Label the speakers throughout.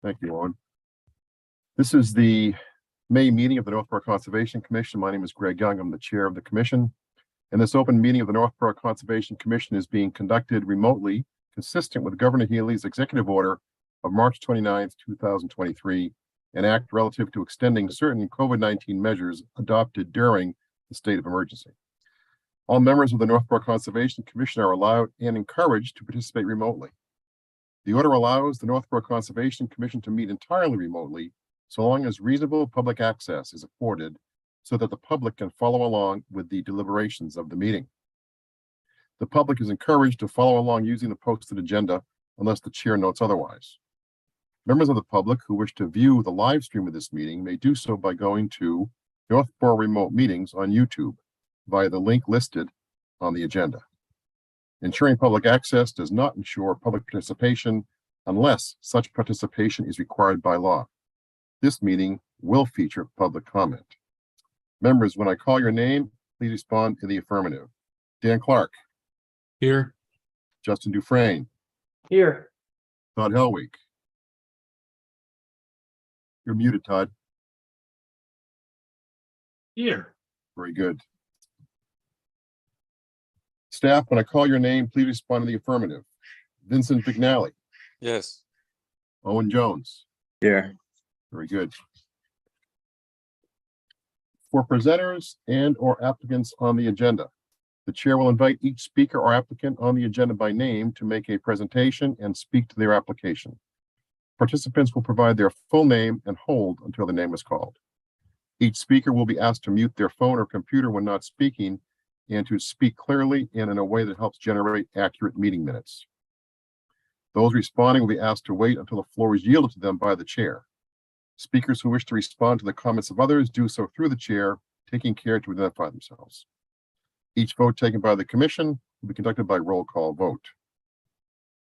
Speaker 1: Thank you, Owen. This is the May meeting of the Northborough Conservation Commission. My name is Greg Young. I'm the chair of the commission. And this open meeting of the Northborough Conservation Commission is being conducted remotely, consistent with Governor Healy's executive order of March 29th, 2023, an act relative to extending certain COVID-19 measures adopted during the state of emergency. All members of the Northborough Conservation Commission are allowed and encouraged to participate remotely. The order allows the Northborough Conservation Commission to meet entirely remotely, so long as reasonable public access is afforded so that the public can follow along with the deliberations of the meeting. The public is encouraged to follow along using the posted agenda unless the chair notes otherwise. Members of the public who wish to view the live stream of this meeting may do so by going to Northborough Remote Meetings on YouTube via the link listed on the agenda. Ensuring public access does not ensure public participation unless such participation is required by law. This meeting will feature public comment. Members, when I call your name, please respond in the affirmative. Dan Clark.
Speaker 2: Here.
Speaker 1: Justin Dufresne.
Speaker 3: Here.
Speaker 1: Todd Helwig. You're muted, Todd.
Speaker 2: Here.
Speaker 1: Very good. Staff, when I call your name, please respond in the affirmative. Vincent Vignali.
Speaker 2: Yes.
Speaker 1: Owen Jones.
Speaker 3: Here.
Speaker 1: Very good. For presenters and or applicants on the agenda, the chair will invite each speaker or applicant on the agenda by name to make a presentation and speak to their application. Participants will provide their full name and hold until the name is called. Each speaker will be asked to mute their phone or computer when not speaking and to speak clearly and in a way that helps generate accurate meeting minutes. Those responding will be asked to wait until the floor is yielded to them by the chair. Speakers who wish to respond to the comments of others do so through the chair, taking care to identify themselves. Each vote taken by the commission will be conducted by roll call vote.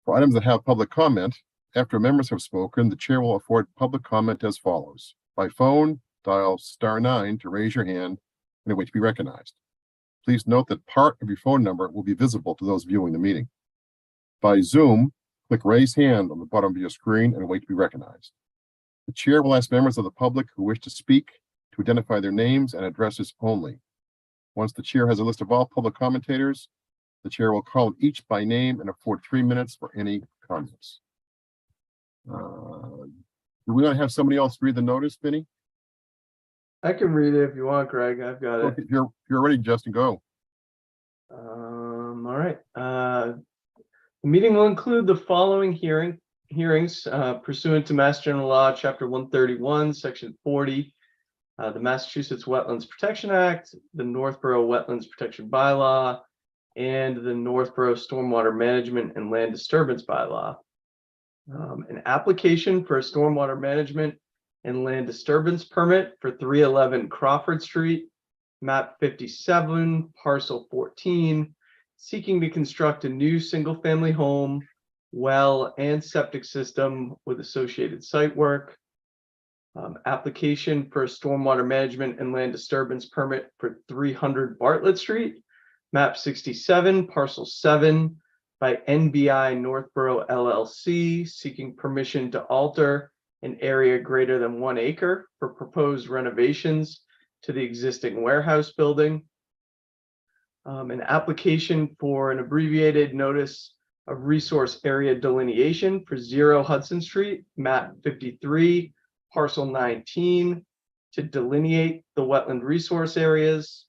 Speaker 1: For items that have public comment, after members have spoken, the chair will afford public comment as follows. By phone, dial *9 to raise your hand and wait to be recognized. Please note that part of your phone number will be visible to those viewing the meeting. By Zoom, click raise hand on the bottom of your screen and wait to be recognized. The chair will ask members of the public who wish to speak to identify their names and addresses only. Once the chair has a list of all public commentators, the chair will call each by name and afford 3 minutes for any comments. Do we want to have somebody else read the notice, Vinny?
Speaker 3: I can read it if you want, Greg. I've got it.
Speaker 1: Okay, if you're ready, Justin, go.
Speaker 3: All right. The meeting will include the following hearings pursuant to Mass General Law, Chapter 131, Section 40, the Massachusetts Wetlands Protection Act, the Northborough Wetlands Protection Bylaw, and the Northborough Stormwater Management and Land Disturbance Bylaw. An application for a stormwater management and land disturbance permit for 311 Crawford Street, map 57, parcel 14, seeking to construct a new single-family home, well, and septic system with associated site work. Application for a stormwater management and land disturbance permit for 300 Bartlett Street, map 67, parcel 7, by NBI Northborough LLC, seeking permission to alter an area greater than 1 acre for proposed renovations to the existing warehouse building. An application for an abbreviated notice of resource area delineation for 0 Hudson Street, map 53, parcel 19, to delineate the wetland resource areas.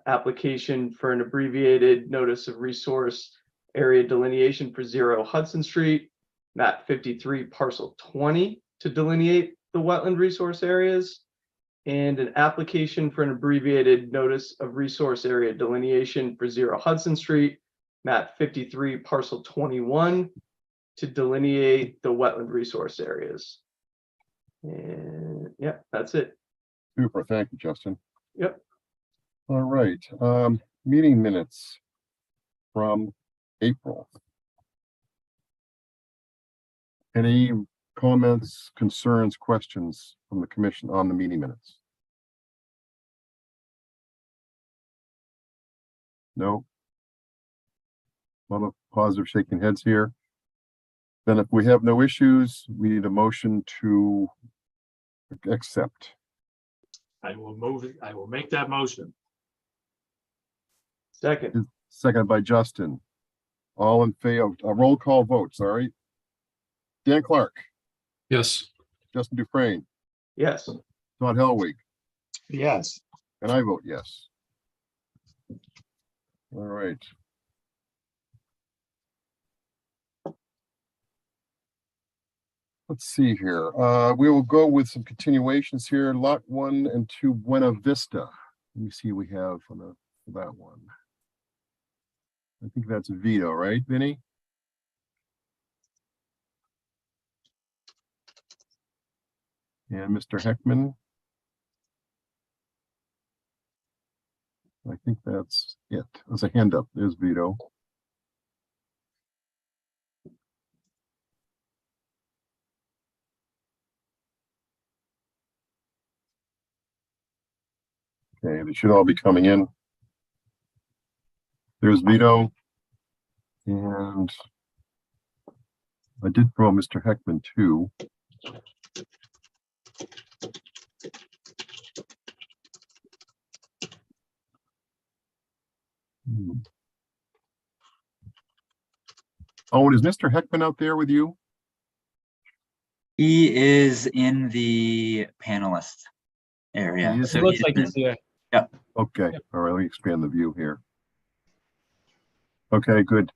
Speaker 3: Application for an abbreviated notice of resource area delineation for 0 Hudson Street, map 53, parcel 20, to delineate the wetland resource areas, and an application for an abbreviated notice of resource area delineation for 0 Hudson Street, map 53, parcel 21, to delineate the wetland resource areas. And yeah, that's it.
Speaker 1: Super, thank you, Justin.
Speaker 3: Yep.
Speaker 1: All right, meeting minutes from April. Any comments, concerns, questions from the commission on the meeting minutes? No. A lot of positive shaking heads here. Then if we have no issues, we need a motion to accept.
Speaker 2: I will move it. I will make that motion.
Speaker 3: Second,
Speaker 1: Seconded by Justin. All in favor, a roll call vote, sorry. Dan Clark,
Speaker 2: Yes.
Speaker 1: Justin Dufresne,
Speaker 3: yes.
Speaker 1: Todd Helwig,
Speaker 2: Yes.
Speaker 1: and I vote yes. All right. Let's see here. We will go with some continuations here. Lot 1 and 2 Buena Vista. Let me see what we have on that one. I think that's Vito, right, Vinny? And Mr. Heckman. I think that's it. There's a hand up. There's Vito. Okay, they should all be coming in. There's Vito. And I did throw Mr. Heckman too. Oh, is Mr. Heckman out there with you?
Speaker 4: He is in the panelist area.
Speaker 1: He is?
Speaker 4: So
Speaker 5: It looks
Speaker 4: he's
Speaker 5: like
Speaker 4: in-
Speaker 5: he's here.
Speaker 1: Okay, all right, let me expand the view here. Okay, good.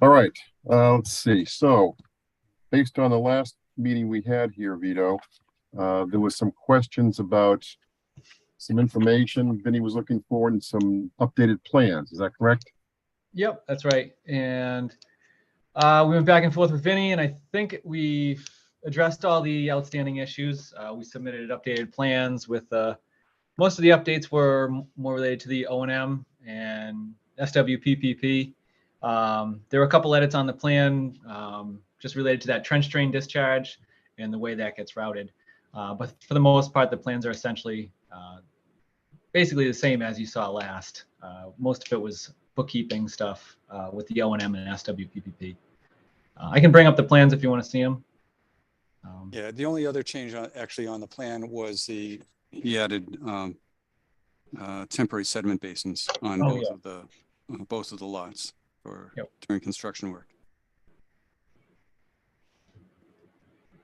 Speaker 1: All right, let's see. So based on the last meeting we had here, Vito, there was some questions about some information Vinny was looking for and some updated plans. Is that correct?
Speaker 5: Yep, that's right. And we went back and forth with Vinny, and I think we've addressed all the outstanding issues. We submitted updated plans with most of the updates were more related to the O&M and SWPPP. There were a couple edits on the plan just related to that trench drain discharge and the way that gets routed. But for the most part, the plans are essentially basically the same as you saw last. Most of it was bookkeeping stuff with the O&M and SWPPP. I can bring up the plans if you want to see them.
Speaker 6: Yeah, the only other change actually on the plan was he added temporary sediment basins on
Speaker 5: Oh,
Speaker 6: both of the lots for
Speaker 5: Yep.
Speaker 6: during construction work.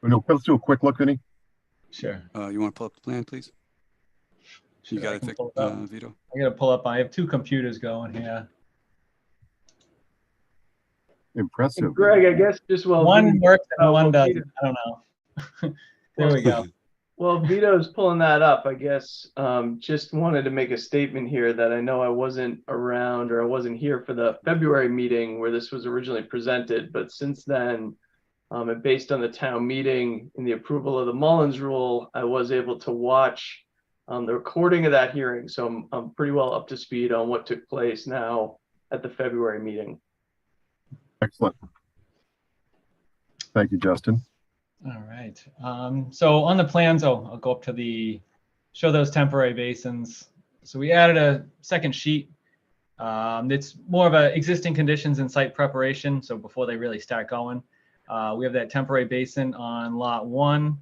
Speaker 1: No, let's do a quick look, Vinny.
Speaker 5: Sure.
Speaker 6: You want to pull up the plan, please? You
Speaker 5: Sure,
Speaker 6: got
Speaker 5: I
Speaker 6: it,
Speaker 5: can
Speaker 6: Vic,
Speaker 5: pull it up.
Speaker 6: Vito?
Speaker 5: I gotta pull up. I have two computers going here.
Speaker 1: Impressive.
Speaker 3: Greg, I guess just while
Speaker 5: One
Speaker 3: Vito-
Speaker 5: works and
Speaker 3: oh,
Speaker 5: one
Speaker 3: well,
Speaker 5: doesn't.
Speaker 3: Vito-
Speaker 5: I don't know. There we go.
Speaker 3: Well, Vito's pulling that up, I guess. Just wanted to make a statement here that I know I wasn't around or I wasn't here for the February meeting where this was originally presented, but since then, and based on the town meeting and the approval of the Mullins rule, I was able to watch the recording of that hearing. So I'm pretty well up to speed on what took place now at the February meeting.
Speaker 1: Excellent. Thank you, Justin.
Speaker 5: All right. So on the plans, I'll go up to show those temporary basins. So we added a second sheet. It's more of a existing conditions and site preparation. So before they really start going, we have that temporary basin on lot 1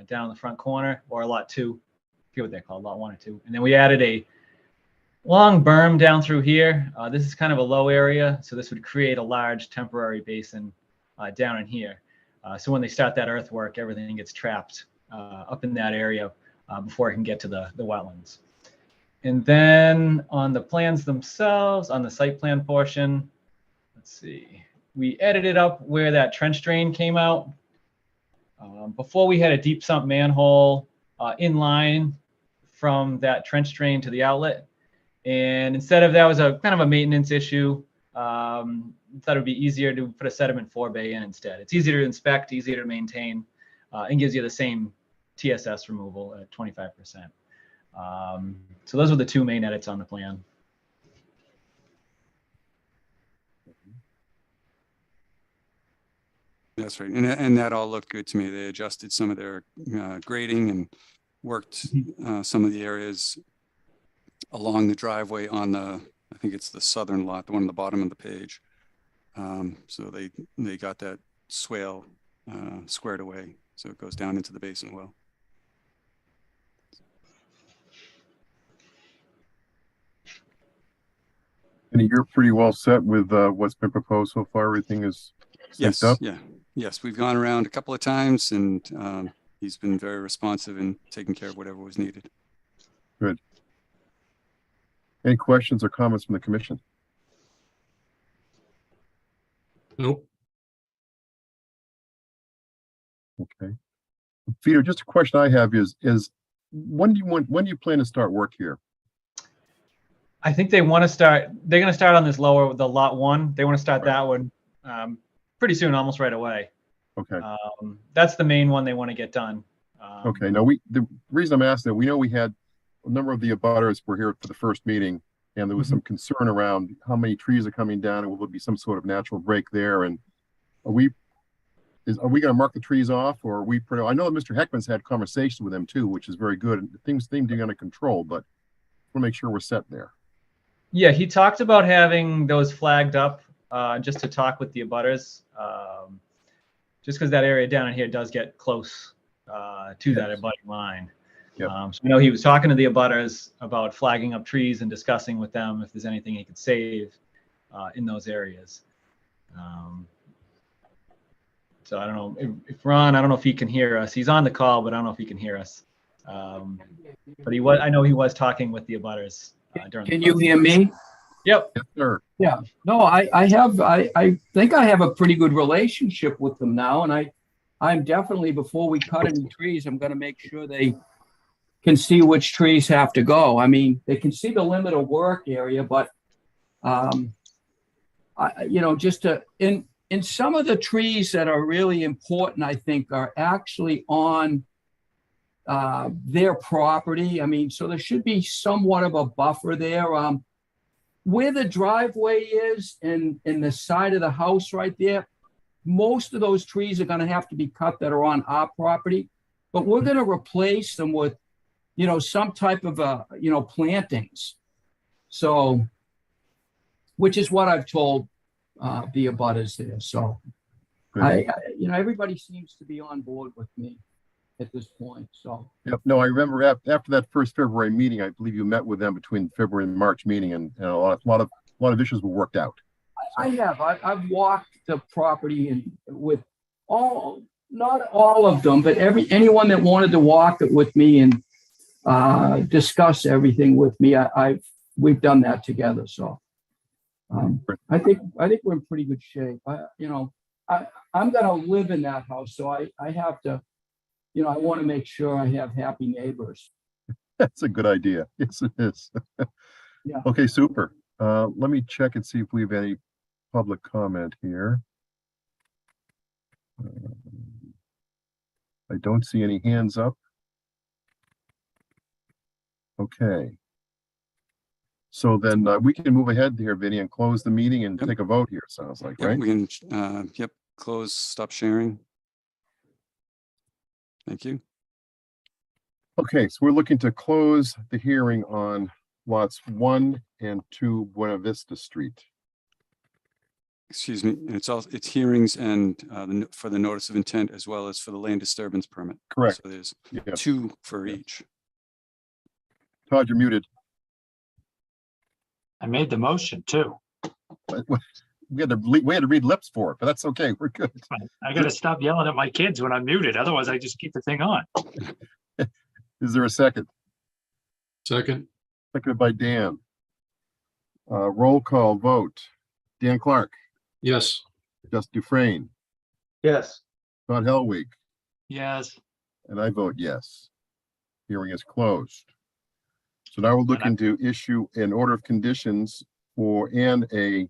Speaker 5: down in the front corner, or lot 2, I forget what they're called, lot 1 or 2. And then we added a long berm down through here. This is kind of a low area, so this would create a large temporary basin down in here. So when they start that earthwork, everything gets trapped up in that area before it can get to the wetlands. And then on the plans themselves, on the site plan portion, let's see, we edited up where that trench drain came out. Before we had a deep sump manhole in line from that trench drain to the outlet. And instead of that was a kind of a maintenance issue, thought it would be easier to put a sediment forebay in instead. It's easier to inspect, easier to maintain, and gives you the same TSS removal at 25%. So those were the two main edits on the plan.
Speaker 6: That's right, and that all looked good to me. They adjusted some of their grading and worked some of the areas along the driveway on I think it's the southern lot, the one on the bottom of the page. So they got that swale squared away, so it goes down into the basin well.
Speaker 1: And you're pretty well set with what's been proposed so far. Everything is synced
Speaker 6: Yes,
Speaker 1: up.
Speaker 6: yeah, yes, we've gone around a couple of times, and he's been very responsive in taking care of whatever was needed.
Speaker 1: Any questions or comments from the commission?
Speaker 2: Nope.
Speaker 1: Okay. Peter, just a question I have is when do you plan to start work here?
Speaker 5: I think they're going to start on this lower, the lot one. They want to start
Speaker 1: Right.
Speaker 5: that one pretty soon, almost right away.
Speaker 1: Okay.
Speaker 5: That's the main one they want to get done.
Speaker 1: Okay. Now the reason I'm asking that, we know we had a number of the abutters were here for the first meeting, and there was some concern around how many trees are coming down, and will there be some sort of natural break there? And are we going to mark the trees off, or are we pretty? I know that Mr. Heckman's had conversations with them too, which is very good. And things seem to be under control, but we'll make sure we're set there.
Speaker 5: Yeah, he talked about having those flagged up just to talk with the abutters, just because that area down in here does get close to that abutting line.
Speaker 1: Yep.
Speaker 5: So I know he was talking to the abutters about flagging up trees and discussing with them if there's anything he could save in those areas. So I don't know if Ron, I don't know if he can hear us. He's on the call, but I don't know if he can hear us. But I know he was talking with the abutters during.
Speaker 7: Can you hear me?
Speaker 5: Yep.
Speaker 1: Yes, sir.
Speaker 7: Yeah, no, I think I have a pretty good relationship with them now, and I'm definitely, before we cut any trees, I'm gonna make sure they can see which trees have to go. I mean, they can see the limit of work area, but in some of the trees that are really important, I think, are actually on their property. I mean, so there should be somewhat of a buffer there. Where the driveway is and the side of the house right there, most of those trees are going to have to be cut that are on our property, but we're going to replace them with, some type of, plantings. So, which is what I've told the abutters there. So
Speaker 1: Good.
Speaker 7: everybody seems to be on board with me at this point. So,
Speaker 1: Yep. No, I remember after that first February meeting, I believe you met with them between February and March meeting, and a lot of issues were worked out.
Speaker 7: I've walked the property and with not all of them, but anyone that wanted to walk it with me and discuss everything with me, we've done that together. So I think we're in pretty good shape. I'm going to live in that house, so I have to, I want to make sure I have happy neighbors.
Speaker 1: That's a good idea. Yes, it is.
Speaker 7: Yeah.
Speaker 1: Okay, super. Let me check and see if we have any public comment here. I don't see any hands up. Okay. So then we can move ahead here, Vinny, and close the meeting and
Speaker 6: Yep.
Speaker 1: take a vote here, sounds like,
Speaker 6: Yep,
Speaker 1: right?
Speaker 6: we can, close, stop sharing. Thank you.
Speaker 1: Okay, so we're looking to close the hearing on lots 1 and 2 Buena Vista Street.
Speaker 6: Excuse me, and it's hearings and for the notice of intent as well as for the land disturbance permit.
Speaker 1: Correct.
Speaker 6: So there's
Speaker 1: Yeah.
Speaker 6: 2 for each.
Speaker 1: Todd, you're muted.
Speaker 2: I made the motion too.
Speaker 1: We had to read lips for it, but that's okay. We're good.
Speaker 2: I gotta stop yelling at my kids when I'm muted. Otherwise I just keep the thing on.
Speaker 1: Is there a second?
Speaker 2: Second.
Speaker 1: Seconded by Dan. Roll call vote. Dan Clark,
Speaker 2: Yes.
Speaker 1: Justin Dufresne,
Speaker 3: Yes.
Speaker 1: Todd Helwig,
Speaker 2: Yes.
Speaker 1: and I vote yes. Hearing is closed. So now we're looking to issue an order of conditions and a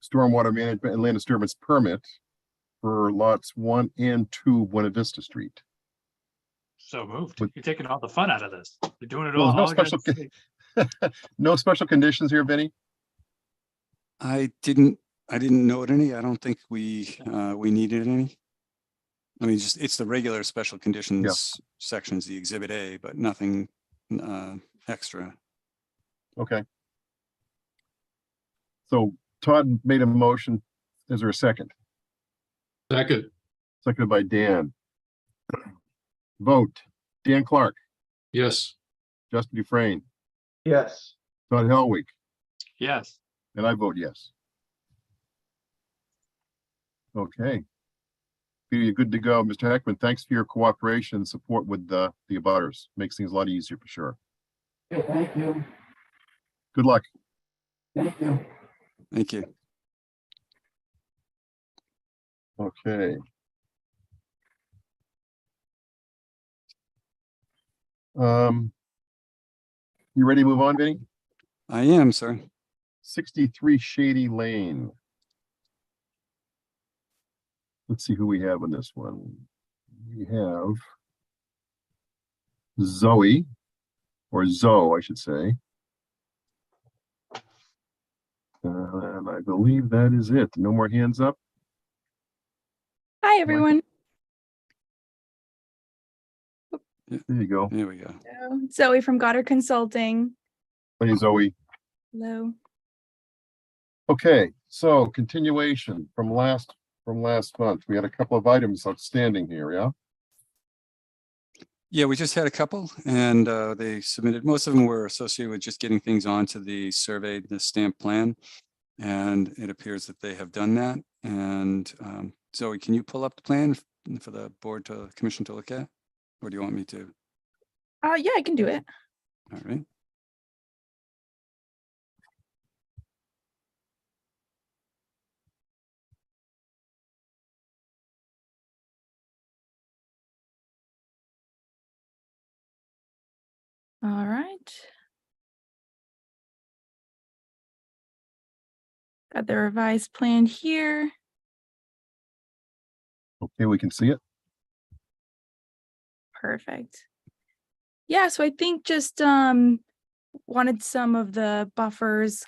Speaker 1: stormwater management and land disturbance permit for lots 1 and 2 Buena Vista Street.
Speaker 2: So moved.
Speaker 1: With-
Speaker 2: You're taking all the fun out of this. You're doing it
Speaker 1: Well,
Speaker 2: all.
Speaker 1: there's no special- No special conditions here, Vinny?
Speaker 6: I didn't note any. I don't think we needed any. I mean, it's the regular special conditions sections, the exhibit A, but nothing extra.
Speaker 1: Okay. So Todd made a motion. Is there a second?
Speaker 2: Second.
Speaker 1: seconded by Dan. Vote, Dan Clark,
Speaker 2: Yes.
Speaker 1: Justin Dufrain,
Speaker 3: Yes.
Speaker 1: Todd Helwig,
Speaker 2: Yes.
Speaker 1: and I vote yes. Okay. Peter, you're good to go. Mr. Heckman, thanks for your cooperation and support with the abutters. Makes things a lot easier for sure.
Speaker 7: Okay, thank you.
Speaker 1: Good luck.
Speaker 7: Thank you.
Speaker 6: Thank you.
Speaker 1: Okay. You ready to move on, Vinny?
Speaker 6: I am, sir.
Speaker 1: 63 Shady Lane. Let's see who we have on this one. We have Zoe, or Zoe, I should say. And I believe that is it. No more hands up.
Speaker 8: Hi, everyone.
Speaker 1: There you go.
Speaker 6: There we go.
Speaker 8: Hello. Zoe from Goddard Consulting.
Speaker 1: Hey, Zoe.
Speaker 8: Hello.
Speaker 1: Okay, so continuation from last month. We had a couple of items outstanding here, yeah?
Speaker 6: Yeah, we just had a couple and they submitted, most of them were associated with just getting things onto the survey, the stamp plan. And it appears that they have done that. And Zoe, can you pull up the plan for the commission to look at? Or do you want me to?
Speaker 8: Yeah, I can do it.
Speaker 6: All right.
Speaker 8: All right. Got the revised plan here.
Speaker 1: Okay, we can see it.
Speaker 8: Perfect. Yeah, so I think just wanted some of the buffers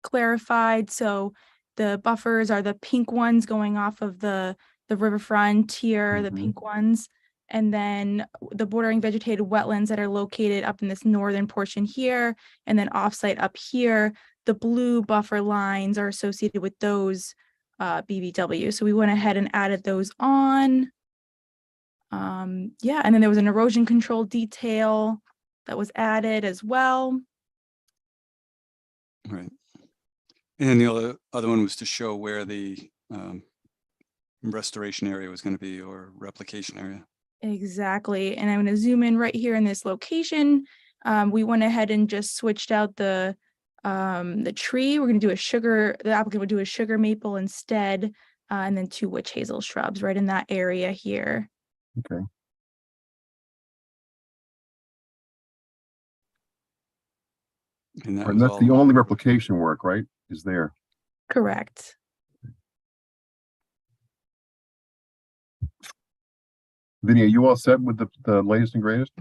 Speaker 8: clarified. So the buffers are the pink ones going off of the riverfront here, the
Speaker 1: Mhm.
Speaker 8: pink ones. And then the bordering vegetated wetlands that are located up in this northern portion here, and then offsite up here. The blue buffer lines are associated with those BBW. So we went ahead and added those on. Yeah, and then there was an erosion control detail that was added as well.
Speaker 6: Right. And the other one was to show where the restoration area was going to be, or replication area. Exactly.
Speaker 8: And I'm going to zoom in right here in this location. We went ahead and just switched out the tree. We're going to do the applicant would do a sugar maple instead, and then 2 witch hazel shrubs right in that area here.
Speaker 1: Okay.
Speaker 6: And that
Speaker 1: And
Speaker 6: was
Speaker 1: that's
Speaker 6: all.
Speaker 1: the only replication work, right? Is there?
Speaker 8: Correct.
Speaker 1: Vinny, are you all set with the latest and greatest?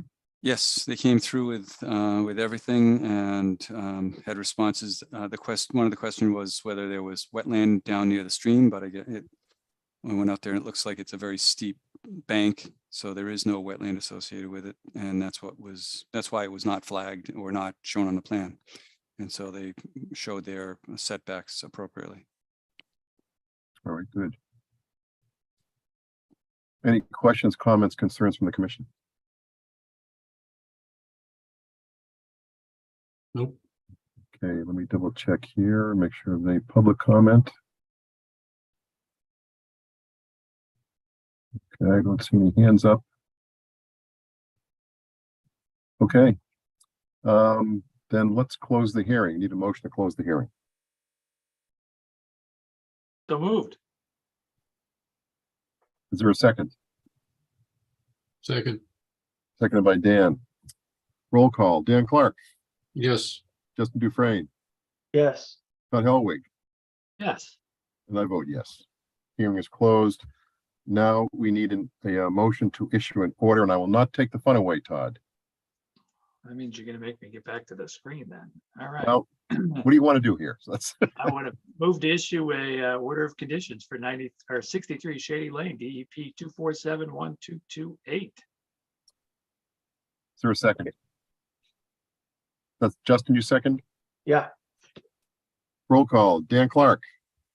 Speaker 6: Yes, they came through with everything and had responses. One of the question was whether there was wetland down near the stream, but I get it. I went out there and it looks like it's a very steep bank, so there is no wetland associated with it, and that's why it was not flagged or not shown on the plan. And so they showed their setbacks appropriately.
Speaker 1: All right, good. Any questions, comments, concerns from the commission?
Speaker 2: Nope.
Speaker 1: Okay, let me double check here, make sure they public comment. Okay, I don't see any hands up. Okay. Then let's close the hearing. Need a motion to close the hearing.
Speaker 2: So moved.
Speaker 1: Is there a second?
Speaker 2: Second.
Speaker 1: Seconded by Dan. Roll call. Dan Clark,
Speaker 2: Yes.
Speaker 1: Justin Dufrain,
Speaker 3: Yes.
Speaker 1: Todd Helwig,
Speaker 2: Yes.
Speaker 1: and I vote yes. Hearing is closed. Now we need a motion to issue an order, and I will not take the fun away, Todd.
Speaker 2: That means you're gonna make me get back to the screen then. All right.
Speaker 1: Well, what do you want to do here? So that's
Speaker 2: I want to move to issue a order of conditions for 63 Shady Lane, DEP 2471228.
Speaker 1: Is there a second? That's Justin, you second?
Speaker 3: Yeah.
Speaker 1: Roll call. Dan Clark,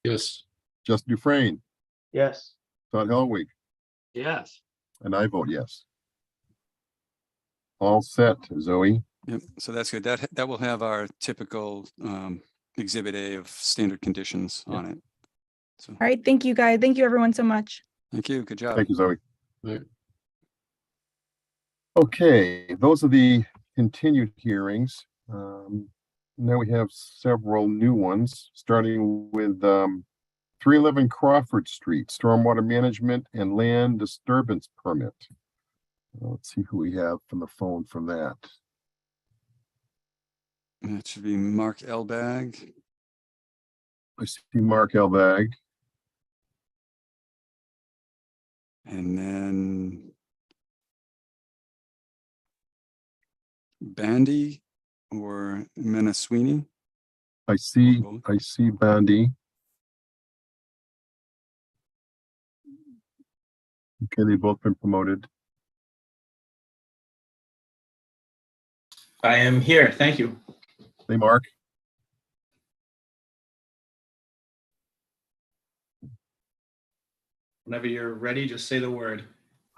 Speaker 2: Yes.
Speaker 1: Justin Dufrain,
Speaker 3: Yes.
Speaker 1: Todd Helwig,
Speaker 2: Yes.
Speaker 1: and I vote yes. All set, Zoe.
Speaker 6: Yep, so that's good. That will have our typical Exhibit A of standard conditions on it. So,
Speaker 8: All right, thank you guys. Thank you everyone so much.
Speaker 6: thank you, good job.
Speaker 1: Thank you, Zoe. Okay, those are the continued hearings. Now we have several new ones, starting with 311 Crawford Street, Stormwater Management and Land Disturbance Permit. Let's see who we have from the phone from that.
Speaker 6: That should be Mark Elbag.
Speaker 1: I see Mark Elbag.
Speaker 6: And then Bandy or Menaswini.
Speaker 1: I see
Speaker 6: Both.
Speaker 1: Bandy. Okay, they've both been promoted.
Speaker 9: I am here. Thank you.
Speaker 1: Hey, Mark.
Speaker 9: Whenever you're ready, just say the word.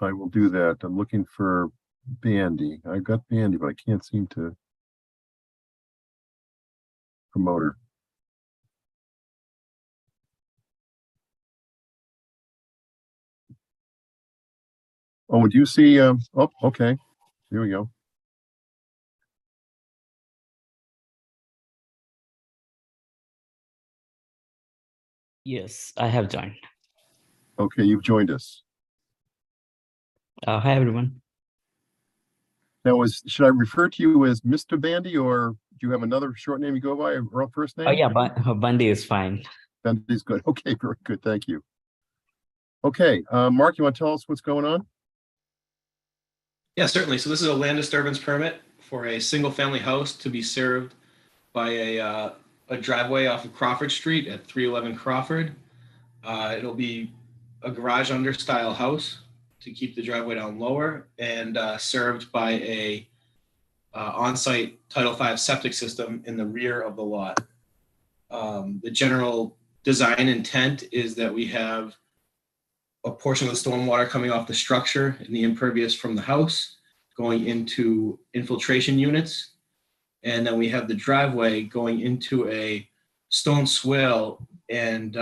Speaker 1: I will do that. I'm looking for Bandy. I got Bandy, but I can't seem to promote her. Oh, would you see, oh, okay. Here we go.
Speaker 10: Yes, I have joined.
Speaker 1: Okay, you've joined us.
Speaker 10: Hi, everyone.
Speaker 1: Now, should I refer to you as Mr. Bandy, or do you have another short name you go by, or first name?
Speaker 10: Oh, yeah, Bundy is fine.
Speaker 1: Bandy's good. Okay, very good. Thank you. Okay, Mark, you want to tell us what's going on?
Speaker 9: Yeah, certainly. So this is a land disturbance permit for a single family house to be served by a driveway off of Crawford Street at 311 Crawford. It'll be a garage under style house to keep the driveway down lower, and served by a on-site Title V septic system in the rear of the lot. The general design intent is that we have a portion of the stormwater coming off the structure and the impervious from the house going into infiltration units. And then we have the driveway going into a stone swale. And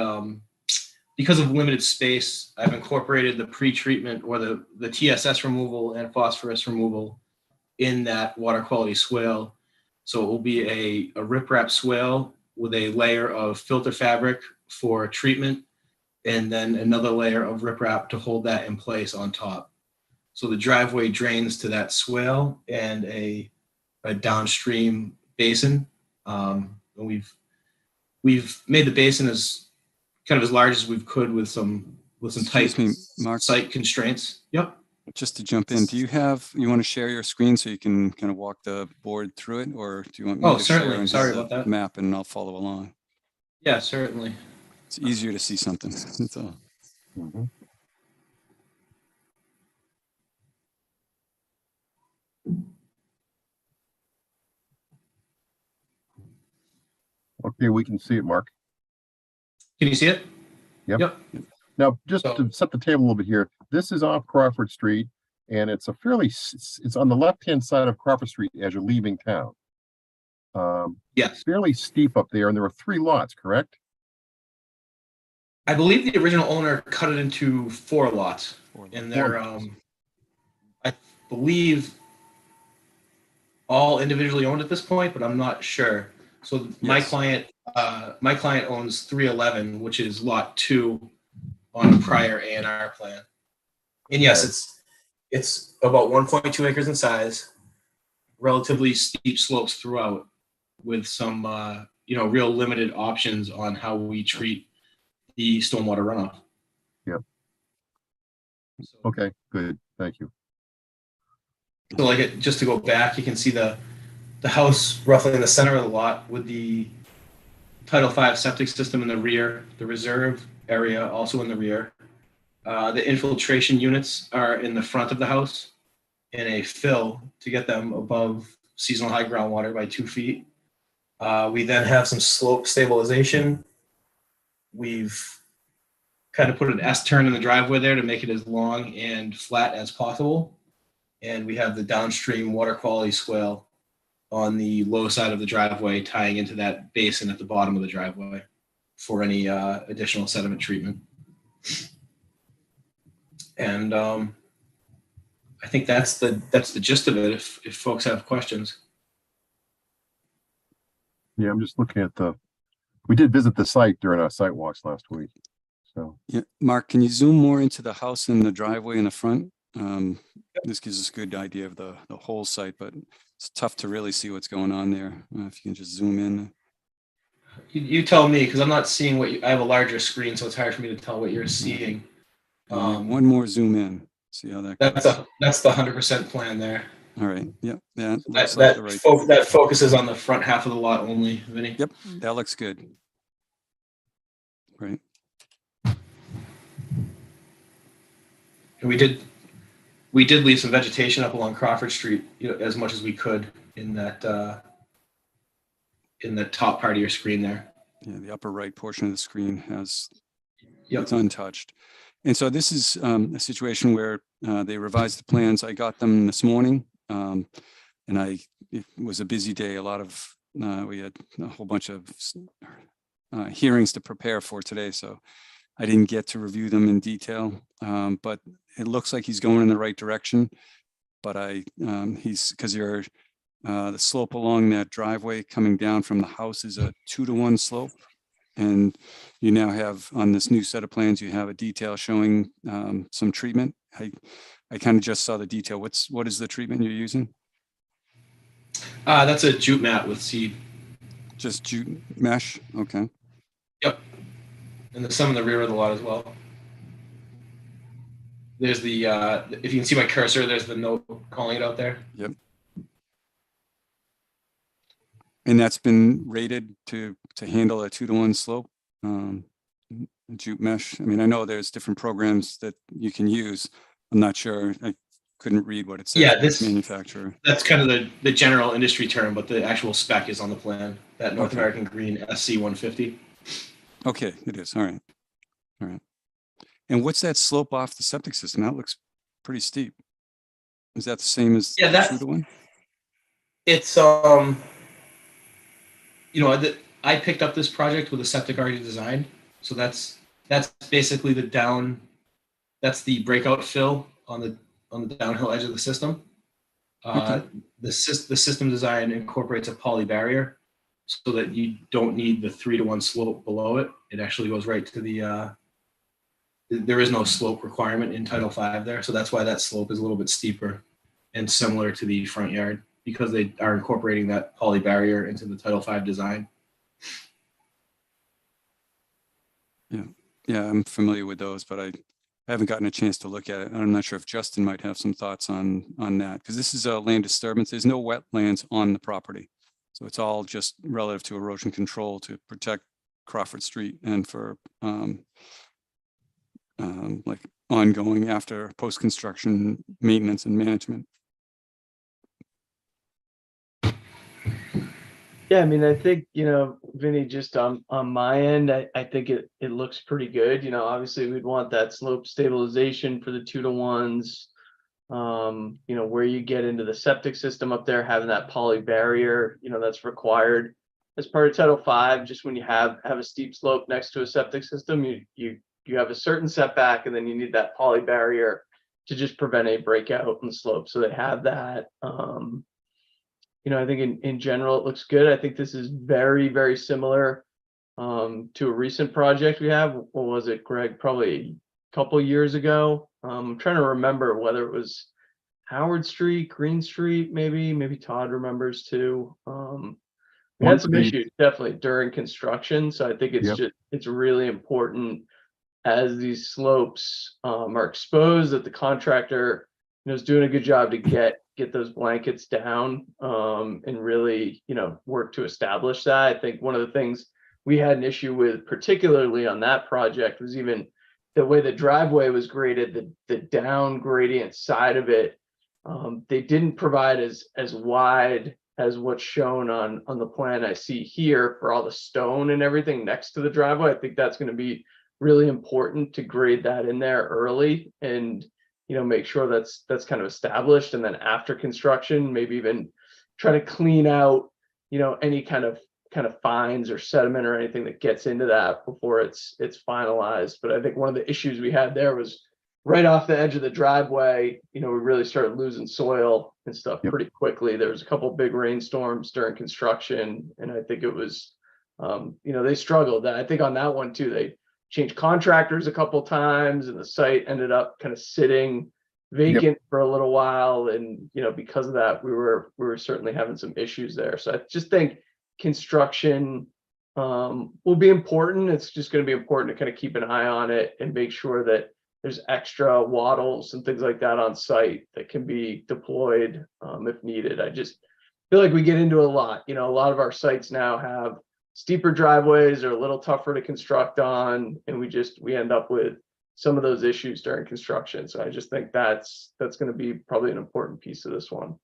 Speaker 9: because of limited space, I've incorporated the pre-treatment or the TSS removal and phosphorus removal in that water quality swale. So it will be a riprap swale with a layer of filter fabric for treatment, and then another layer of riprap to hold that in place on top. So the driveway drains to that swale and a downstream basin. And we've made the basin as kind of as large as we could with some tight
Speaker 6: Excuse me, Mark.
Speaker 9: site constraints. Yep.
Speaker 6: Just to jump in, you want to share your screen so you can kind of walk the board through it, or do you want me
Speaker 9: Oh,
Speaker 6: to
Speaker 9: certainly.
Speaker 6: share and
Speaker 9: Sorry
Speaker 6: do the
Speaker 9: about that.
Speaker 6: map and I'll follow along?
Speaker 9: Yeah, certainly.
Speaker 6: It's easier to see something. That's all.
Speaker 1: Mhm. Okay, we can see it, Mark.
Speaker 9: Can you see it?
Speaker 1: Yep.
Speaker 9: Yep.
Speaker 1: Now, just
Speaker 9: So-
Speaker 1: to set the table a little bit here, this is off Crawford Street, and it's a it's on the left-hand side of Crawford Street as you're leaving town.
Speaker 9: Yes.
Speaker 1: Fairly steep up there, and there are 3 lots, correct?
Speaker 9: I believe the original owner cut it into 4 lots, and they're, I believe, all individually owned at this point, but I'm not sure. So my
Speaker 6: Yes.
Speaker 9: client owns 311, which is lot 2 on a prior A&R plan. And yes, it's about 1.2 acres in size, relatively steep slopes throughout, with some real limited options on how we treat the stormwater runoff.
Speaker 1: Yep.
Speaker 9: So,
Speaker 1: Okay, good. Thank you.
Speaker 9: so just to go back, you can see the house roughly in the center of the lot with the Title V septic system in the rear, the reserve area also in the rear. The infiltration units are in the front of the house in a fill to get them above seasonal high groundwater by 2 feet. We then have some slope stabilization. We've kind of put an S turn in the driveway there to make it as long and flat as possible. And we have the downstream water quality swale on the low side of the driveway tying into that basin at the bottom of the driveway for any additional sediment treatment. And I think that's the gist of it. If folks have questions.
Speaker 1: Yeah, I'm just looking at we did visit the site during our site walks last week. So,
Speaker 6: Yeah, Mark, can you zoom more into the house and the driveway in the front? This gives us a good idea of the whole site, but it's tough to really see what's going on there. If you can just zoom in.
Speaker 9: You tell me, because I'm not seeing I have a larger screen, so it's hard for me to tell what you're seeing.
Speaker 6: One more zoom in. See how that goes.
Speaker 9: That's the 100% plan there.
Speaker 6: All right. Yep. That
Speaker 9: That,
Speaker 6: looks like
Speaker 9: that,
Speaker 6: the right.
Speaker 9: that focuses on the front half of the lot only, Vinny.
Speaker 6: Yep. That looks good. Right.
Speaker 9: And we did leave some vegetation up along Crawford Street, as much as we could in that top part of your screen there.
Speaker 6: Yeah, the upper right portion of the screen has
Speaker 9: Yep.
Speaker 6: it's untouched. And so this is a situation where they revised the plans. I got them this morning, and it was a busy day. We had a whole bunch of hearings to prepare for today, so I didn't get to review them in detail. But it looks like he's going in the right direction. But because the slope along that driveway coming down from the house is a 2-to-1 slope. And you now have, on this new set of plans, you have a detail showing some treatment. I kind of just saw the detail. What is the treatment you're using?
Speaker 9: That's a jute mat with seed.
Speaker 6: Just jute mesh? Okay.
Speaker 9: Yep. And there's some in the rear of the lot as well. There's the, if you can see my cursor, there's the note calling it out there.
Speaker 6: Yep. And that's been rated to handle a 2-to-1 slope, jute mesh. I mean, I know there's different programs that you can use. I'm not sure. I couldn't read what it says.
Speaker 9: Yeah,
Speaker 6: manufacturer.
Speaker 9: That's kind of the general industry term, but the actual spec is on the plan. That North
Speaker 6: Okay.
Speaker 9: American Green SC 150.
Speaker 6: Okay, it is. All right. All right. And what's that slope off the septic system? That looks pretty steep. Is that the same as
Speaker 9: Yeah,
Speaker 6: the
Speaker 9: that's
Speaker 6: 2-to-1?
Speaker 9: It's I picked up this project with a septic already designed, so that's basically that's the breakout fill on the downhill edge of the system.
Speaker 6: Okay.
Speaker 9: The system design incorporates a poly barrier so that you don't need the 3-to-1 slope below it. It actually goes right to there is no slope requirement in Title V there, so that's why that slope is a little bit steeper and similar to the front yard, because they are incorporating that poly barrier into the Title V design.
Speaker 6: Yeah, I'm familiar with those, but I haven't gotten a chance to look at it. I'm not sure if Justin might have some thoughts on that, because this is a land disturbance. There's no wetlands on the property. So it's all just relative to erosion control to protect Crawford Street and for like ongoing after post-construction maintenance and management.
Speaker 3: Yeah, I mean, I think, Vinny, just on my end, I think it looks pretty good. Obviously we'd want that slope stabilization for the 2-to-1s. Where you get into the septic system up there, having that poly barrier, that's required as part of Title V. Just when you have a steep slope next to a septic system, you have a certain setback, and then you need that poly barrier to just prevent a breakout in the slope. So they have that. I think in general, it looks good. I think this is very, very similar to a recent project we have. What was it, Greg? Probably a couple years ago. I'm trying to remember whether it was Howard Street, Green Street, maybe Todd remembers too. We had some issues definitely during construction. So I think it's really important as these slopes are exposed that the contractor is doing a good job to get those blankets down and really, work to establish that. I think one of the things we had an issue with, particularly on that project, was even the way the driveway was graded, the down gradient side of it. They didn't provide as wide as what's shown on the plan I see here for all the stone and everything next to the driveway. I think that's going to be really important to grade that in there early and, you know, make sure that's kind of established. And then after construction, maybe even try to clean out, you know, any kind of fines or sediment or anything that gets into that before it's finalized. But I think one of the issues we had there was right off the edge of the driveway, you know, we really started losing soil and stuff
Speaker 1: Yep.
Speaker 3: pretty quickly. There was a couple of big rainstorms during construction, and I think it was, you know, they struggled. I think on that one too, they changed contractors a couple times, and the site ended up kind of sitting vacant for a little while. And, you know, because of that, we were certainly having some issues there. So I just think construction will be important. It's just going to be important to kind of keep an eye on it and make sure that there's extra wattles and things like that on site that can be deployed if needed. I just feel like we get into a lot. You know, a lot of our sites now have steeper driveways, are a little tougher to construct on, and we end up with some of those issues during construction. So I just think that's going to be probably an important piece of this one.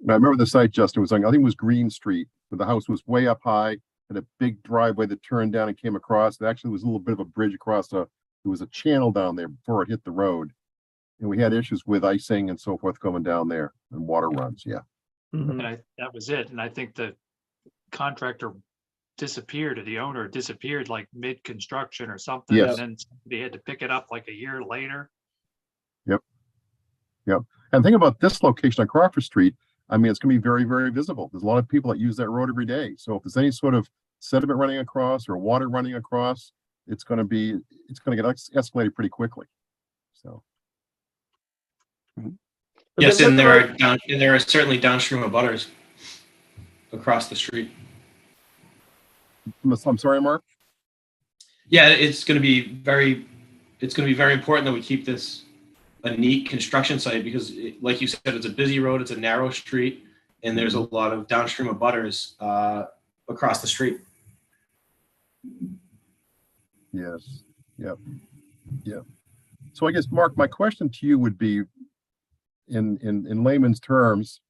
Speaker 1: I remember the site, Justin, was on, I think it was Green Street, but the house was way up high, had a big driveway that turned down and came across. It actually was a little bit of a bridge across there was a channel down there before it hit the road. And we had issues with icing and so forth going down there and water runs. Yeah.
Speaker 3: Mhm.
Speaker 2: And that was it. And I think the contractor disappeared, or the owner disappeared like mid-construction or something.
Speaker 1: Yes.
Speaker 2: And then they had to pick it up like a year later.
Speaker 1: And think about this location on Crawford Street. I mean, it's going to be very, very visible. There's a lot of people that use that road every day. So if there's any sort of sediment running across or water running across, it's going to get escalated pretty quickly. So.
Speaker 9: Yes, and there are certainly downstream abutters across the street.
Speaker 1: I'm sorry, Mark.
Speaker 9: Yeah, it's going to be very important that we keep this a neat construction site because, like you said, it's a busy road, it's a narrow street, and there's a lot of downstream abutters across the street.
Speaker 1: Yes. Yep. So I guess, Mark, my question to you would be, in layman's terms,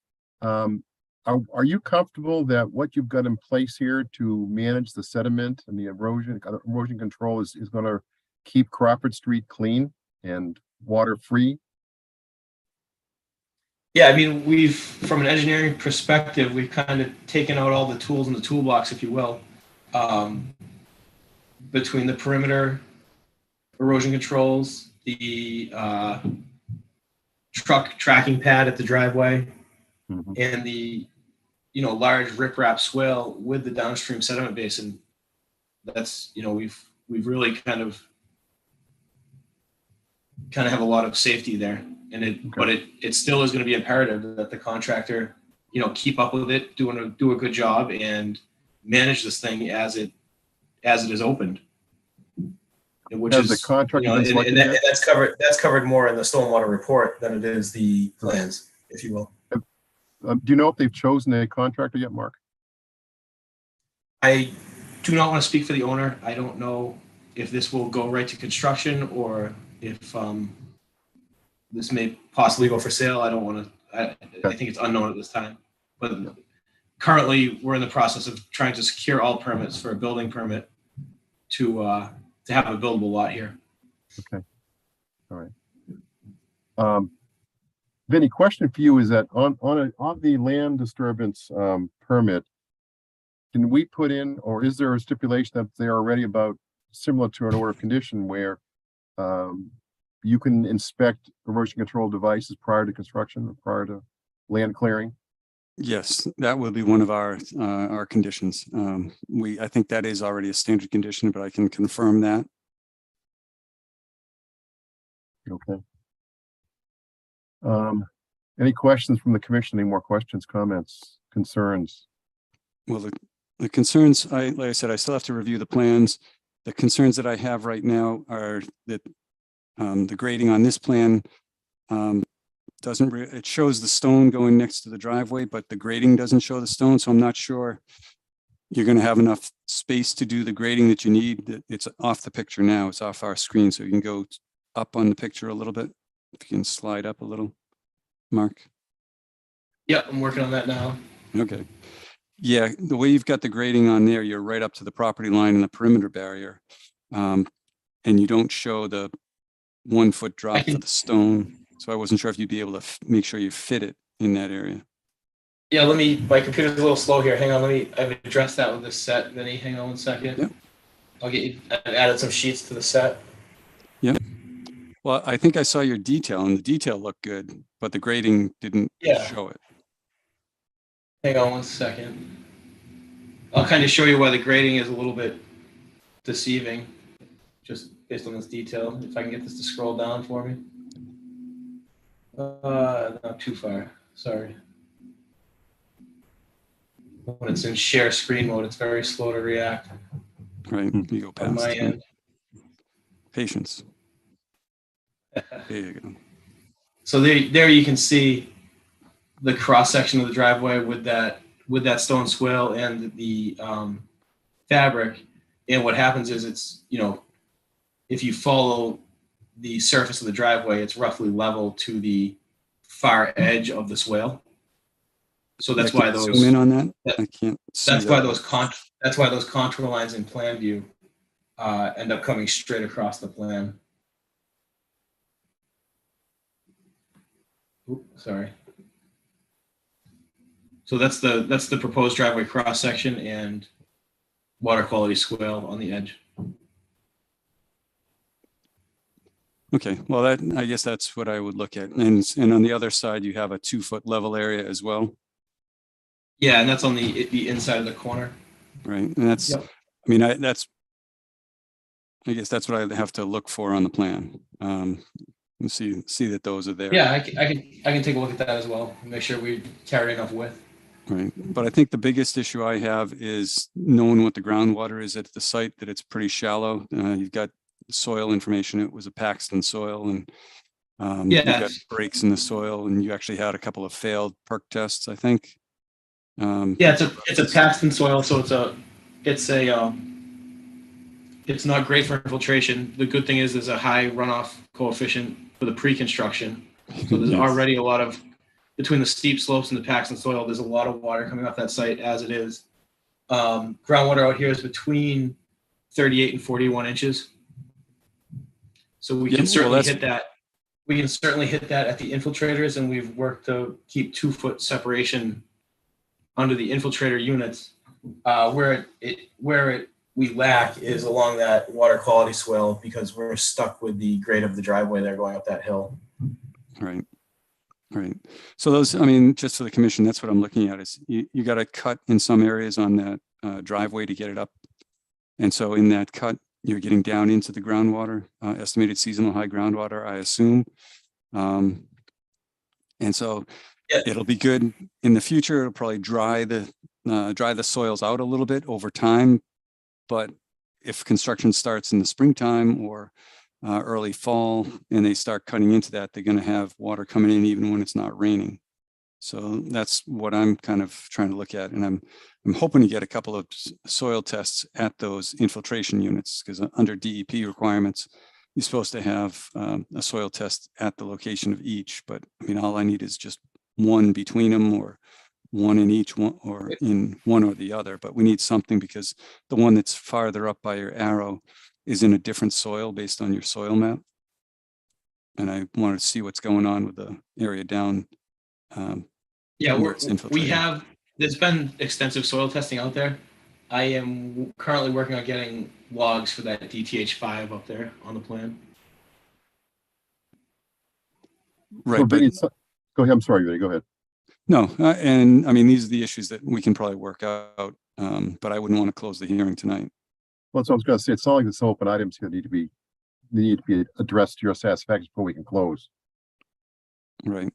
Speaker 1: are you comfortable that what you've got in place here to manage the sediment and the erosion control is going to keep Crawford Street clean and water free?
Speaker 9: Yeah, I mean, from an engineering perspective, we've kind of taken out all the tools in the toolbox, if you will, between the perimeter erosion controls, the truck tracking pad at the driveway, and the large riprap swale with the downstream sediment basin. That's, we've really kind of have a lot of safety there, and but it still is going to be imperative that the contractor keep up with it, do a good job, and manage this thing as it is opened, which
Speaker 1: Has
Speaker 9: is
Speaker 1: the contractor been selected
Speaker 9: and
Speaker 1: yet?
Speaker 9: that's covered more in the stormwater report than it is the plans, if you will.
Speaker 1: Do you know if they've chosen a contractor yet, Mark?
Speaker 9: I do not want to speak for the owner. I don't know if this will go right to construction or if this may possibly go for sale. I don't want to, I think it's unknown at this time. But currently, we're in the process of trying to secure all permits for a building permit to have a buildable lot here.
Speaker 1: Okay. All right. Vinny, question for you is that on the land disturbance permit, can we put in, or is there a stipulation that they are already about similar to an order of condition where you can inspect erosion control devices prior to construction or prior to land clearing?
Speaker 6: Yes, that will be one of our conditions. I think that is already a standard condition, but I can confirm that.
Speaker 1: Okay. Any questions from the commission? Any more questions, comments, concerns?
Speaker 6: Well, the concerns, like I said, I still have to review the plans. The concerns that I have right now are that the grading on this plan it shows the stone going next to the driveway, but the grading doesn't show the stone. So I'm not sure you're going to have enough space to do the grading that you need. It's off the picture now. It's off our screen. So you can go up on the picture a little bit. If you can slide up a little, Mark.
Speaker 9: Yeah, I'm working on that now.
Speaker 6: Okay. Yeah, the way you've got the grading on there, you're right up to the property line and the perimeter barrier. And and you don't show the 1 foot drop for
Speaker 9: can-
Speaker 6: the stone. So I wasn't sure if you'd be able to make sure you fit it in that area.
Speaker 9: Yeah, my computer's a little slow here. Hang on, I've addressed that with this set, Vinny. Hang on 1 second.
Speaker 6: Yep.
Speaker 9: I've added some sheets to the set.
Speaker 6: Well, I think I saw your detail and the detail looked good, but the grading didn't
Speaker 9: Yeah.
Speaker 6: show it.
Speaker 9: Hang on 1 second. I'll kind of show you why the grading is a little bit deceiving, just based on this detail. If I can get this to scroll down for me. Not too far, sorry. When it's in share screen mode, it's very slow to react
Speaker 6: Right, you go
Speaker 9: on
Speaker 6: past
Speaker 9: my
Speaker 6: it.
Speaker 9: end.
Speaker 6: Patience. There you go.
Speaker 9: So there you can see the cross section of the driveway with that stone swale and the fabric. And what happens is it's, if you follow the surface of the driveway, it's roughly level to the far edge of the swale. So that's
Speaker 6: I
Speaker 9: why
Speaker 6: can't
Speaker 9: those
Speaker 6: zoom in on that.
Speaker 9: that-
Speaker 6: I can't see
Speaker 9: that's why
Speaker 6: that.
Speaker 9: that's why those contour lines in plan view end up coming straight across the plan. Oops, sorry. So that's the proposed driveway cross section and water quality swale on the edge.
Speaker 6: Okay, well, I guess that's what I would look at. And on the other side, you have a 2 foot level area as well,
Speaker 9: Yeah, and that's on the inside of the corner.
Speaker 6: right? And that's,
Speaker 9: Yep.
Speaker 6: I mean, I guess that's what I have to look for on the plan. And see that those are there.
Speaker 9: Yeah, I can take a look at that as well and make sure we carry enough width.
Speaker 6: Right, but I think the biggest issue I have is knowing what the groundwater is at the site, that it's pretty shallow. You've got soil information. It was a Paxton soil, and you've got
Speaker 9: Yes.
Speaker 6: breaks in the soil, and you actually had a couple of failed perk tests, I think.
Speaker 9: Yeah, it's a Paxton soil, so it's not great for infiltration. The good thing is there's a high runoff coefficient for the pre-construction. So there's
Speaker 6: Yes.
Speaker 9: already a lot of, between the steep slopes and the Paxton soil, there's a lot of water coming off that site as it is. Groundwater out here is between 38 and 41 inches. So we
Speaker 6: Yeah,
Speaker 9: can
Speaker 6: well,
Speaker 9: certainly
Speaker 6: that's-
Speaker 9: hit that. We can certainly hit that at the infiltrators, and we've worked to keep 2 foot separation under the infiltrator units. Where we lack is along that water quality swale, because we're stuck with the grade of the driveway there going up that hill.
Speaker 6: Right. Right. So those, I mean, just for the commission, that's what I'm looking at is you got to cut in some areas on that driveway to get it up. And so in that cut, you're getting down into the groundwater, estimated seasonal high groundwater, I assume. And so
Speaker 9: Yeah.
Speaker 6: it'll be good in the future. It'll probably dry the soils out a little bit over time. But if construction starts in the springtime or early fall and they start cutting into that, they're going to have water coming in even when it's not raining. So that's what I'm kind of trying to look at. And I'm hoping to get a couple of soil tests at those infiltration units, because under DEP requirements, you're supposed to have a soil test at the location of each. But I mean, all I need is just one between them, or one in each one, or in one or the other. But we need something, because the one that's farther up by your arrow is in a different soil based on your soil map. And I wanted to see what's going on with the area down.
Speaker 9: Yeah,
Speaker 6: where it's infiltrated.
Speaker 9: There's been extensive soil testing out there. I am currently working on getting logs for that DTH5 up there on the plan.
Speaker 6: Right, but
Speaker 1: Go ahead. I'm sorry, Vinny, go ahead.
Speaker 6: no, and I mean, these are the issues that we can probably work out, but I wouldn't want to close the hearing tonight.
Speaker 1: Well, so I was going to say, it's not like there's some open items here that need to be addressed to your satisfaction before we can close.
Speaker 6: Right.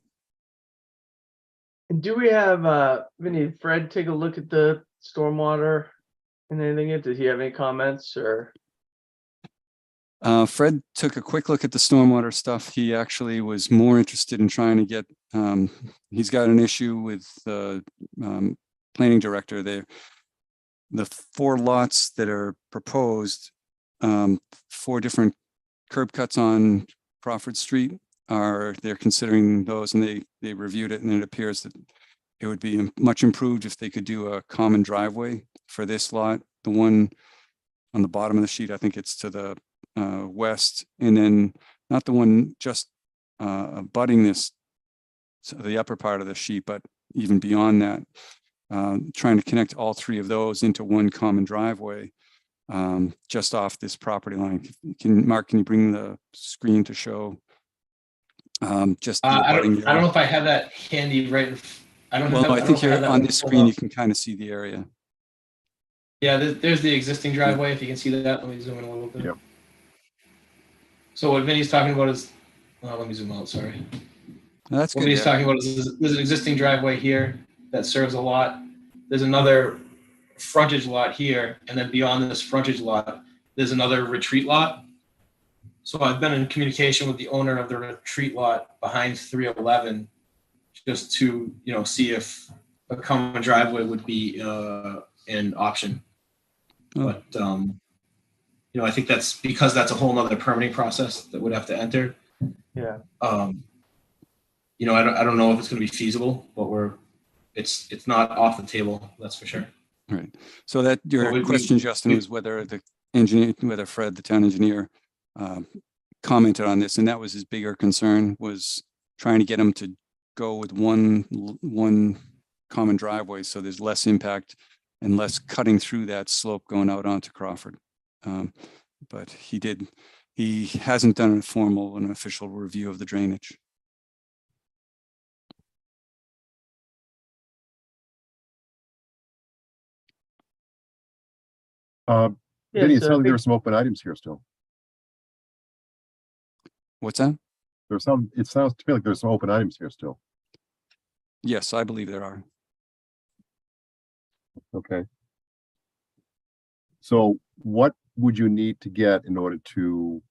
Speaker 3: And do we have Vinny, Fred take a look at the stormwater and anything? Did he have any comments or?
Speaker 6: Fred took a quick look at the stormwater stuff. He actually was more interested in trying to get, he's got an issue with the planning director there. The 4 lots that are proposed, 4 different curb cuts on Crawford Street, they're considering those, and they reviewed it, and it appears that it would be much improved if they could do a common driveway for this lot. The one on the bottom of the sheet, I think it's to the west, and then not the one just abutting this, so the upper part of the sheet, but even beyond that, trying to connect all three of those into one common driveway just off this property line. Mark, can you bring the screen to show just the
Speaker 9: I
Speaker 6: abutting
Speaker 9: don't know if I have that handy right. I don't
Speaker 6: Well,
Speaker 9: have,
Speaker 6: I
Speaker 9: don't
Speaker 6: think
Speaker 9: know if
Speaker 6: you're
Speaker 9: have
Speaker 6: on
Speaker 9: that
Speaker 6: this
Speaker 9: pulled
Speaker 6: screen,
Speaker 9: up.
Speaker 6: you can kind of see the area.
Speaker 9: Yeah, there's the existing driveway. If you can see that, let me zoom in a little bit.
Speaker 1: Yep.
Speaker 9: So what Vinny's talking about is, let me zoom out, sorry.
Speaker 6: That's
Speaker 9: What
Speaker 6: good.
Speaker 9: Vinny's
Speaker 6: Yeah.
Speaker 9: talking about is there's an existing driveway here that serves a lot. There's another frontage lot here, and then beyond this frontage lot, there's another retreat lot. So I've been in communication with the owner of the retreat lot behind 311, just to, see if a common driveway would be an option.
Speaker 6: Oh.
Speaker 9: But, I think that's because that's a whole nother permitting process that would have to enter.
Speaker 3: Yeah.
Speaker 9: I don't know if it's going to be feasible, but it's not off the table. That's for sure.
Speaker 6: Right. So that your
Speaker 9: Well,
Speaker 6: question, Justin, was whether the engineer, whether Fred, the town engineer, commented on this, and that was his bigger concern, was trying to get him to go with one common driveway, so there's less impact and less cutting through that slope going out onto Crawford. But he hasn't done a formal and official review of the drainage.
Speaker 1: Vinny, it
Speaker 3: so I
Speaker 1: sounds like there
Speaker 3: think-
Speaker 1: are some open items here still.
Speaker 6: What's that?
Speaker 1: It sounds to me like there's some open items here still.
Speaker 6: Yes, I believe there are.
Speaker 1: Okay. So what would you need to get in order to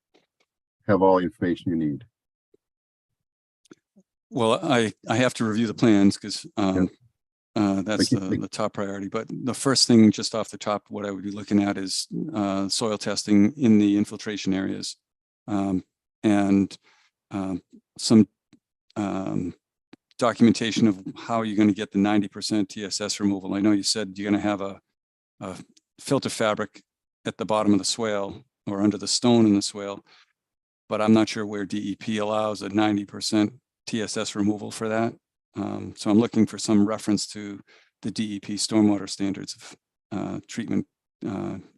Speaker 1: have all the information you need?
Speaker 6: Well, I have to review the plans because that's
Speaker 1: Thank you.
Speaker 6: the top priority. But the first thing just off the top, what I would be looking at is soil testing in the infiltration areas, and some documentation of how you're going to get the 90% TSS removal. I know you said you're going to have a filter fabric at the bottom of the swale or under the stone in the swale, but I'm not sure where DEP allows a 90% TSS removal for that. So I'm looking for some reference to the DEP stormwater standards of treatment,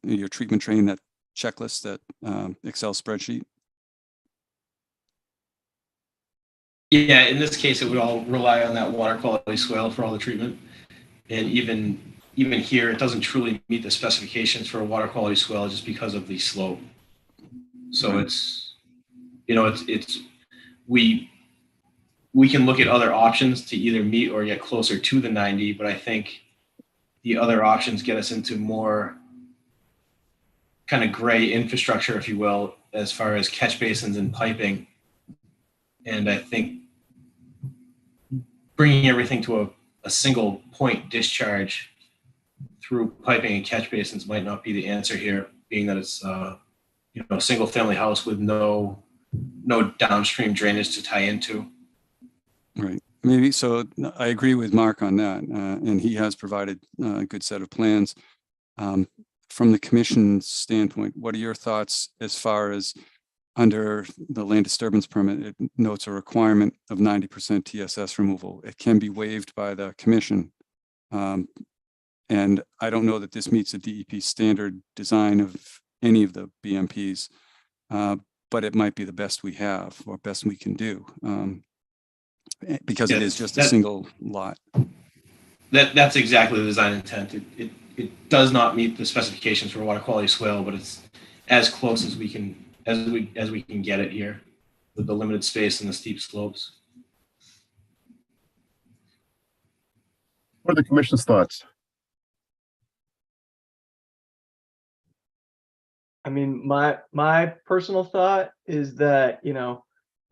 Speaker 6: your treatment train, that checklist, that Excel spreadsheet.
Speaker 9: Yeah, in this case, it would all rely on that water quality swale for all the treatment. And even here, it doesn't truly meet the specifications for a water quality swale just because of the slope. So
Speaker 6: Right.
Speaker 9: we can look at other options to either meet or get closer to the 90, but I think the other options get us into more kind of gray infrastructure, if you will, as far as catch basins and piping. And I think bringing everything to a single point discharge through piping and catch basins might not be the answer here, being that it's a single family house with no downstream drainage to tie into.
Speaker 6: Right. Maybe so. I agree with Mark on that, and he has provided a good set of plans. From the commission's standpoint, what are your thoughts as far as under the land disturbance permit? It notes a requirement of 90% TSS removal. It can be waived by the commission. And I don't know that this meets the DEP standard design of any of the BMPs, but it might be the best we have or best we can do. Because it is just a single lot.
Speaker 9: That's exactly the design intent. It does not meet the specifications for water quality swale, but it's as close as we can get it here with the limited space and the steep slopes.
Speaker 1: What are the commission's thoughts?
Speaker 3: I mean, my personal thought is that,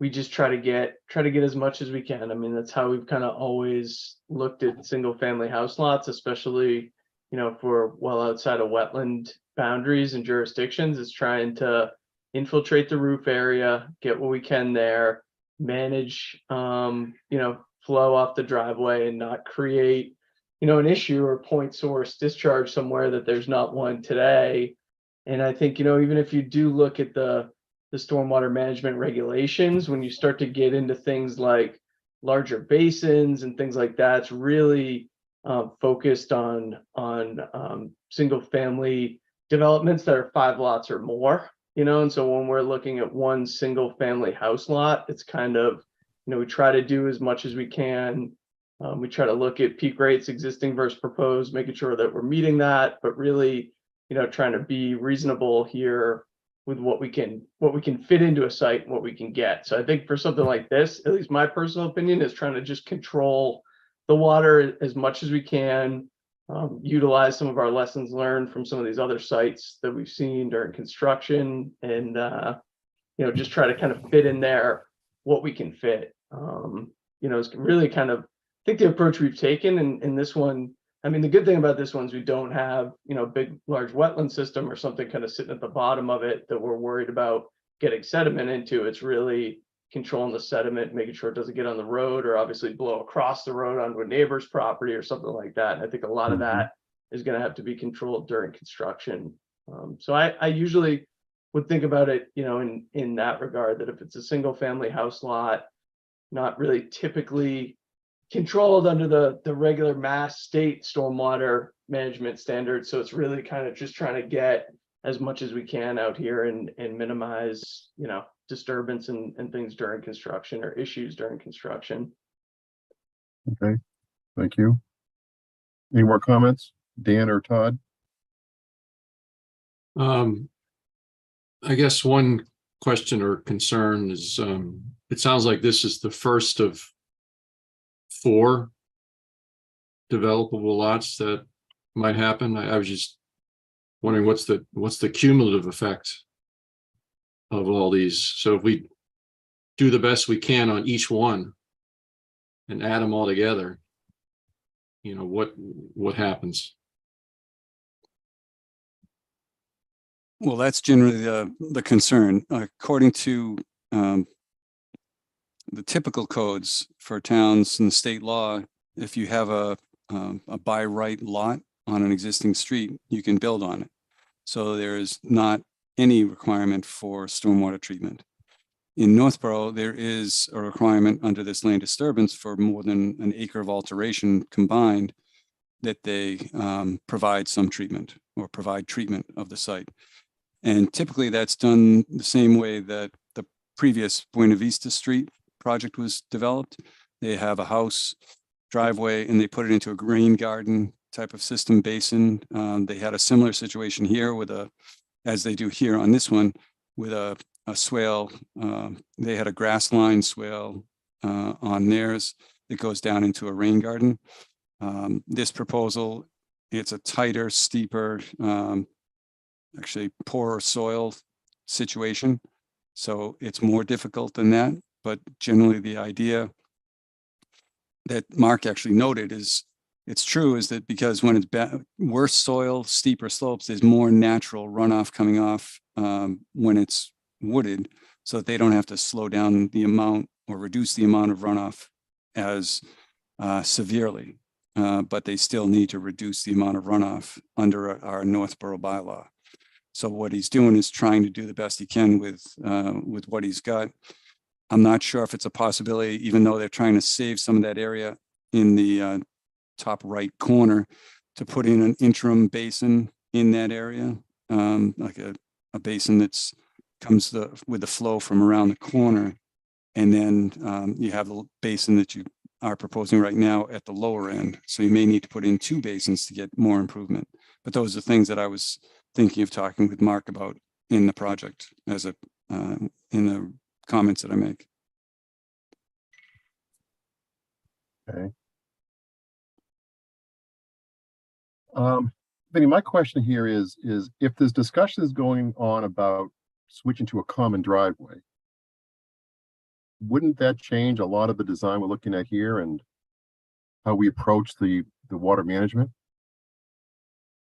Speaker 3: we just try to get as much as we can. I mean, that's how we've kind of always looked at single family house lots, especially, for well outside of wetland boundaries and jurisdictions, is trying to infiltrate the roof area, get what we can there, manage, flow off the driveway and not create, an issue or point source discharge somewhere that there's not one today. And I think, even if you do look at the stormwater management regulations, when you start to get into things like larger basins and things like that, it's really focused on single family developments that are 5 lots or more, and so when we're looking at one single family house lot, it's kind of, we try to do as much as we can. We try to look at peak rates existing versus proposed, making sure that we're meeting that, but really, trying to be reasonable here with what we can fit into a site and what we can get. So I think for something like this, at least my personal opinion is trying to just control the water as much as we can, utilize some of our lessons learned from some of these other sites that we've seen during construction, and just try to kind of fit in there what we can fit. It's really kind of, I think, the approach we've taken in this one. I mean, the good thing about this one is we don't have, big, large wetland system or something kind of sitting at the bottom of it that we're worried about getting sediment into. It's really controlling the sediment, making sure it doesn't get on the road or obviously blow across the road onto a neighbor's property or something like that. And I think a lot of that is going to have to be controlled during construction. So I usually would think about it, in that regard, that if it's a single family house lot, not really typically controlled under the regular Mass state stormwater management standards. So it's really kind of just trying to get as much as we can out here and minimize, disturbance and things during construction or issues during construction.
Speaker 1: Okay, thank you. Any more comments, Dan or Todd?
Speaker 11: I guess one question or concern is, it sounds like this is the first of 4 developable lots that might happen. I was just wondering what's the cumulative effect of all these. So if we do the best we can on each one and add them all together, what happens?
Speaker 6: Well, that's generally the concern. According to the typical codes for towns and state law, if you have a by right lot on an existing street, you can build on it. So there's not any requirement for stormwater treatment. In Northborough, there is a requirement under this land disturbance for more than an acre of alteration combined that they provide some treatment or provide treatment of the site. And typically that's done the same way that the previous Buena Vista Street project was developed. They have a house driveway and they put it into a rain garden type of system basin. They had a similar situation here with as they do here on this one, with a swale. They had a grass line swale on theirs that goes down into a rain garden. This proposal, it's a tighter, steeper, actually poorer soil situation. So it's more difficult than that. But generally the idea that Mark actually noted is, it's true, is that because when it's worse soil, steeper slopes, there's more natural runoff coming off when it's wooded, so that they don't have to slow down the amount or reduce the amount of runoff as severely. But they still need to reduce the amount of runoff under our Northborough bylaw. So what he's doing is trying to do the best he can with what he's got. I'm not sure if it's a possibility, even though they're trying to save some of that area in the top right corner, to put in an interim basin in that area, like a basin that's comes with the flow from around the corner. And then you have the basin that you are proposing right now at the lower end. So you may need to put in 2 basins to get more improvement. But those are things that I was thinking of talking with Mark about in the project as in the comments that I make.
Speaker 1: Okay. Vinny, my question here is if this discussion is going on about switching to a common driveway, wouldn't that change a lot of the design we're looking at here and how we approach the water management?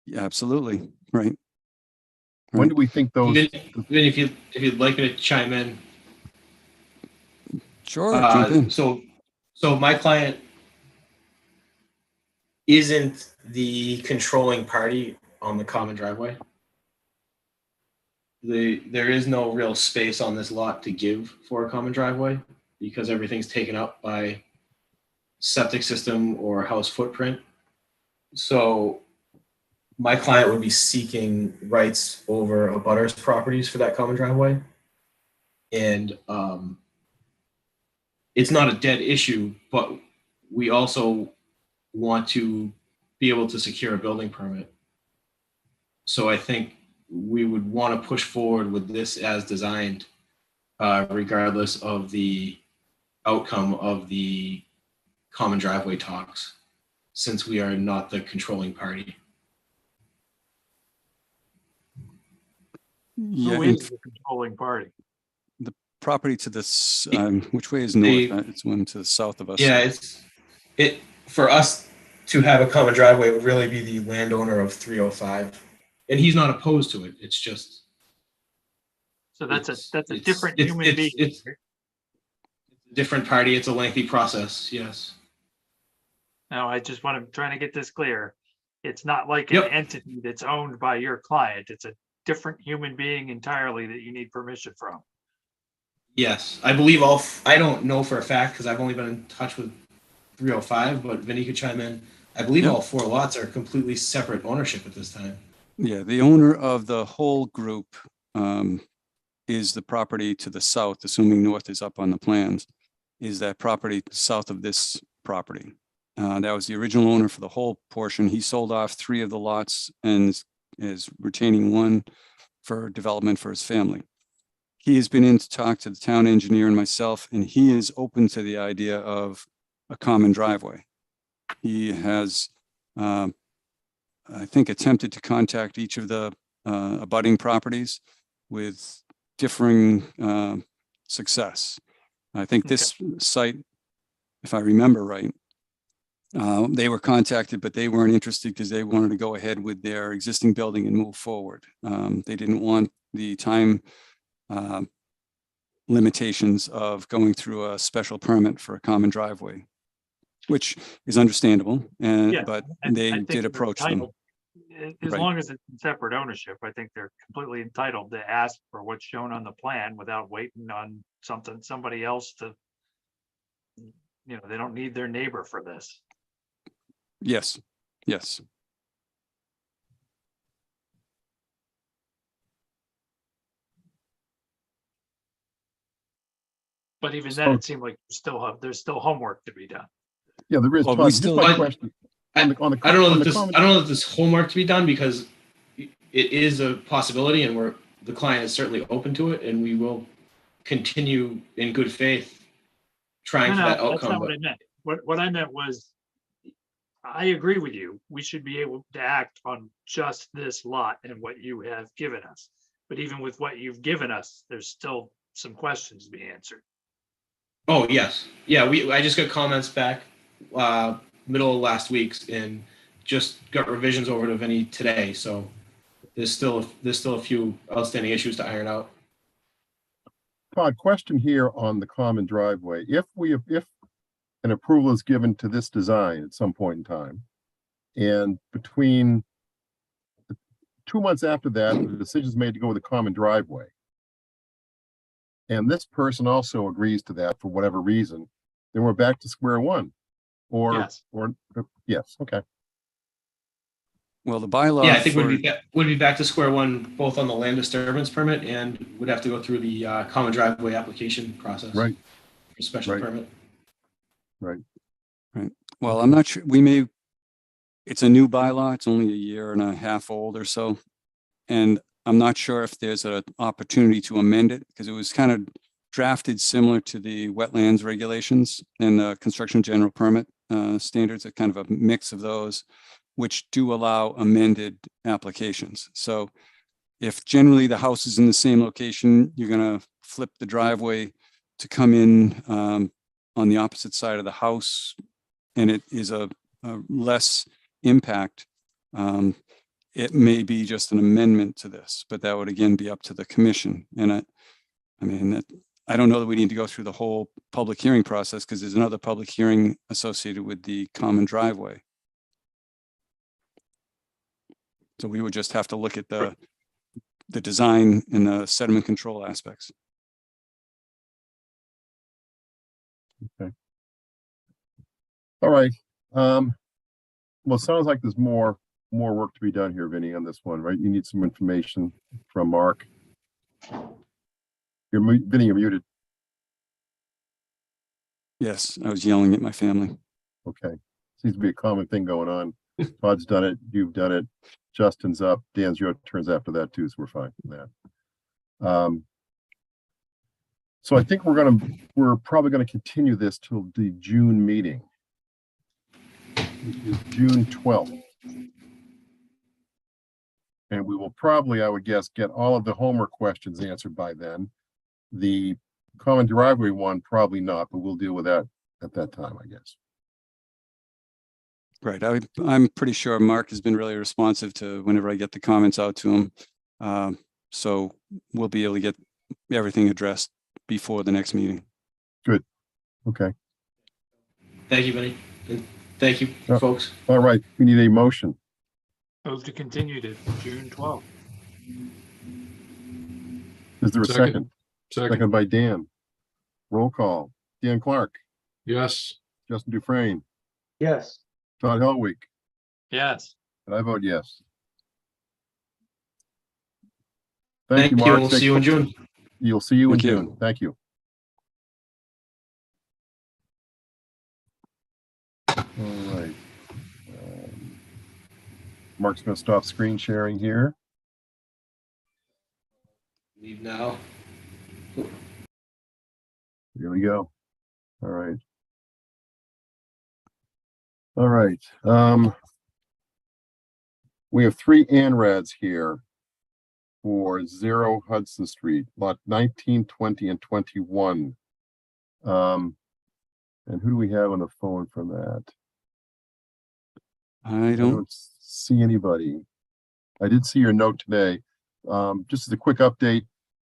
Speaker 6: Yeah, absolutely. Right.
Speaker 1: When do we think those?
Speaker 9: Then if you'd like me to chime in.
Speaker 6: Sure. Jump in.
Speaker 9: So my client isn't the controlling party on the common driveway. there is no real space on this lot to give for a common driveway because everything's taken up by septic system or house footprint. So my client would be seeking rights over a butter's properties for that common driveway. And it's not a dead issue, but we also want to be able to secure a building permit. So I think we would want to push forward with this as designed, regardless of the outcome of the common driveway talks, since we are not the controlling party.
Speaker 6: Yeah,
Speaker 2: Who
Speaker 6: in
Speaker 2: is the controlling party?
Speaker 6: property to this, which way is north? It's one to the south of us.
Speaker 9: Yeah, it for us to have a common driveway would really be the landowner of 305, and he's not opposed to it. It's just
Speaker 2: So that's a different human being.
Speaker 9: It's a different party. It's a lengthy process. Yes.
Speaker 2: Now, I'm trying to get this clear. It's not like
Speaker 9: Yep.
Speaker 2: an entity that's owned by your client. It's a different human being entirely that you need permission from.
Speaker 9: Yes, I believe I don't know for a fact because I've only been in touch with 305, but Vinny could chime in. I believe
Speaker 6: Yep.
Speaker 9: all 4 lots are completely separate ownership at this time.
Speaker 6: Yeah, the owner of the whole group is the property to the south, assuming north is up on the plans, is that property south of this property. That was the original owner for the whole portion. He sold off 3 of the lots and is retaining 1 for development for his family. He has been in to talk to the town engineer and myself, and he is open to the idea of a common driveway. He has, I think, attempted to contact each of the abutting properties with differing success. I think this site, if I remember right, they were contacted, but they weren't interested because they wanted to go ahead with their existing building and move forward. They didn't want the time limitations of going through a special permit for a common driveway, which is understandable.
Speaker 2: Yeah,
Speaker 6: But
Speaker 2: and
Speaker 6: they
Speaker 2: I think
Speaker 6: did
Speaker 2: they're
Speaker 6: approach them.
Speaker 2: entitled- As
Speaker 6: Right.
Speaker 2: long as it's in separate ownership, I think they're completely entitled to ask for what's shown on the plan without waiting on somebody else to, they don't need their neighbor for this.
Speaker 6: Yes, yes.
Speaker 2: But even then,
Speaker 1: So-
Speaker 2: it seemed like there's still homework to be done.
Speaker 1: Yeah, there is.
Speaker 6: Well,
Speaker 1: Todd,
Speaker 6: we
Speaker 1: just
Speaker 6: still-
Speaker 1: my
Speaker 9: But-
Speaker 1: question.
Speaker 9: I
Speaker 1: On the
Speaker 9: don't know
Speaker 1: on
Speaker 9: that
Speaker 1: the
Speaker 9: this.
Speaker 1: common-
Speaker 9: I don't know that this homework to be done because it is a possibility, and the client is certainly open to it, and we will continue in good faith trying
Speaker 2: No,
Speaker 9: for
Speaker 2: no,
Speaker 9: that
Speaker 2: that's
Speaker 9: outcome.
Speaker 2: not what
Speaker 9: But
Speaker 2: I meant. What I meant was, I agree with you. We should be able to act on just this lot and what you have given us. But even with what you've given us, there's still some questions to be answered.
Speaker 9: oh yes, yeah. I just got comments back middle of last week and just got revisions over to Vinny today. So there's still a few outstanding issues to iron out.
Speaker 1: Todd, question here on the common driveway. If an approval is given to this design at some point in time, and between 2 months after that, the decision is made to go with a common driveway, and this person also agrees to that for whatever reason, then we're back to square one.
Speaker 2: Yes.
Speaker 1: Yes, okay.
Speaker 6: Well, the bylaw.
Speaker 9: Yeah, I think
Speaker 6: for-
Speaker 9: would be back to square one, both on the land disturbance permit and would have to go through the common driveway application process.
Speaker 1: Right.
Speaker 9: For special
Speaker 1: Right.
Speaker 9: permit.
Speaker 6: Well, I'm not sure, it's a new bylaw, it's only a year and a half old or so. And I'm not sure if there's an opportunity to amend it, because it was kind of drafted similar to the wetlands regulations and the construction general permit standards, a kind of a mix of those, which do allow amended applications. So if generally the house is in the same location, you're gonna flip the driveway to come in on the opposite side of the house, and it is a less impact. It may be just an amendment to this, but that would again be up to the commission. And I don't know that we need to go through the whole public hearing process, because there's another public hearing associated with the common driveway. So we would just have to look at the the design and the sediment control aspects.
Speaker 1: All right. Well, it sounds like there's more work to be done here, Vinny, on this one, right? You need some information from Mark. Vinny, you're muted.
Speaker 6: Yes, I was yelling at my family.
Speaker 1: Okay. Seems to be a common thing going on. Todd's done it. You've done it. Justin's up. Dan's your turns after that too, so we're fine with that. So I think we're probably gonna continue this till the June meeting. Which is June 12th. And we will probably, I would guess, get all of the homework questions answered by then. The common driveway one, probably not, but we'll deal with that at that time, I guess.
Speaker 6: Right. I'm pretty sure Mark has been really responsive to whenever I get the comments out to him. So we'll be able to get everything addressed before the next meeting.
Speaker 1: Good. Okay.
Speaker 9: Thank you, Vinny. And thank you, folks.
Speaker 1: All right. We need a motion.
Speaker 2: Move to continue to June 12th.
Speaker 1: Is there a second?
Speaker 11: Second.
Speaker 1: Second by Dan. Roll call. Dan Clark,
Speaker 11: Yes.
Speaker 1: Justin Dufresne,
Speaker 3: Yes.
Speaker 1: Todd Helwig,
Speaker 2: Yes.
Speaker 1: and I vote yes.
Speaker 9: Thank you,
Speaker 1: Mark.
Speaker 9: and we'll see you in June.
Speaker 1: You'll see you in
Speaker 6: Thank you.
Speaker 1: June. Thank you. All right. Mark's going to stop screen sharing here.
Speaker 9: Leave now.
Speaker 1: Here we go. All right. All right. We have 3 ANRADs here for 0 Hudson Street, lot 19, 20, and 21. And who do we have on the phone from that?
Speaker 6: I
Speaker 1: I
Speaker 6: don't,
Speaker 1: don't see anybody. I did see your note today. Just as a quick update,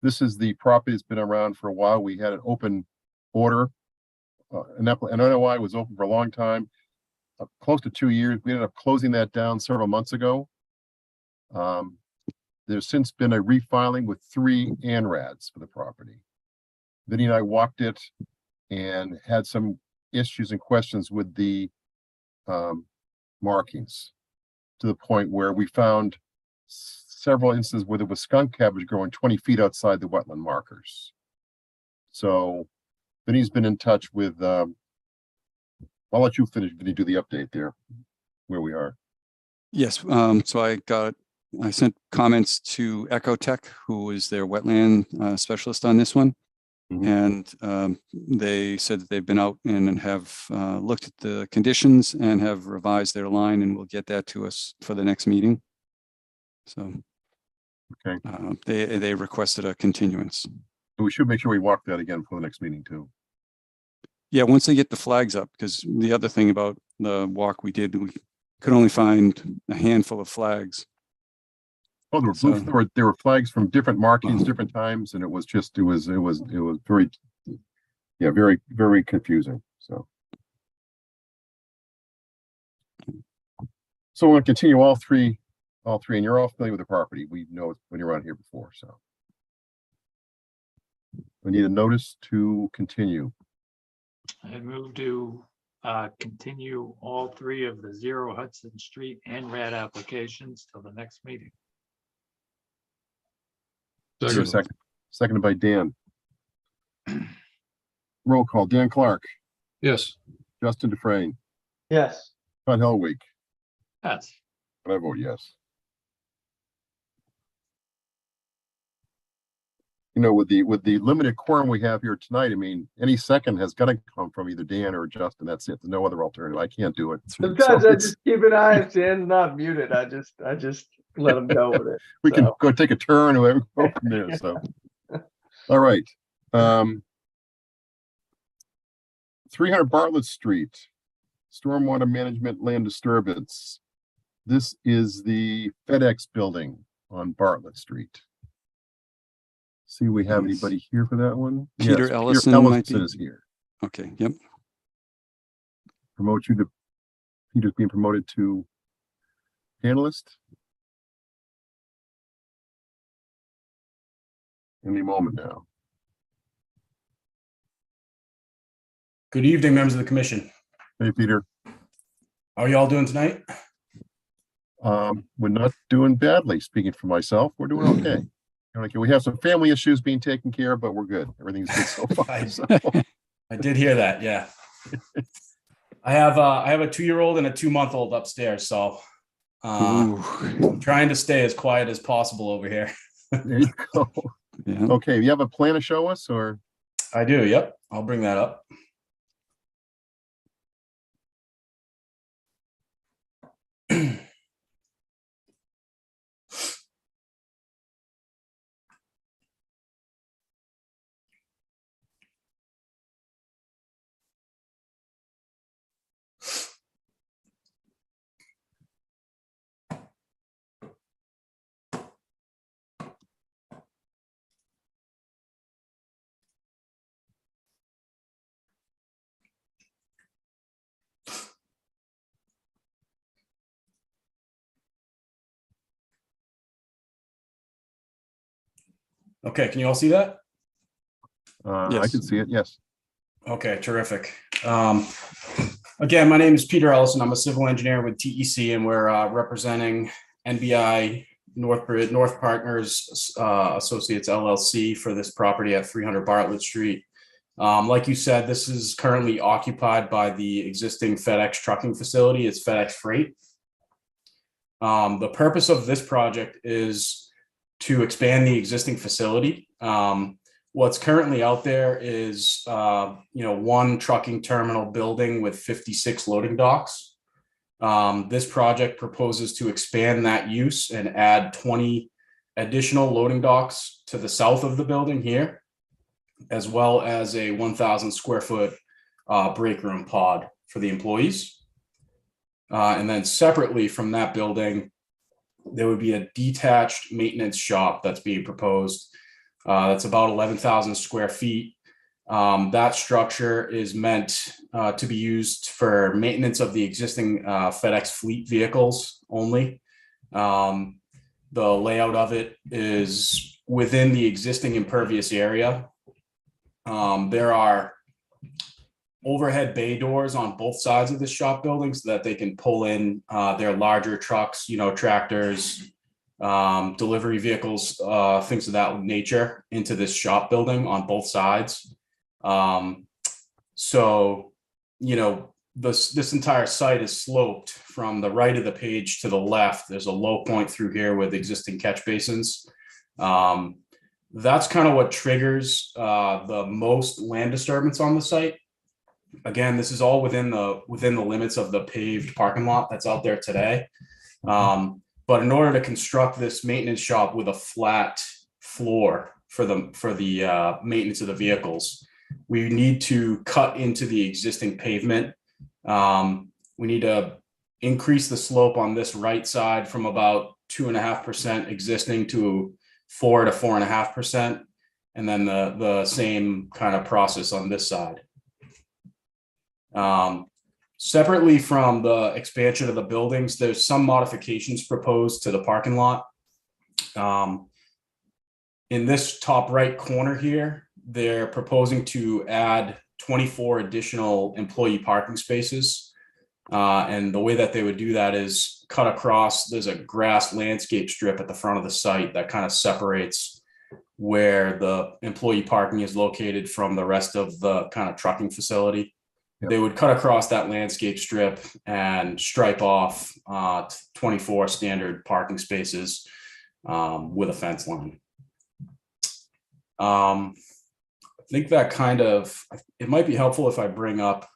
Speaker 1: this is the property that's been around for a while. We had an open order. An NOI was open for a long time, close to 2 years. We ended up closing that down several months ago. There's since been a refiling with 3 ANRADs for the property. Vinny and I walked it and had some issues and questions with the markings, to the point where we found several instances where there was skunk cabbage growing 20 feet outside the wetland markers. So Vinny's been in touch with, I'll let you finish, Vinny, do the update there, where we are.
Speaker 6: yes. So I sent comments to Ecotech, who is their wetland specialist on this one.
Speaker 1: Mhm.
Speaker 6: And they said that they've been out and have looked at the conditions and have revised their line, and will get that to us for the next meeting. So
Speaker 1: Okay.
Speaker 6: they requested a continuance.
Speaker 1: We should make sure we walk that again for the next meeting too.
Speaker 6: Yeah, once they get the flags up, because the other thing about the walk we did, we could only find a handful of flags.
Speaker 1: Oh, there were,
Speaker 6: So-
Speaker 1: there were flags from different markings, different times, and it was very, yeah, very, very confusing. So we're going to continue all three, and you're all familiar with the property. We know it when you're around here before, so. We need a notice to continue.
Speaker 2: I move to continue all 3 of the 0 Hudson Street and RAD applications till the next meeting.
Speaker 1: Is there a
Speaker 11: Second.
Speaker 1: second? Seconded by Dan. Roll call. Dan Clark,
Speaker 11: Yes.
Speaker 1: Justin Dufresne,
Speaker 3: Yes.
Speaker 1: Todd Helwig,
Speaker 2: Yes.
Speaker 1: and I vote yes. You know, with the limited quorum we have here tonight, I mean, any second has got to come from either Dan or Justin. That's it. There's no other alternative. I can't do it.
Speaker 3: Sometimes
Speaker 1: So
Speaker 3: I
Speaker 1: it's-
Speaker 3: just keep an eye if Dan's not muted. I just let him go with it.
Speaker 1: We can
Speaker 3: So,
Speaker 1: go take a turn or go from there. So, all right. 300 Bartlett Street, stormwater management land disturbance. This is the FedEx building on Bartlett Street. See, we have
Speaker 6: Yes.
Speaker 1: anybody here for that one?
Speaker 6: Peter
Speaker 1: Yes,
Speaker 6: Ellison might
Speaker 1: Ellison
Speaker 6: be.
Speaker 1: is here.
Speaker 6: Okay, yep.
Speaker 1: Promote you to, Peter's being promoted to panelist. any moment now.
Speaker 12: Good evening, members of the commission.
Speaker 1: Hey, Peter.
Speaker 12: How are y'all doing tonight?
Speaker 1: We're not doing badly. Speaking for myself, we're doing okay. Okay, we have some family issues being taken care of, but we're good. Everything's good so far. So.
Speaker 12: I did hear that. Yeah. I have a 2-year-old and a 2-month-old upstairs, so I'm trying to stay as quiet as possible over here.
Speaker 1: There you go.
Speaker 6: Yeah.
Speaker 1: Okay, you have a plan to show us, or?
Speaker 12: I do. Yep. I'll bring that up. Okay, can you all see that?
Speaker 1: I
Speaker 6: Yes.
Speaker 1: can see it, yes.
Speaker 12: Okay, terrific. Again, my name is Peter Ellison. I'm a civil engineer with TEC, and we're representing NBI North Partners Associates LLC for this property at 300 Bartlett Street. Like you said, this is currently occupied by the existing FedEx trucking facility. It's FedEx Freight. The purpose of this project is to expand the existing facility. What's currently out there is, one trucking terminal building with 56 loading docks. This project proposes to expand that use and add 20 additional loading docks to the south of the building here, as well as a 1,000 square foot break room pod for the employees. And then separately from that building, there would be a detached maintenance shop that's being proposed. That's about 11,000 square feet. That structure is meant to be used for maintenance of the existing FedEx fleet vehicles only. The layout of it is within the existing impervious area. There are overhead bay doors on both sides of the shop building so that they can pull in their larger trucks, tractors, delivery vehicles, things of that nature into this shop building on both sides. This entire site is sloped from the right of the page to the left. There's a low point through here with existing catch basins. That's kind of what triggers the most land disturbance on the site. Again, this is all within the limits of the paved parking lot that's out there today. But in order to construct this maintenance shop with a flat floor for the maintenance of the vehicles, we need to cut into the existing pavement. We need to increase the slope on this right side from about 2.5% existing to 4 to 4.5%, and then the same kind of process on this side. Separately from the expansion of the buildings, there's some modifications proposed to the parking lot. In this top right corner here, they're proposing to add 24 additional employee parking spaces. And the way that they would do that is cut across, there's a grass landscape strip at the front of the site that kind of separates where the employee parking is located from the rest of the kind of trucking facility. They would cut across that landscape strip and stripe off 24 standard parking spaces with a fence line. I think that kind of, it might be helpful if I bring up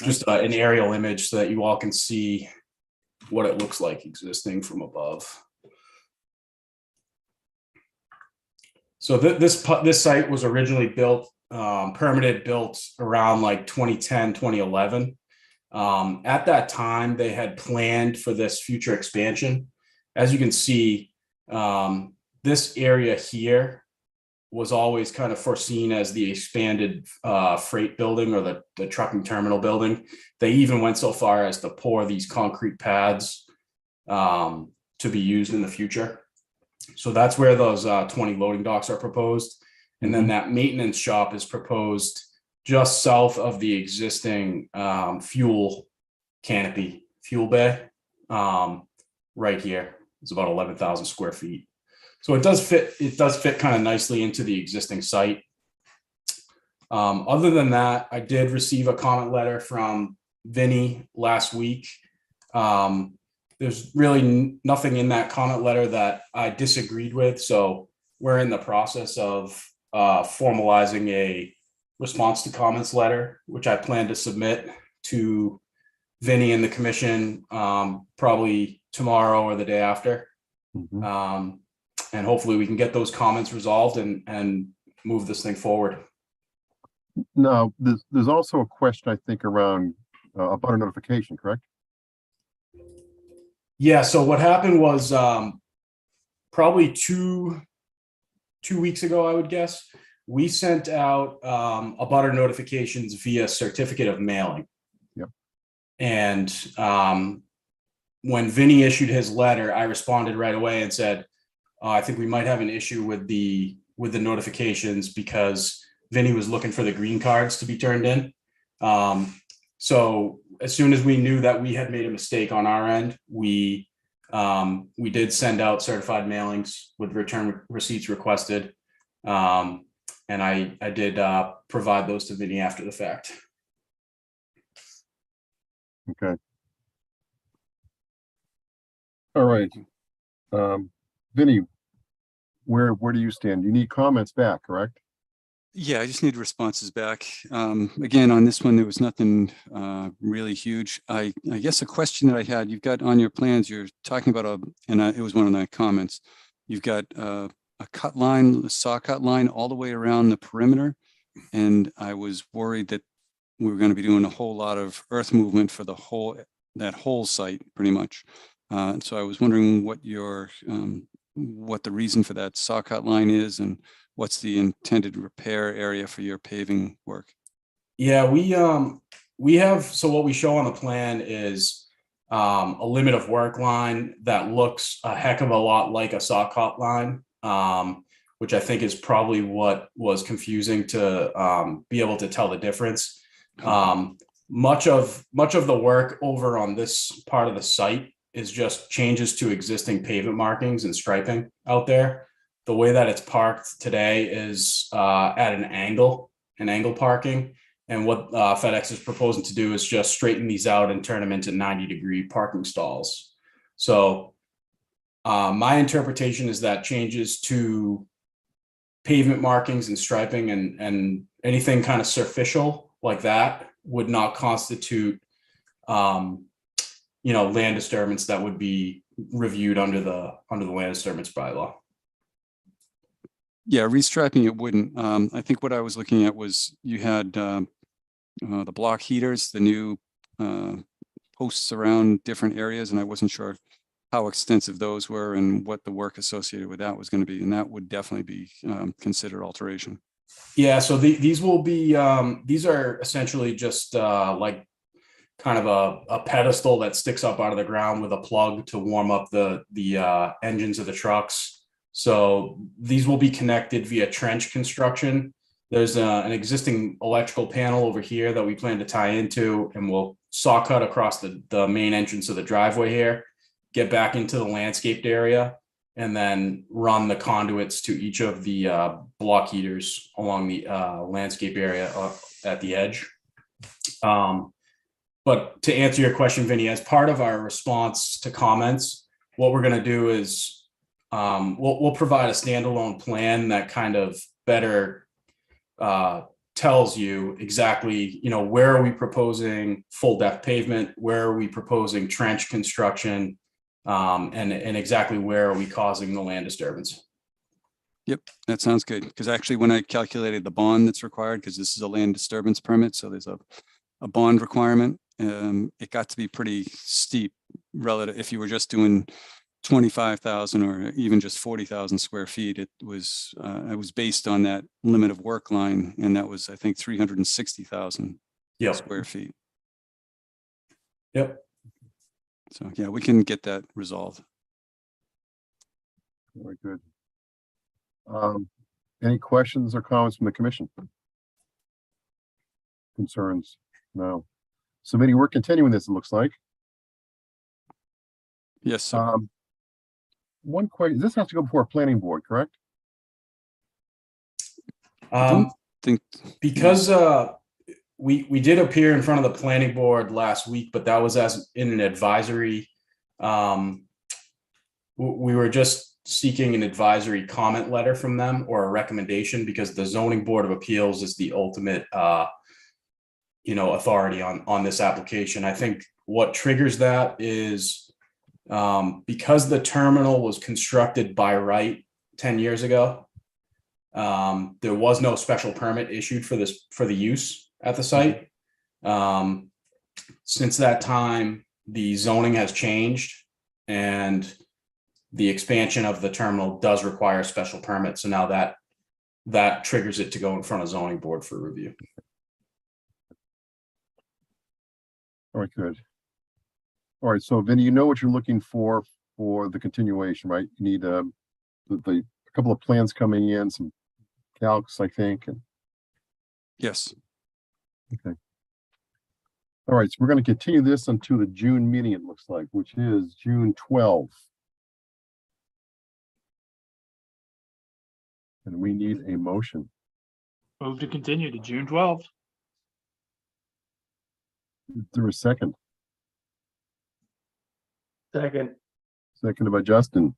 Speaker 12: just an aerial image so that you all can see what it looks like existing from above. So this site was originally built, permitted, built around like 2010, 2011. At that time, they had planned for this future expansion. As you can see, this area here was always kind of foreseen as the expanded freight building or the trucking terminal building. They even went so far as to pour these concrete pads to be used in the future. So that's where those 20 loading docks are proposed. And then that maintenance shop is proposed just south of the existing fuel canopy, fuel bay, right here. It's about 11,000 square feet. So it does fit kind of nicely into the existing site. Other than that, I did receive a comment letter from Vinny last week. There's really nothing in that comment letter that I disagreed with. So we're in the process of formalizing a response to comments letter, which I plan to submit to Vinny and the commission probably tomorrow or the day after. And hopefully we can get those comments resolved and move this thing forward.
Speaker 1: Now, there's also a question, I think, around about a notification, correct?
Speaker 12: Yeah, so what happened was probably two weeks ago, I would guess, we sent out abutter notifications via certificate of mailing.
Speaker 1: Yep.
Speaker 12: And when Vinny issued his letter, I responded right away and said, I think we might have an issue with the notifications because Vinny was looking for the green cards to be turned in. So as soon as we knew that we had made a mistake on our end, we did send out certified mailings with return receipts requested. And I did provide those to Vinny after the fact.
Speaker 1: Okay. All right. Vinny, where do you stand? You need comments back, correct?
Speaker 6: Yeah, I just need responses back. Again, on this one, there was nothing really huge. I guess a question that I had, you've got on your plans, you're talking about it was one of my comments. You've got a cut line, a saw cut line all the way around the perimeter. And I was worried that we were going to be doing a whole lot of earth movement for that whole site pretty much. So I was wondering what the reason for that saw cut line is and what's the intended repair area for your paving work?
Speaker 12: Yeah, we have, so what we show on the plan is a limit of work line that looks a heck of a lot like a saw cut line, which I think is probably what was confusing to be able to tell the difference. Much of the work over on this part of the site is just changes to existing pavement markings and striping out there. The way that it's parked today is at an angle parking. And what FedEx is proposing to do is just straighten these out and turn them into 90-degree parking stalls. So my interpretation is that changes to pavement markings and striping and anything kind of superficial like that would not constitute land disturbance that would be reviewed under the land disturbance bylaw.
Speaker 6: Yeah, restriping it wouldn't. I think what I was looking at was you had the block heaters, the new posts around different areas, and I wasn't sure how extensive those were and what the work associated with that was going to be, and that would definitely be considered alteration.
Speaker 12: Yeah, so these will be these are essentially just like kind of a pedestal that sticks up out of the ground with a plug to warm up the engines of the trucks. So these will be connected via trench construction. There's an existing electrical panel over here that we plan to tie into, and we'll saw cut across the main entrance of the driveway here, get back into the landscaped area, and then run the conduits to each of the block heaters along the landscape area at the edge. But to answer your question, Vinny, as part of our response to comments, what we're going to do is we'll provide a standalone plan that kind of better tells you exactly, where are we proposing full depth pavement, where are we proposing trench construction, and exactly where are we causing the land disturbance.
Speaker 6: Yep, that sounds good. Because actually, when I calculated the bond that's required, because this is a land disturbance permit, so there's a bond requirement, it got to be pretty steep relative. If you were just doing 25,000 or even just 40,000 square feet, it was based on that limit of work line, and that was, I think, 360,000 square feet.
Speaker 12: Yep.
Speaker 6: So yeah, we can get that resolved.
Speaker 1: Very good. Any questions or comments from the commission? Concerns? No. Submitting, we're continuing this, it looks like.
Speaker 6: Yes, sir.
Speaker 1: One question, this has to go before a planning board, correct?
Speaker 6: Think
Speaker 12: Because we did appear in front of the planning board last week, but that was as in an advisory. We were just seeking an advisory comment letter from them or a recommendation, because the zoning board of appeals is the ultimate authority on this application. I think what triggers that is because the terminal was constructed by right 10 years ago. There was no special permit issued for the use at the site. Since that time, the zoning has changed, and the expansion of the terminal does require a special permit. So now that triggers it to go in front of zoning board for review.
Speaker 1: All right, good. All right, so Vinny, you know what you're looking for the continuation, right? You need a couple of plans coming in, some calcs, I think. And
Speaker 6: yes.
Speaker 1: okay. All right, so we're going to continue this until the June meeting, it looks like, which is June 12th. And we need a motion.
Speaker 2: Move to continue to June 12th.
Speaker 1: Is there a second?
Speaker 3: Second.
Speaker 1: Seconded by Justin.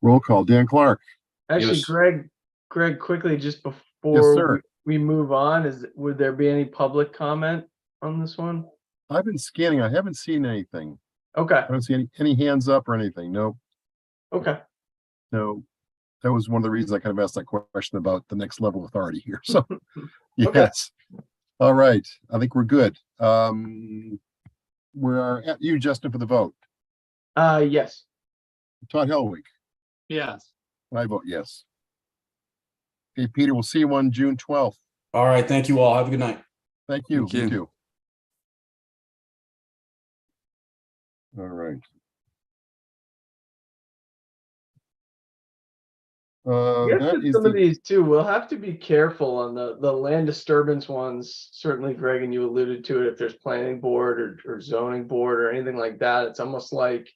Speaker 1: Roll call. Dan Clark.
Speaker 3: Actually,
Speaker 11: Yes.
Speaker 3: Greg, quickly, just
Speaker 1: Yes,
Speaker 3: before
Speaker 1: sir.
Speaker 3: we move on, would there be any public comment on this one?
Speaker 1: I've been scanning. I haven't seen anything.
Speaker 3: Okay,
Speaker 1: I don't see any hands up or anything. No,
Speaker 3: okay.
Speaker 1: no. That was one of the reasons I kind of asked that question about the next level of authority here. So,
Speaker 3: Okay.
Speaker 1: yes. All right. I think we're good. We're at you, Justin, for the vote.
Speaker 3: Yes.
Speaker 1: Todd Helwig.
Speaker 2: Yes.
Speaker 1: I vote yes. Okay, Peter, we'll see you on June 12th.
Speaker 12: All right. Thank you all. Have a good night.
Speaker 1: Thank you.
Speaker 6: Thank you.
Speaker 1: You too. All right.
Speaker 3: I guess
Speaker 1: That
Speaker 3: with
Speaker 1: is
Speaker 3: some of
Speaker 1: the,
Speaker 3: these too, we'll have to be careful on the land disturbance ones. Certainly, Greg, and you alluded to it, if there's planning board or zoning board or anything like that, it's almost like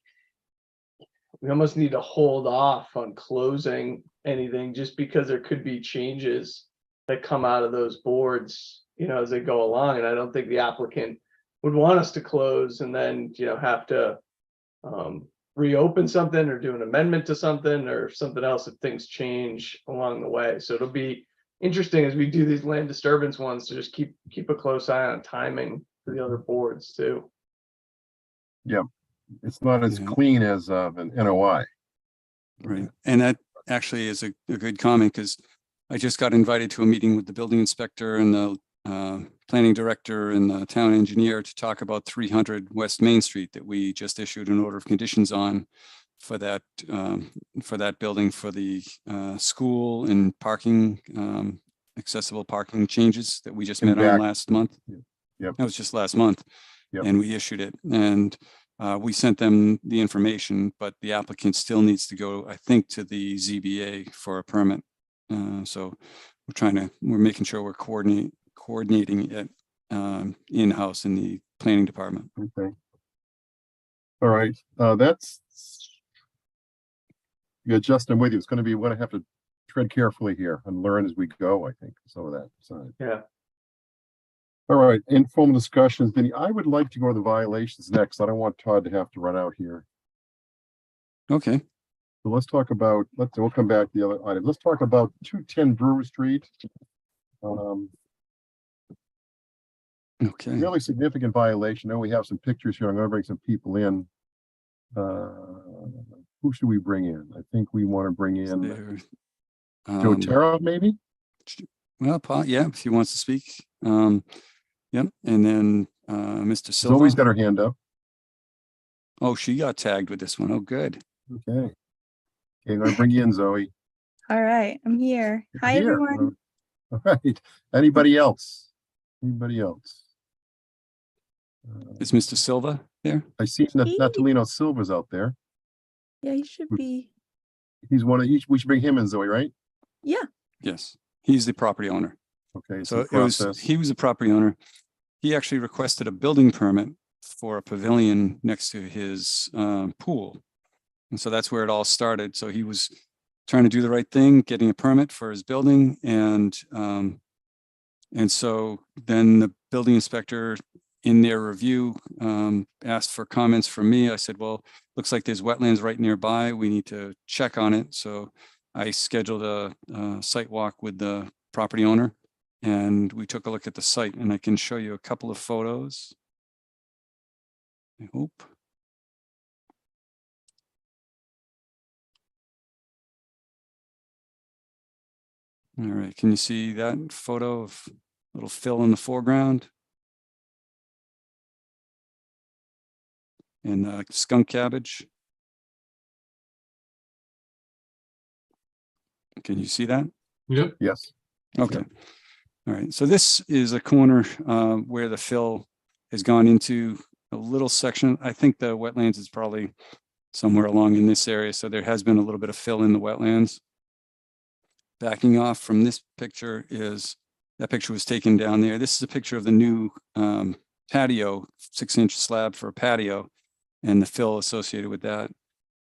Speaker 3: we almost need to hold off on closing anything just because there could be changes that come out of those boards, as they go along. And I don't think the applicant would want us to close and then, have to reopen something or do an amendment to something or something else if things change along the way. So it'll be interesting as we do these land disturbance ones to just keep a close eye on timing for the other boards too.
Speaker 1: it's not as
Speaker 6: Yeah.
Speaker 1: clean as an NOI.
Speaker 6: Right. And that actually is a good comment, because I just got invited to a meeting with the building inspector and the planning director and the town engineer to talk about 300 West Main Street that we just issued an order of conditions on for that building, for the school and parking, accessible parking changes that we just
Speaker 1: In
Speaker 6: met on
Speaker 1: back.
Speaker 6: last month.
Speaker 1: Yep.
Speaker 6: That was just last month.
Speaker 1: Yep.
Speaker 6: And we issued it, and we sent them the information, but the applicant still needs to go, I think, to the ZBA for a permit. So we're making sure we're coordinating it in-house in the planning department.
Speaker 1: Okay. All right, that's. Yeah, Justin, with you. It's gonna be, we're gonna have to tread carefully here and learn as we go, I think, some of that side.
Speaker 3: Yeah.
Speaker 1: All right, informal discussions. Vinny, I would like to go to the violations next. I don't want Todd to have to run out here.
Speaker 6: Okay.
Speaker 1: So let's talk about, we'll come back to the other item. Let's talk about 210 Brewer Street.
Speaker 6: Okay.
Speaker 1: Really significant violation. I know we have some pictures here. I'm gonna bring some people in. Who should we bring in? I think we want to bring in
Speaker 6: There,
Speaker 1: Joe Terra, maybe?
Speaker 6: Well, Paul, yeah, if he wants to speak. Yep. And then Mr. Silva.
Speaker 1: Zoe's got her hand up.
Speaker 6: Oh, she got tagged with this one. Oh, good.
Speaker 1: Okay. Okay, I'm gonna bring you in, Zoe.
Speaker 8: All right, I'm here. Hi,
Speaker 1: Here.
Speaker 8: everyone.
Speaker 1: All right. Anybody else? Anybody else?
Speaker 6: Is Mr. Silva there?
Speaker 1: I see Natalino Silva's out there.
Speaker 8: Yeah, he should be.
Speaker 1: He's one of each. We should bring him in, Zoe, right?
Speaker 8: Yeah.
Speaker 6: Yes, he's the property owner.
Speaker 1: Okay,
Speaker 6: So
Speaker 1: it's in process.
Speaker 6: he was a property owner. He actually requested a building permit for a pavilion next to his pool. And so that's where it all started. So he was trying to do the right thing, getting a permit for his building. And so then the building inspector in their review asked for comments from me. I said, well, looks like there's wetlands right nearby. We need to check on it. So I scheduled a site walk with the property owner, and we took a look at the site, and I can show you a couple of photos. I hope. All right, can you see that photo of little fill in the foreground? And skunk cabbage. Can you see that?
Speaker 11: Yep.
Speaker 1: Yes.
Speaker 6: Okay. All right. So this is a corner where the fill has gone into a little section. I think the wetlands is probably somewhere along in this area. So there has been a little bit of fill in the wetlands. Backing off from this picture is, that picture was taken down there. This is a picture of the new patio, 6-inch slab for a patio, and the fill associated with that.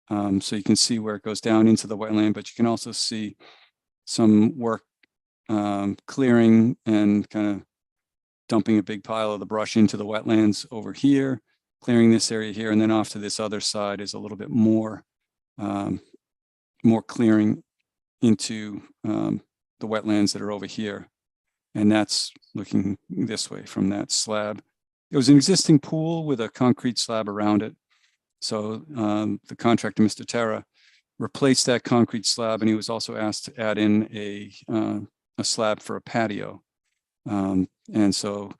Speaker 6: So you can see where it goes down into the wetland, but you can also see some work clearing and kind of dumping a big pile of the brush into the wetlands over here, clearing this area here, and then off to this other side is a little bit more, more clearing into the wetlands that are over here. And that's looking this way from that slab. It was an existing pool with a concrete slab around it. So the contractor, Mr. Terra, replaced that concrete slab, and he was also asked to add in a slab for a patio. And so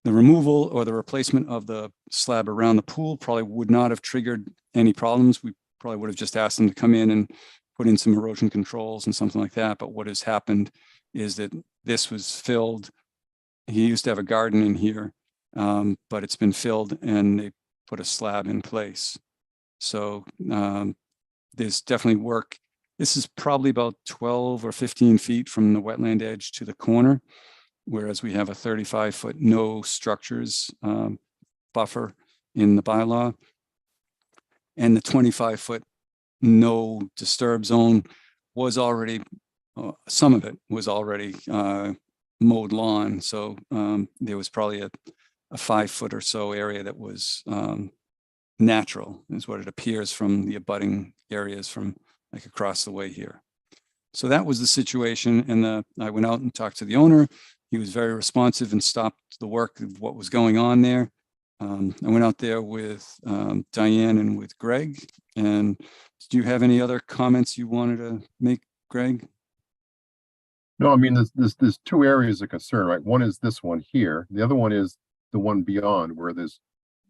Speaker 6: the removal or the replacement of the slab around the pool probably would not have triggered any problems. We probably would have just asked them to come in and put in some erosion controls and something like that. But what has happened is that this was filled. He used to have a garden in here, but it's been filled and they put a slab in place. So there's definitely work. This is probably about 12 or 15 feet from the wetland edge to the corner, whereas we have a 35-foot no structures buffer in the bylaw. And the 25-foot no disturb zone was already, some of it was already mowed lawn. So there was probably a 5-foot or so area that was natural, is what it appears from the abutting areas from like across the way here. So that was the situation. And I went out and talked to the owner. He was very responsive and stopped the work of what was going on there. I went out there with Diane and with Greg. And do you have any other comments you wanted to make, Greg?
Speaker 1: No, I mean, there's two areas of concern, right? One is this one here. The other one is the one beyond, where there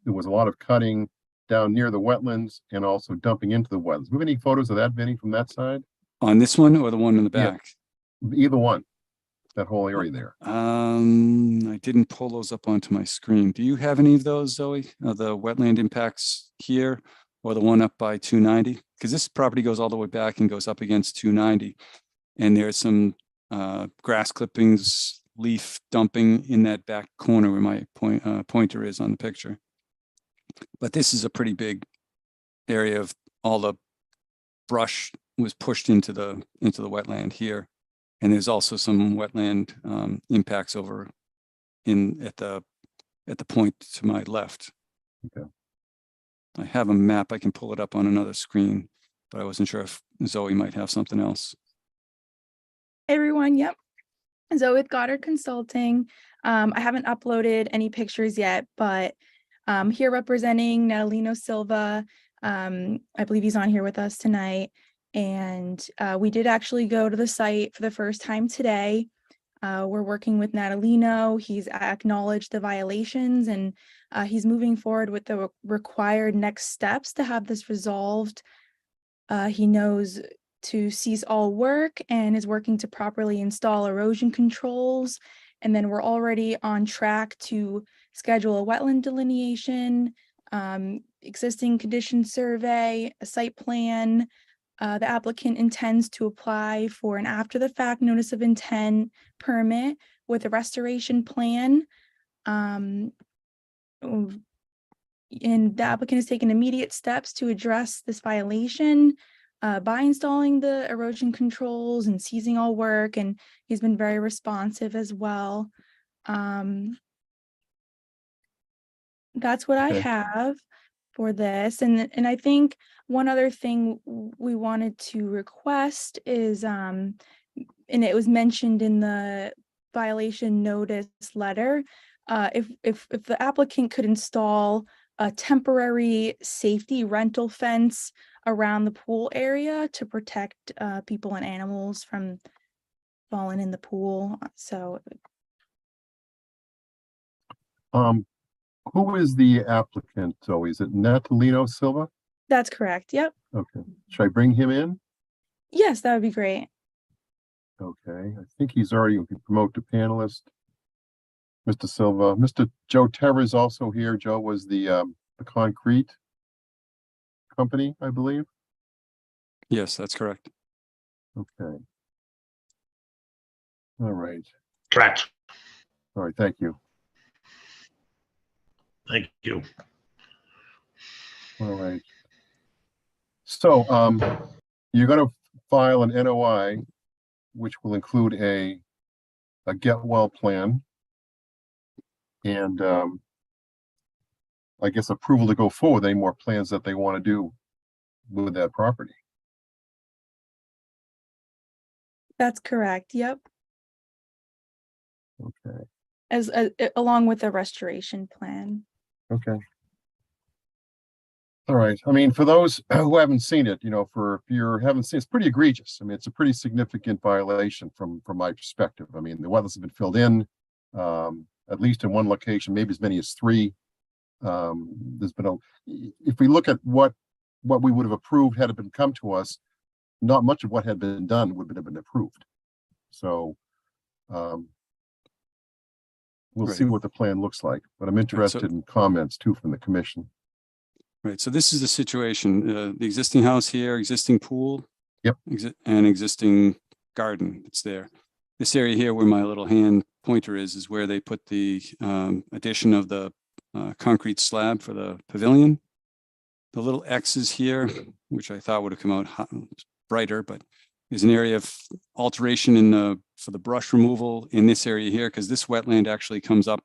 Speaker 1: was a lot of cutting down near the wetlands and also dumping into the wetlands. Do you have any photos of that, Vinny, from that side?
Speaker 6: On this one or the one in the back?
Speaker 1: Yeah, either one, that whole area there.
Speaker 6: I didn't pull those up onto my screen. Do you have any of those, Zoe? The wetland impacts here or the one up by 290? Because this property goes all the way back and goes up against 290. And there's some grass clippings, leaf dumping in that back corner where my pointer is on the picture. But this is a pretty big area of all the brush was pushed into the wetland here. And there's also some wetland impacts over at the point to my left.
Speaker 1: Okay.
Speaker 6: I have a map. I can pull it up on another screen, but I wasn't sure if Zoe might have something else.
Speaker 8: Hey everyone, yep. Zoe with Goddard Consulting. I haven't uploaded any pictures yet, but here representing Natalino Silva. I believe he's on here with us tonight. And we did actually go to the site for the first time today. We're working with Natalino. He's acknowledged the violations and he's moving forward with the required next steps to have this resolved. He knows to cease all work and is working to properly install erosion controls. And then we're already on track to schedule a wetland delineation existing condition survey, a site plan. The applicant intends to apply for an after-the-fact notice of intent permit with a restoration plan. And the applicant has taken immediate steps to address this violation by installing the erosion controls and ceasing all work, and he's been very responsive as well. That's what I
Speaker 1: Okay.
Speaker 8: have for this. And I think one other thing we wanted to request is, and it was mentioned in the violation notice letter, if the applicant could install a temporary safety rental fence around the pool area to protect people and animals from falling in the pool. So
Speaker 1: Who is the applicant? So is it Natalino Silva?
Speaker 8: that's correct. Yep.
Speaker 1: Okay. Should I bring him in?
Speaker 8: Yes, that would be great.
Speaker 1: Okay, I think he's already, we can promote to panelist. Mr. Silva, Mr. Joe Terra is also here. Joe was the concrete company, I believe.
Speaker 6: Yes, that's correct.
Speaker 1: Okay. All right.
Speaker 13: Correct.
Speaker 1: All right, thank you.
Speaker 13: Thank you.
Speaker 1: All right. So, you're gonna file an NOI, which will include a get well plan. And, I guess approval to go forward, any more plans that they want to do with that property.
Speaker 8: That's correct. Yep.
Speaker 1: Okay,
Speaker 8: As along with the restoration plan.
Speaker 1: okay. All right, I mean, for those who haven't seen it, you know, if you haven't seen, it's pretty egregious. I mean, it's a pretty significant violation from my perspective. I mean, the wetlands have been filled in, at least in one location, maybe as many as 3. There's been if we look at what we would have approved had it been come to us, not much of what had been done would have been approved. So, we'll see what the plan looks like, but I'm interested in comments too from the commission.
Speaker 6: Right, so this is the situation, the existing house here, existing pool.
Speaker 1: Yep.
Speaker 6: And existing garden that's there. This area here where my little hand pointer is where they put the addition of the concrete slab for the pavilion. The little X's here, which I thought would have come out brighter, but there's an area of alteration for the brush removal in this area here, because this wetland actually comes up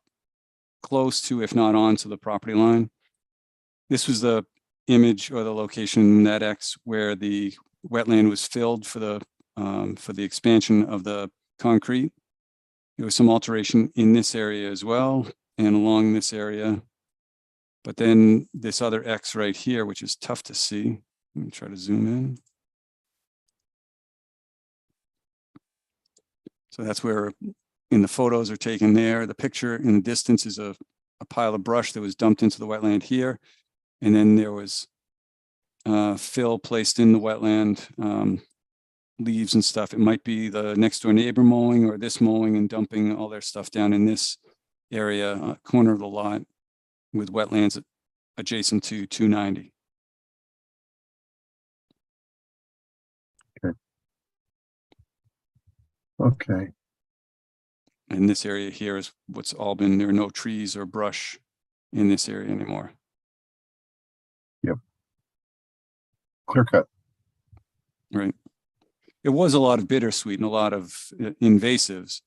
Speaker 6: close to, if not onto the property line. This was the image or the location in that X where the wetland was filled for the expansion of the concrete. There was some alteration in this area as well and along this area. But then this other X right here, which is tough to see. Let me try to zoom in. So that's where in the photos are taken there. The picture in the distance is a pile of brush that was dumped into the wetland here. And then there was fill placed in the wetland, leaves and stuff. It might be the next door neighbor mowing or this mowing and dumping all their stuff down in this area, corner of the lot with wetlands adjacent to 290.
Speaker 1: Okay.
Speaker 6: And this area here is what's all been, there are no trees or brush in this area anymore.
Speaker 1: Yep. Clear cut.
Speaker 6: Right. It was a lot of bittersweet and a lot of invasives,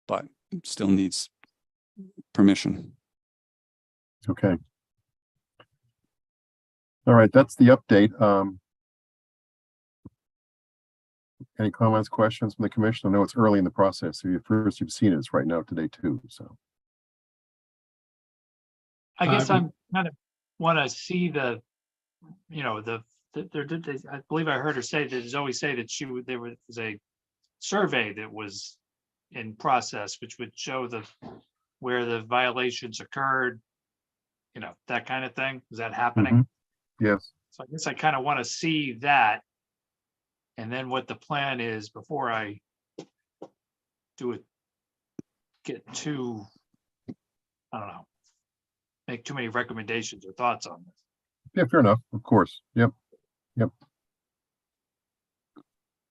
Speaker 6: but still needs permission.
Speaker 1: Okay. All right, that's the update. Any comments, questions from the commission? I know it's early in the process. So you've seen it. It's right now today too. So
Speaker 2: I guess I'm kind of want to see the, you know, I believe I heard her say that Zoe say that there was a survey that was in process, which would show where the violations occurred, you know, that kind of thing. Is that happening?
Speaker 1: Yes.
Speaker 2: So I guess I kind of want to see that. And then what the plan is before I get too, I don't know, make too many recommendations or thoughts on this.
Speaker 1: Yeah, fair enough, of course. Yep.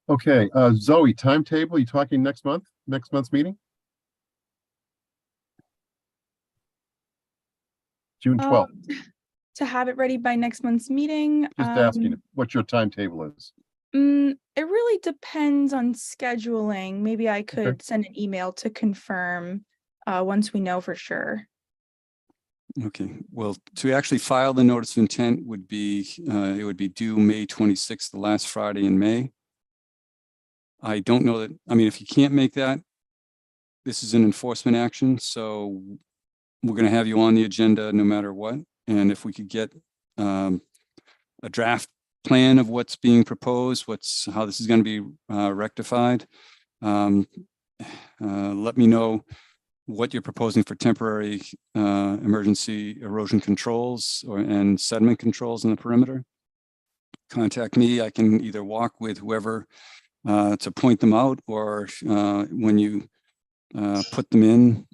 Speaker 1: Okay, Zoe, timetable, you talking next month's meeting? June 12th.
Speaker 8: To have it ready by next month's meeting.
Speaker 1: Just asking what your timetable is.
Speaker 8: It really depends on scheduling. Maybe I could send an email to confirm once we know for sure.
Speaker 6: Okay, well, to actually file the notice of intent would be, it would be due May 26th, the last Friday in May. I don't know that, I mean, if you can't make that, this is an enforcement action, so we're going to have you on the agenda no matter what. And if we could get a draft plan of what's being proposed, how this is going to be rectified, let me know what you're proposing for temporary emergency erosion controls and sediment controls in the perimeter. Contact me. I can either walk with whoever to point them out, or when you put them in,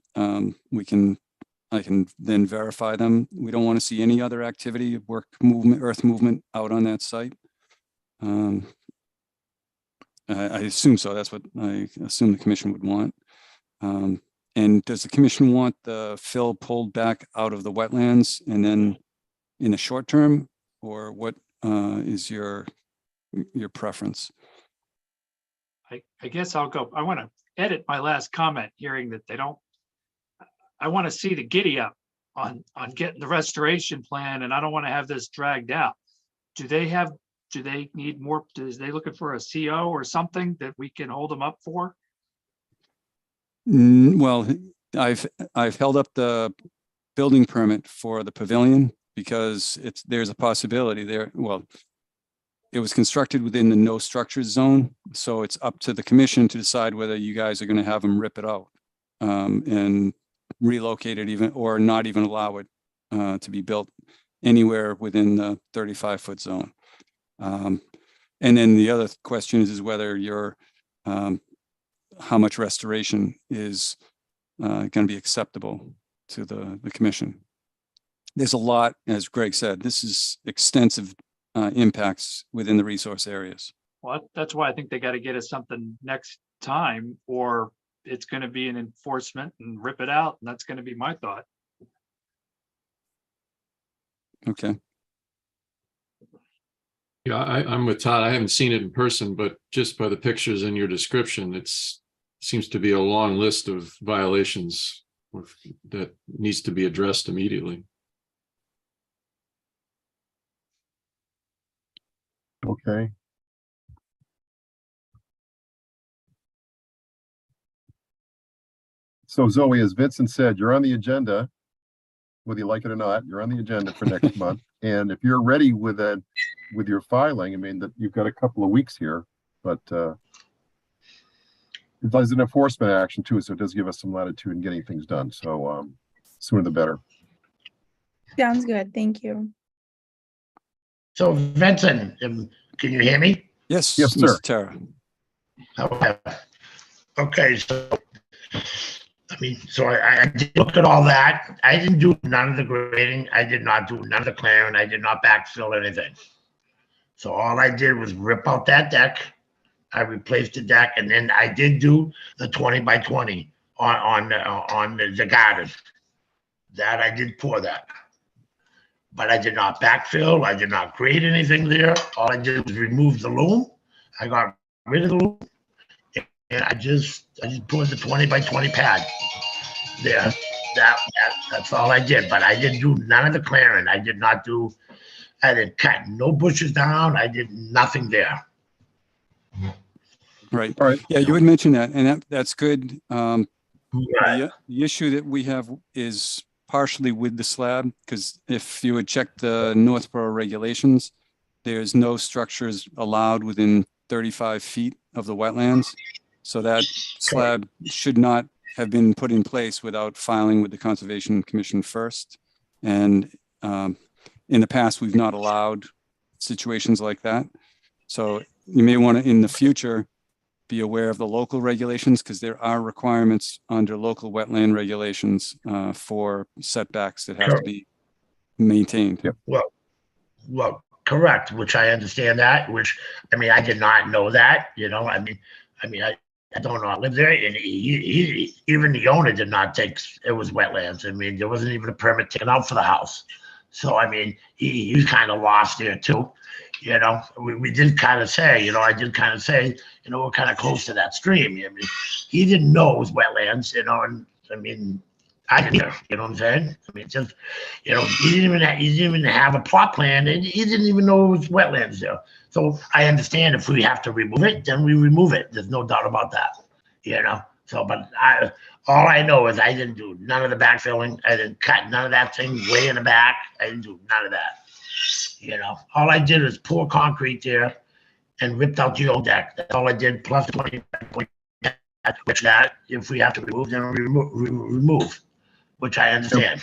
Speaker 6: I can then verify them. We don't want to see any other activity, work movement, earth movement out on that site. I assume so. That's what I assume the commission would want. And does the commission want the fill pulled back out of the wetlands and then in the short term, or what is your preference?
Speaker 2: I guess I'll go. I want to edit my last comment, hearing that they don't. I want to see the giddy up on getting the restoration plan, and I don't want to have this dragged out. Do they need more? Is they looking for a CO or something that we can hold them up for?
Speaker 6: Well, I've held up the building permit for the pavilion because there's a possibility there. Well, it was constructed within the no structures zone, so it's up to the commission to decide whether you guys are going to have them rip it out and relocate it, even, or not even allow it to be built anywhere within the 35-foot zone. And then the other question is whether you're how much restoration is going to be acceptable to the commission. There's a lot, as Greg said, this is extensive impacts within the resource areas.
Speaker 2: Well, that's why I think they got to get us something next time, or it's going to be an enforcement and rip it out. And that's going to be my thought.
Speaker 6: Okay.
Speaker 11: Yeah, I'm with Todd. I haven't seen it in person, but just by the pictures in your description, seems to be a long list of violations that needs to be addressed immediately.
Speaker 1: Okay. So Zoe, as Vincent said, you're on the agenda, whether you like it or not. You're on the agenda for next month, and if you're ready with your filing, I mean, that you've got a couple of weeks here, but it does an enforcement action too, so it does give us some latitude in getting things done. So sooner the better.
Speaker 8: Sounds good. Thank you.
Speaker 13: So Vincent, can you hear me?
Speaker 6: Yes,
Speaker 1: yes, sir.
Speaker 6: Mr. Terra.
Speaker 13: Okay, so I mean, so I did look at all that. I didn't do none of the grading. I did not do none of the clearing. I did not backfill anything. So all I did was rip out that deck. I replaced the deck, and then I did do the 20 by 20 on the garden. That I did pour that. But I did not backfill. I did not grade anything there. All I did was remove the loom. I got rid of the loom, and I just poured the 20 by 20 pad there. That's all I did. But I didn't do none of the clearing. I didn't cut no bushes down. I did nothing there.
Speaker 6: Right.
Speaker 1: All right.
Speaker 6: Yeah, you had mentioned that, and that's good.
Speaker 13: Right.
Speaker 6: The issue that we have is partially with the slab, because if you would check the Northborough regulations, there's no structures allowed within 35 feet of the wetlands. So that slab should not have been put in place without filing with the Conservation Commission first. And in the past, we've not allowed situations like that. So you may want to, in the future, be aware of the local regulations, because there are requirements under local wetland regulations for setbacks that have to be maintained.
Speaker 1: Yep.
Speaker 13: Well, correct, which I understand that, which, I mean, I did not know that, you know, I don't know, I live there, and even the owner did not think it was wetlands. I mean, there wasn't even a permit taken out for the house. So, I mean, he kind of lost there too. You know, we did kind of say, you know, I did kind of say, you know, we're kind of close to that stream. I mean, he didn't know it was wetlands, you know, and I mean, I didn't either, you know what I'm saying? I mean, just, you know, he didn't even have a plot plan, and he didn't even know it was wetlands there. So I understand if we have to remove it, then we remove it. There's no doubt about that, you know? So, but all I know is I didn't do none of the backfilling. I didn't cut none of that thing way in the back. I didn't do none of that. You know, all I did was pour concrete there and ripped out the old deck. That's all I did, plus 20, which that, if we have to remove, then we remove, which I understand.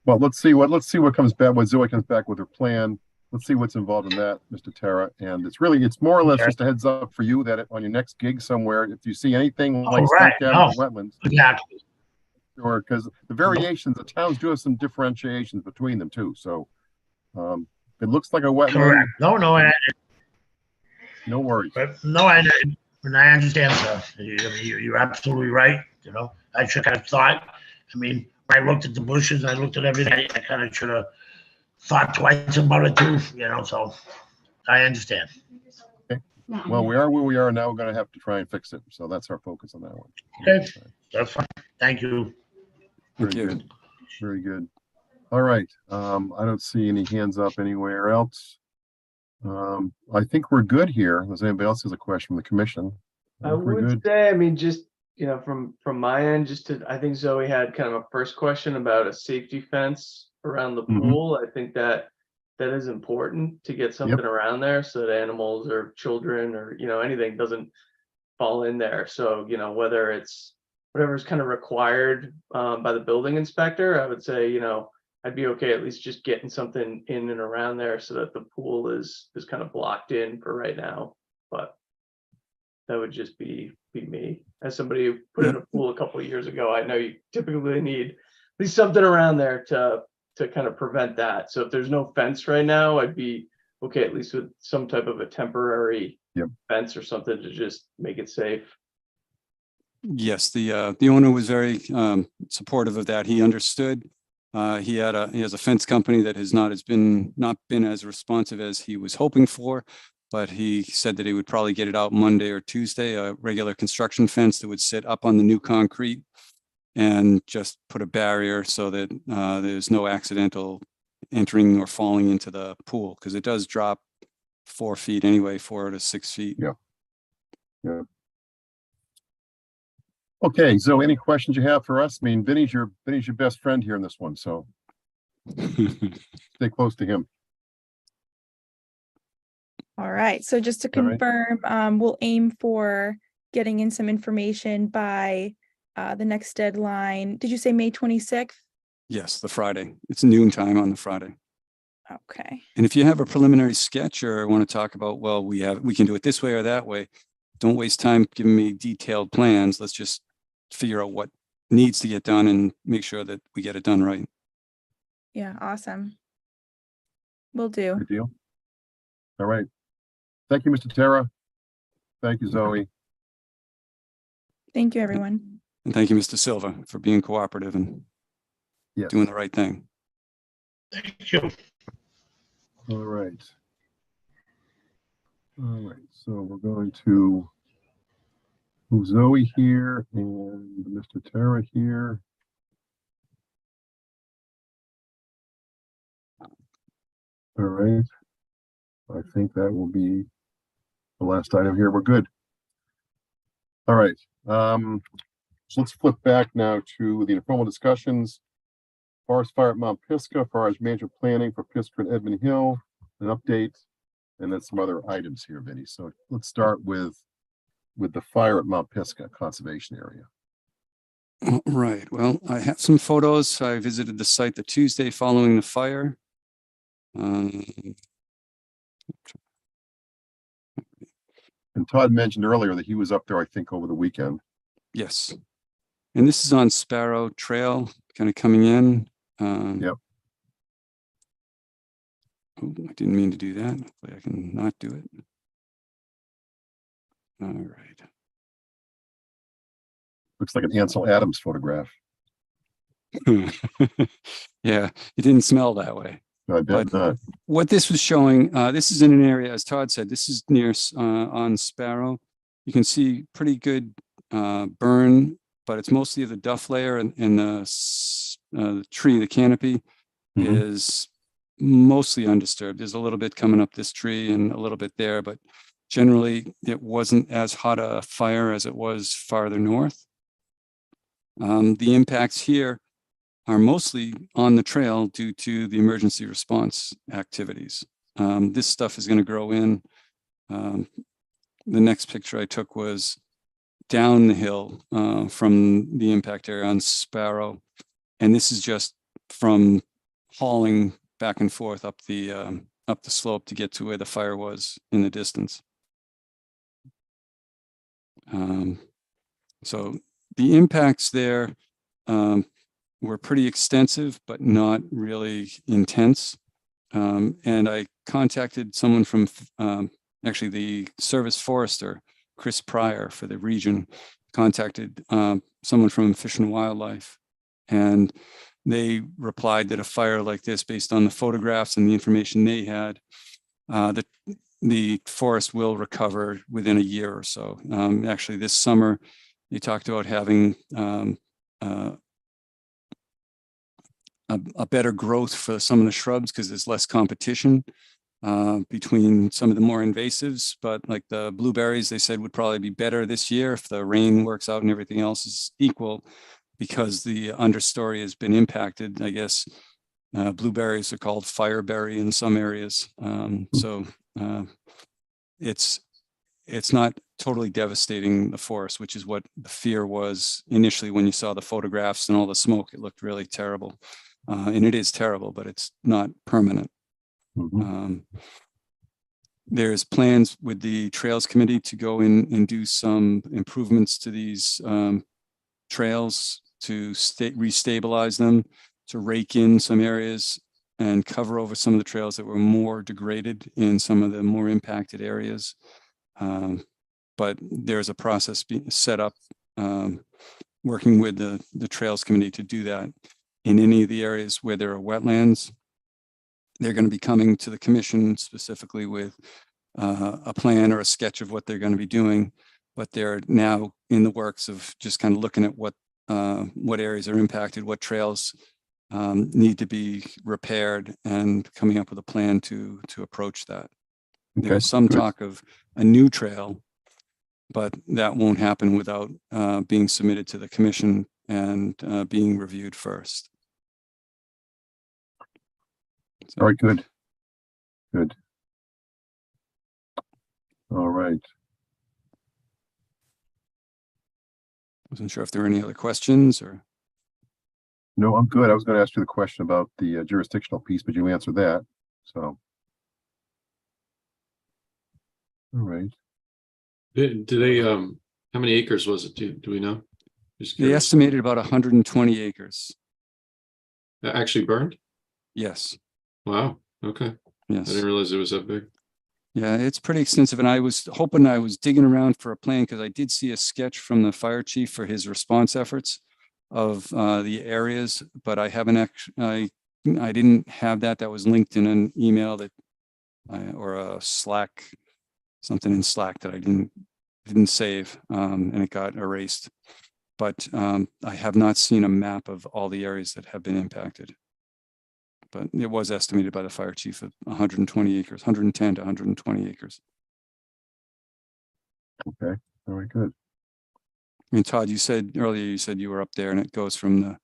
Speaker 1: Well, let's see what comes back, when Zoe comes back with her plan. Let's see what's involved in that, Mr. Terra. And it's more or less just a heads up for you that on your next gig somewhere, if you see anything like wetlands,
Speaker 13: exactly.
Speaker 1: Sure, because the variations, the towns do have some differentiations between them too. So it looks like a wetland.
Speaker 13: Correct. No,
Speaker 1: no worries.
Speaker 13: But no, I understand, sir. You're absolutely right. You know, I should have thought. I mean, when I looked at the bushes and I looked at everything, I kind of should have thought twice about it too, you know, so I understand.
Speaker 1: Okay. Well, we are where we are now. We're going to have to try and fix it. So that's our focus on that one.
Speaker 13: Okay, that's fine. Thank you.
Speaker 1: Very good. Very good. All right. I don't see any hands up anywhere else. I think we're good here. Unless anybody else has a question from the commission.
Speaker 3: I would say, I mean, just, you know, from my end, I think Zoe had kind of a first question about a safety fence around the pool. I think that is important to get something around there so that animals or children or, you know, anything doesn't fall in there. So, you know, whether it's whatever's kind of required by the building inspector, I would say, you know, I'd be okay at least just getting something in and around there so that the pool is kind of blocked in for right now. But that would just be me. As somebody who put in a pool a couple of years ago, I know you typically need at least something around there to kind of prevent that. So if there's no fence right now, I'd be okay at least with some type of a temporary fence or something to just make it safe.
Speaker 6: Yes, the owner was very supportive of that. He understood. He has a fence company that has not been as responsive as he was hoping for, but he said that he would probably get it out Monday or Tuesday, a regular construction fence that would sit up on the new concrete and just put a barrier so that there's no accidental entering or falling into the pool, because it does drop 4 feet anyway, 4 to 6 feet.
Speaker 1: Yeah. Okay, so any questions you have for us? I mean, Vinny's your best friend here in this one, so stay close to him.
Speaker 8: All right, so just to confirm, we'll aim for getting in some information by the next deadline. Did you say May 26th?
Speaker 6: Yes, the Friday. It's noon time on the Friday.
Speaker 8: Okay.
Speaker 6: And if you have a preliminary sketch or want to talk about, well, we can do it this way or that way, don't waste time giving me detailed plans. Let's just figure out what needs to get done and make sure that we get it done right.
Speaker 8: Yeah, awesome. Will do.
Speaker 1: Good deal. All right. Thank you, Mr. Terra. Thank you, Zoe.
Speaker 8: Thank you, everyone.
Speaker 6: And thank you, Mr. Silva, for being cooperative and doing the right thing.
Speaker 13: Thank you.
Speaker 1: All right. So we're going to move Zoe here and Mr. Terra here. All right. I think that will be the last item here. We're good. All right. So let's flip back now to the informal discussions. Forest Fire at Mount Pisgah, Forest Management Planning for Pisgah and Edmund Hill, an update, and then some other items here, Vinny. So let's start with the fire at Mount Pisgah Conservation Area.
Speaker 6: Right. Well, I have some photos. I visited the site the Tuesday following the fire.
Speaker 1: And Todd mentioned earlier that he was up there, I think, over the weekend.
Speaker 6: Yes. And this is on Sparrow Trail, kind of coming in.
Speaker 1: Yep.
Speaker 6: Oh, I didn't mean to do that. Hopefully I can not do it. All right.
Speaker 1: Looks like an Ansel Adams photograph.
Speaker 6: Yeah, it didn't smell that way.
Speaker 1: I bet
Speaker 6: But-
Speaker 1: not.
Speaker 6: What this was showing, this is in an area, as Todd said, this is near on Sparrow. You can see pretty good burn, but it's mostly the duff layer and the tree, the canopy
Speaker 1: Mhm.
Speaker 6: is mostly undisturbed. There's a little bit coming up this tree and a little bit there, but generally it wasn't as hot a fire as it was farther north. The impacts here are mostly on the trail due to the emergency response activities. This stuff is going to grow in. The next picture I took was down the hill from the impact area on Sparrow. And this is just from hauling back and forth up the slope to get to where the fire was in the distance. So the impacts there were pretty extensive, but not really intense. And I contacted someone from actually the service forester, Chris Pryor for the region, contacted someone from Fish and Wildlife. And they replied that a fire like this, based on the photographs and the information they had, that the forest will recover within a year or so. Actually, this summer, they talked about having a better growth for some of the shrubs because there's less competition between some of the more invasives. But like the blueberries, they said would probably be better this year if the rain works out and everything else is equal, because the understory has been impacted. I guess blueberries are called fireberry in some areas. So it's not totally devastating the forest, which is what the fear was initially when you saw the photographs and all the smoke. It looked really terrible. And it is terrible, but it's not permanent. There's plans with the Trails Committee to go in and do some improvements to these trails to restabilize them, to rake in some areas and cover over some of the trails that were more degraded in some of the more impacted areas. But there's a process being set up, working with the Trails Committee to do that. In any of the areas where there are wetlands, they're going to be coming to the commission specifically with a plan or a sketch of what they're going to be doing. But they're now in the works of just kind of looking at what areas are impacted, what trails need to be repaired, and coming up with a plan to approach that.
Speaker 1: Okay,
Speaker 6: There's some
Speaker 1: good.
Speaker 6: talk of a new trail, but that won't happen without being submitted to the commission and being reviewed first.
Speaker 1: All right, good. Good. All right.
Speaker 6: Wasn't sure if there were any other questions or.
Speaker 1: No, I'm good. I was going to ask you the question about the jurisdictional piece, but you answered that. So. All right.
Speaker 11: Do they, how many acres was it? Do we know? Just
Speaker 6: They
Speaker 11: curious.
Speaker 6: estimated about 120 acres.
Speaker 11: Actually burned?
Speaker 6: Yes.
Speaker 11: Wow. Okay. I
Speaker 6: Yes.
Speaker 11: didn't realize it was that big.
Speaker 6: Yeah, it's pretty extensive. And I was hoping, I was digging around for a plan because I did see a sketch from the fire chief for his response efforts of the areas, but I haven't actually, I didn't have that. That was linked in an email that or a Slack, something in Slack that I didn't save, and it got erased. But I have not seen a map of all the areas that have been impacted. But it was estimated by the fire chief at 120 acres, 110 to 120 acres.
Speaker 1: Okay. All right, good.
Speaker 6: I mean, Todd, you said earlier, you said you were up there and it goes from the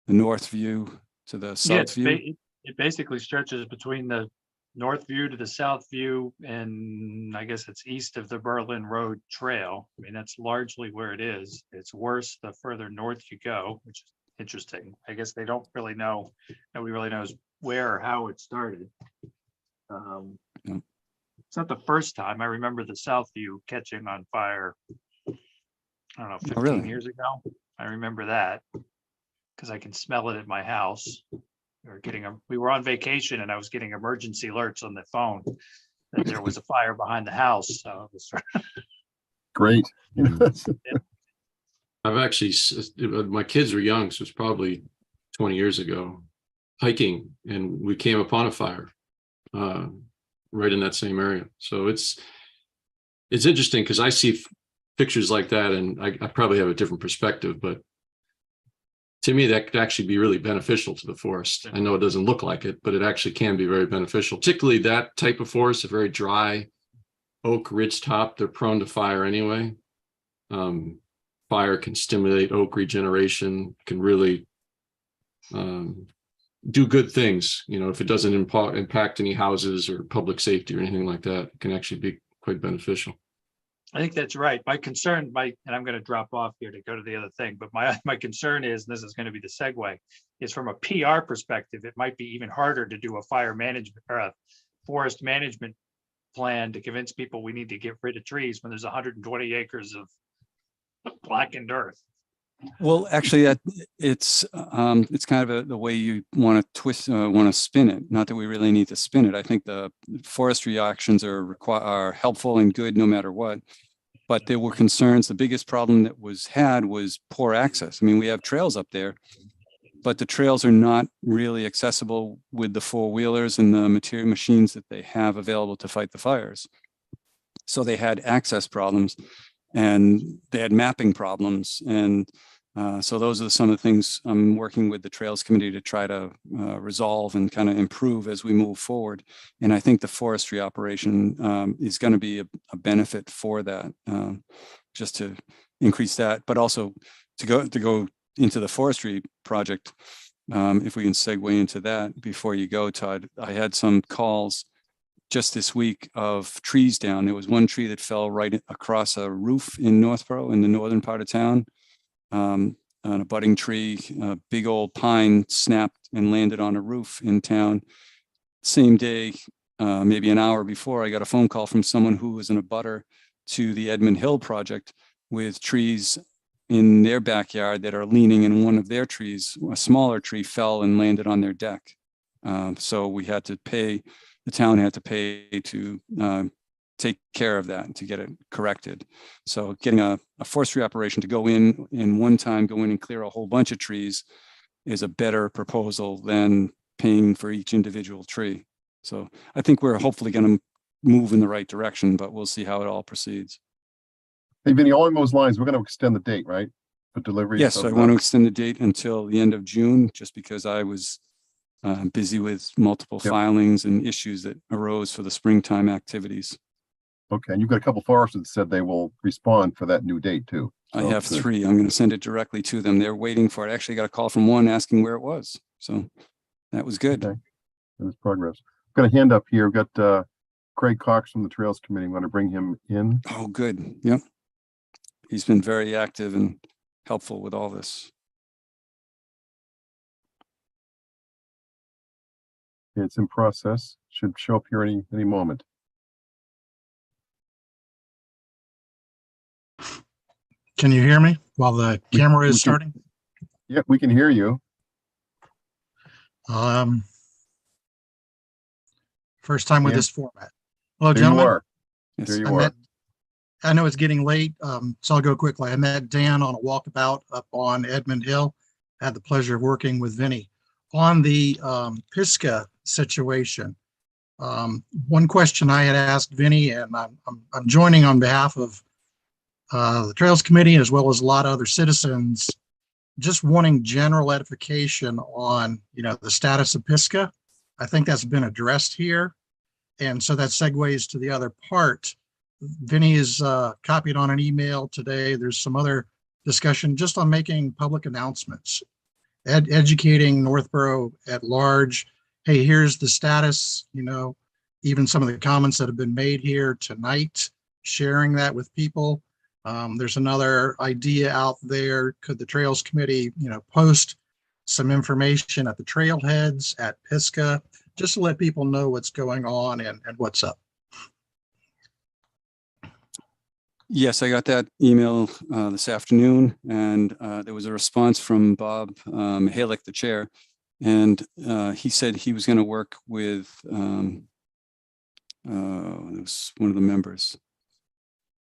Speaker 6: north view to the
Speaker 2: Yeah,
Speaker 6: south view.
Speaker 2: it basically stretches between the north view to the south view, and I guess it's east of the Berlin Road Trail. I mean, that's largely where it is. It's worse the further north you go, which is interesting. I guess they don't really know, nobody really knows where or how it started.
Speaker 6: Yeah.
Speaker 2: It's not the first time. I remember the south view catching on fire, I don't know, 15
Speaker 6: really?
Speaker 2: years ago. I remember that because I can smell it at my house. we were on vacation and I was getting emergency alerts on the phone that there was a fire behind the house. So it was
Speaker 1: Great. You know,
Speaker 11: I've actually, my kids were young, so it's probably 20 years ago, hiking, and we came upon a fire right in that same area. So it's interesting because I see pictures like that, and I probably have a different perspective, but to me, that could actually be really beneficial to the forest. I know it doesn't look like it, but it actually can be very beneficial, particularly that type of forest, a very dry oak ridgetop. They're prone to fire anyway. Fire can stimulate oak regeneration, can really do good things. You know, if it doesn't impact any houses or public safety or anything like that, it can actually be quite beneficial.
Speaker 2: I think that's right. My concern, and I'm going to drop off here to go to the other thing, but my concern is, and this is going to be the segue, is from a PR perspective, it might be even harder to do a fire management or a forest management plan to convince people we need to get rid of trees when there's 120 acres of blackened earth.
Speaker 6: Well, actually, it's kind of the way you want to spin it. Not that we really need to spin it. I think the forestry actions are helpful and good no matter what. But there were concerns. The biggest problem that had was poor access. I mean, we have trails up there, but the trails are not really accessible with the four-wheelers and the material machines that they have available to fight the fires. So they had access problems, and they had mapping problems, and so those are some of the things I'm working with the Trails Committee to try to resolve and kind of improve as we move forward. And I think the forestry operation is going to be a benefit for that, just to increase that, but also to go into the forestry project. If we can segue into that before you go, Todd, I had some calls just this week of trees down. There was one tree that fell right across a roof in Northborough in the northern part of town. On a budding tree, a big old pine snapped and landed on a roof in town. Same day, maybe an hour before, I got a phone call from someone who was in a abutter to the Edmund Hill project with trees in their backyard that are leaning, and one of their trees, a smaller tree, fell and landed on their deck. So we had to pay, the town had to pay to take care of that and to get it corrected. So getting a forestry operation to go in one time, go in and clear a whole bunch of trees is a better proposal than paying for each individual tree. So I think we're hopefully going to move in the right direction, but we'll see how it all proceeds.
Speaker 1: Hey, Vinny, along those lines, we're going to extend the date, right? For delivery.
Speaker 6: Yes, I want to extend the date until the end of June, just because I was busy with multiple filings and issues that arose for the springtime activities.
Speaker 1: Okay, and you've got a couple foresters that said they will respond for that new date too.
Speaker 6: I have 3. I'm going to send it directly to them. They're waiting for it. Actually got a call from one asking where it was. So that was good.
Speaker 1: Okay. That is progress. I've got a hand up here. We've got Craig Cox from the Trails Committee. I'm going to bring him in.
Speaker 6: Oh, good. Yep. He's been very active and helpful with all this.
Speaker 1: It's in process. Should show up here any moment.
Speaker 14: Can you hear me while the camera is starting?
Speaker 1: Yep, we can hear you.
Speaker 14: First time with this format. Hello,
Speaker 1: There
Speaker 14: gentlemen.
Speaker 1: you are. There you are.
Speaker 14: I know it's getting late, so I'll go quickly. I met Dan on a walkabout up on Edmund Hill. I had the pleasure of working with Vinny on the Pisgah situation. One question I had asked Vinny, and I'm joining on behalf of the Trails Committee, as well as a lot of other citizens, just wanting general edification on, the status of Pisgah. I think that's been addressed here. And so that segues to the other part. Vinny is copied on an email today. There's some other discussion just on making public announcements, educating Northborough at large. Hey, here's the status, even some of the comments that have been made here tonight, sharing that with people. There's another idea out there. Could the Trails Committee, post some information at the trailheads at Pisgah, just to let people know what's going on and what's up?
Speaker 6: Yes, I got that email this afternoon, and there was a response from Bob Halick, the chair, And he said he was going to work with, it was one of the members,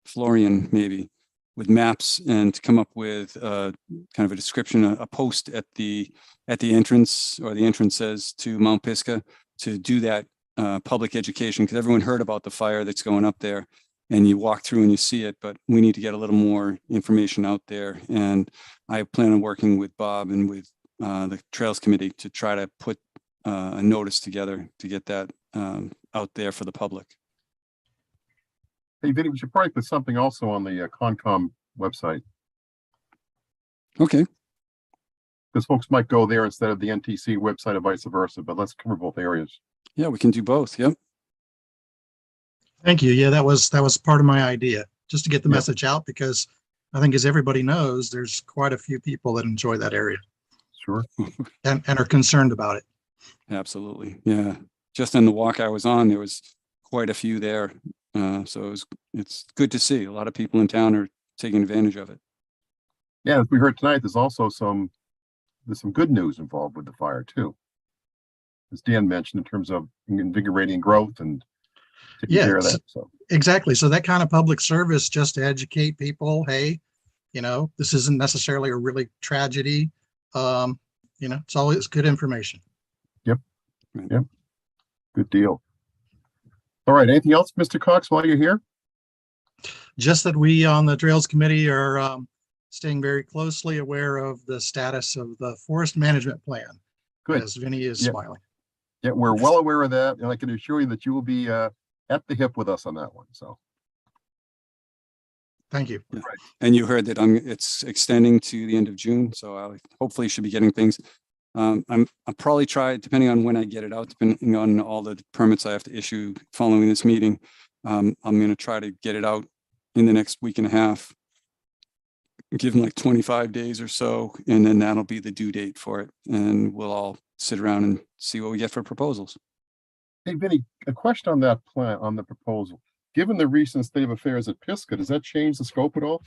Speaker 6: Florian, maybe, with maps and to come up with kind of a description, a post at the entrance, or the entrance says, to Mount Pisgah, to do that public education, because everyone heard about the fire that's going up there, and you walk through and you see it, but we need to get a little more information out there. And I plan on working with Bob and with the Trails Committee to try to put a notice together to get that out there for the public.
Speaker 1: Hey, Vinny, we should probably put something also on the Concom website,
Speaker 6: Okay.
Speaker 1: because folks might go there instead of the NTC website or vice versa, but let's cover both areas.
Speaker 6: Yeah, we can do both. Yep.
Speaker 14: Thank you. Yeah, that was part of my idea, just to get the
Speaker 1: Yep.
Speaker 14: message out, because I think, as everybody knows, there's quite a few people that enjoy that area
Speaker 1: Sure.
Speaker 14: and are concerned about it.
Speaker 6: Absolutely. Yeah. Just in the walk I was on, there was quite a few there. So it's good to see. A lot of people in town are taking advantage of it.
Speaker 1: Yeah, as we heard tonight, there's also some good news involved with the fire too. As Dan mentioned, in terms of invigorating growth and taking care of
Speaker 14: Yeah,
Speaker 1: that. So,
Speaker 14: exactly. So that kind of public service, just to educate people, hey, this isn't necessarily a really tragedy. It's always good information.
Speaker 1: Yep. Good deal. All right. Anything else, Mr. Cox, while you're here?
Speaker 14: Just that we on the Trails Committee are staying very closely aware of the status of the forest management plan.
Speaker 1: Good.
Speaker 14: As Vinny is
Speaker 1: Yeah.
Speaker 14: smiling.
Speaker 1: Yeah, we're well aware of that, and I can assure you that you will be at the hip with us on that one. So,
Speaker 14: Thank you.
Speaker 6: Yeah. And you heard that it's extending to the end of June, so I hopefully should be getting things. I'll probably try, depending on when I get it out, depending on all the permits I have to issue following this meeting. I'm going to try to get it out in the next week and a half. Give them like 25 days or so, and then that'll be the due date for it. And we'll all sit around and see what we get for proposals.
Speaker 1: hey, Vinny, a question on that plan, on the proposal. Given the recent state of affairs at Pisgah, does that change the scope at all?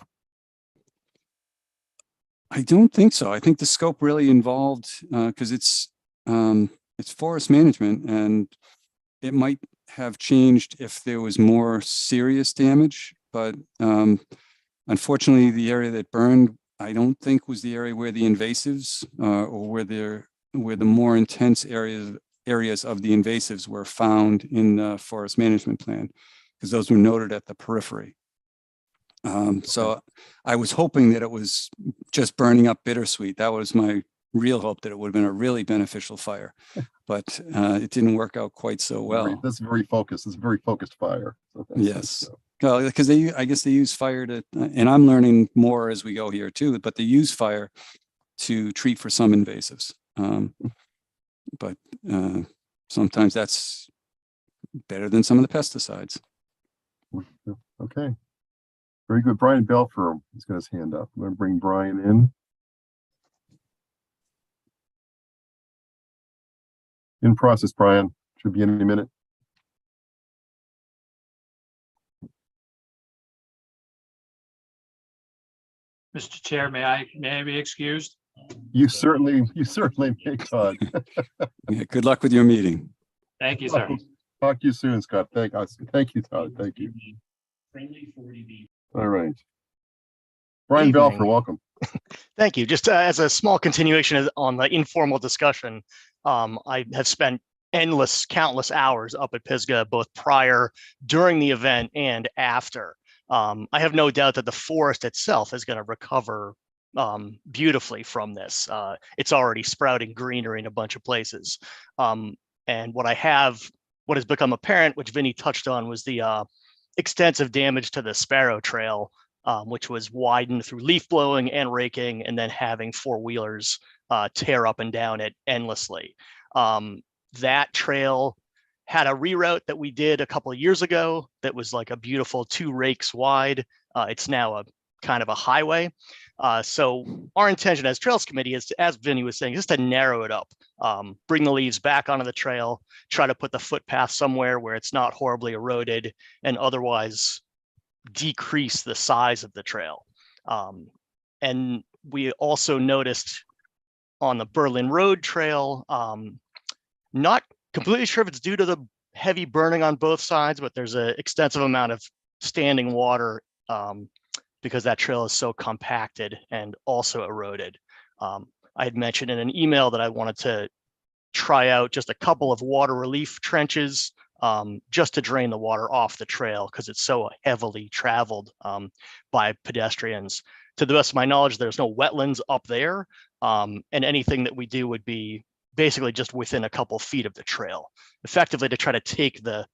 Speaker 6: I don't think so. I think the scope really involved, because it's forest management, and it might have changed if there was more serious damage, but unfortunately, the area that burned, I don't think was the area where the invasives or where the more intense areas of the invasives were found in the forest management plan, because those were noted at the periphery. So I was hoping that it was just burning up bittersweet. That was my real hope, that it would have been a really beneficial fire, but it didn't work out quite so well.
Speaker 1: That's very focused. It's a very focused fire. So that's-
Speaker 6: Yes. Well, because I guess they use fire to, and I'm learning more as we go here too, but they use fire to treat for some invasives. But sometimes that's better than some of the pesticides.
Speaker 1: Okay. Very good. Brian Belfer has got his hand up. I'm going to bring Brian in. In process, Brian. Should be any minute.
Speaker 2: Mr. Chair, may I be excused?
Speaker 1: You certainly may, Todd.
Speaker 6: Yeah, good luck with your meeting.
Speaker 2: Thank you, sir.
Speaker 1: Talk to you soon, Scott. Thank you, Todd. Thank you. All right. Brian
Speaker 15: Evening.
Speaker 1: Belfer, welcome.
Speaker 15: Thank you. Just as a small continuation on the informal discussion, I have spent countless hours up at Pisgah, both prior, during the event, and after. I have no doubt that the forest itself is going to recover beautifully from this. It's already sprouting greenery in a bunch of places. And what has become apparent, which Vinny touched on, was the extensive damage to the Sparrow Trail, which was widened through leaf blowing and raking, and then having four-wheelers tear up and down it endlessly. That trail had a reroute that we did a couple of years ago that was like a beautiful 2 rakes wide. It's now a kind of a highway. So our intention as Trails Committee is, as Vinny was saying, just to narrow it up, bring the leaves back onto the trail, try to put the footpath somewhere where it's not horribly eroded, and otherwise decrease the size of the trail. And we also noticed on the Berlin Road Trail. Not completely sure if it's due to the heavy burning on both sides, but there's an extensive amount of standing water because that trail is so compacted and also eroded. I had mentioned in an email that I wanted to try out just a couple of water relief trenches just to drain the water off the trail because it's so heavily traveled by pedestrians. To the best of my knowledge, there's no wetlands up there, and anything that we do would be basically just within a couple feet of the trail, effectively to try to take the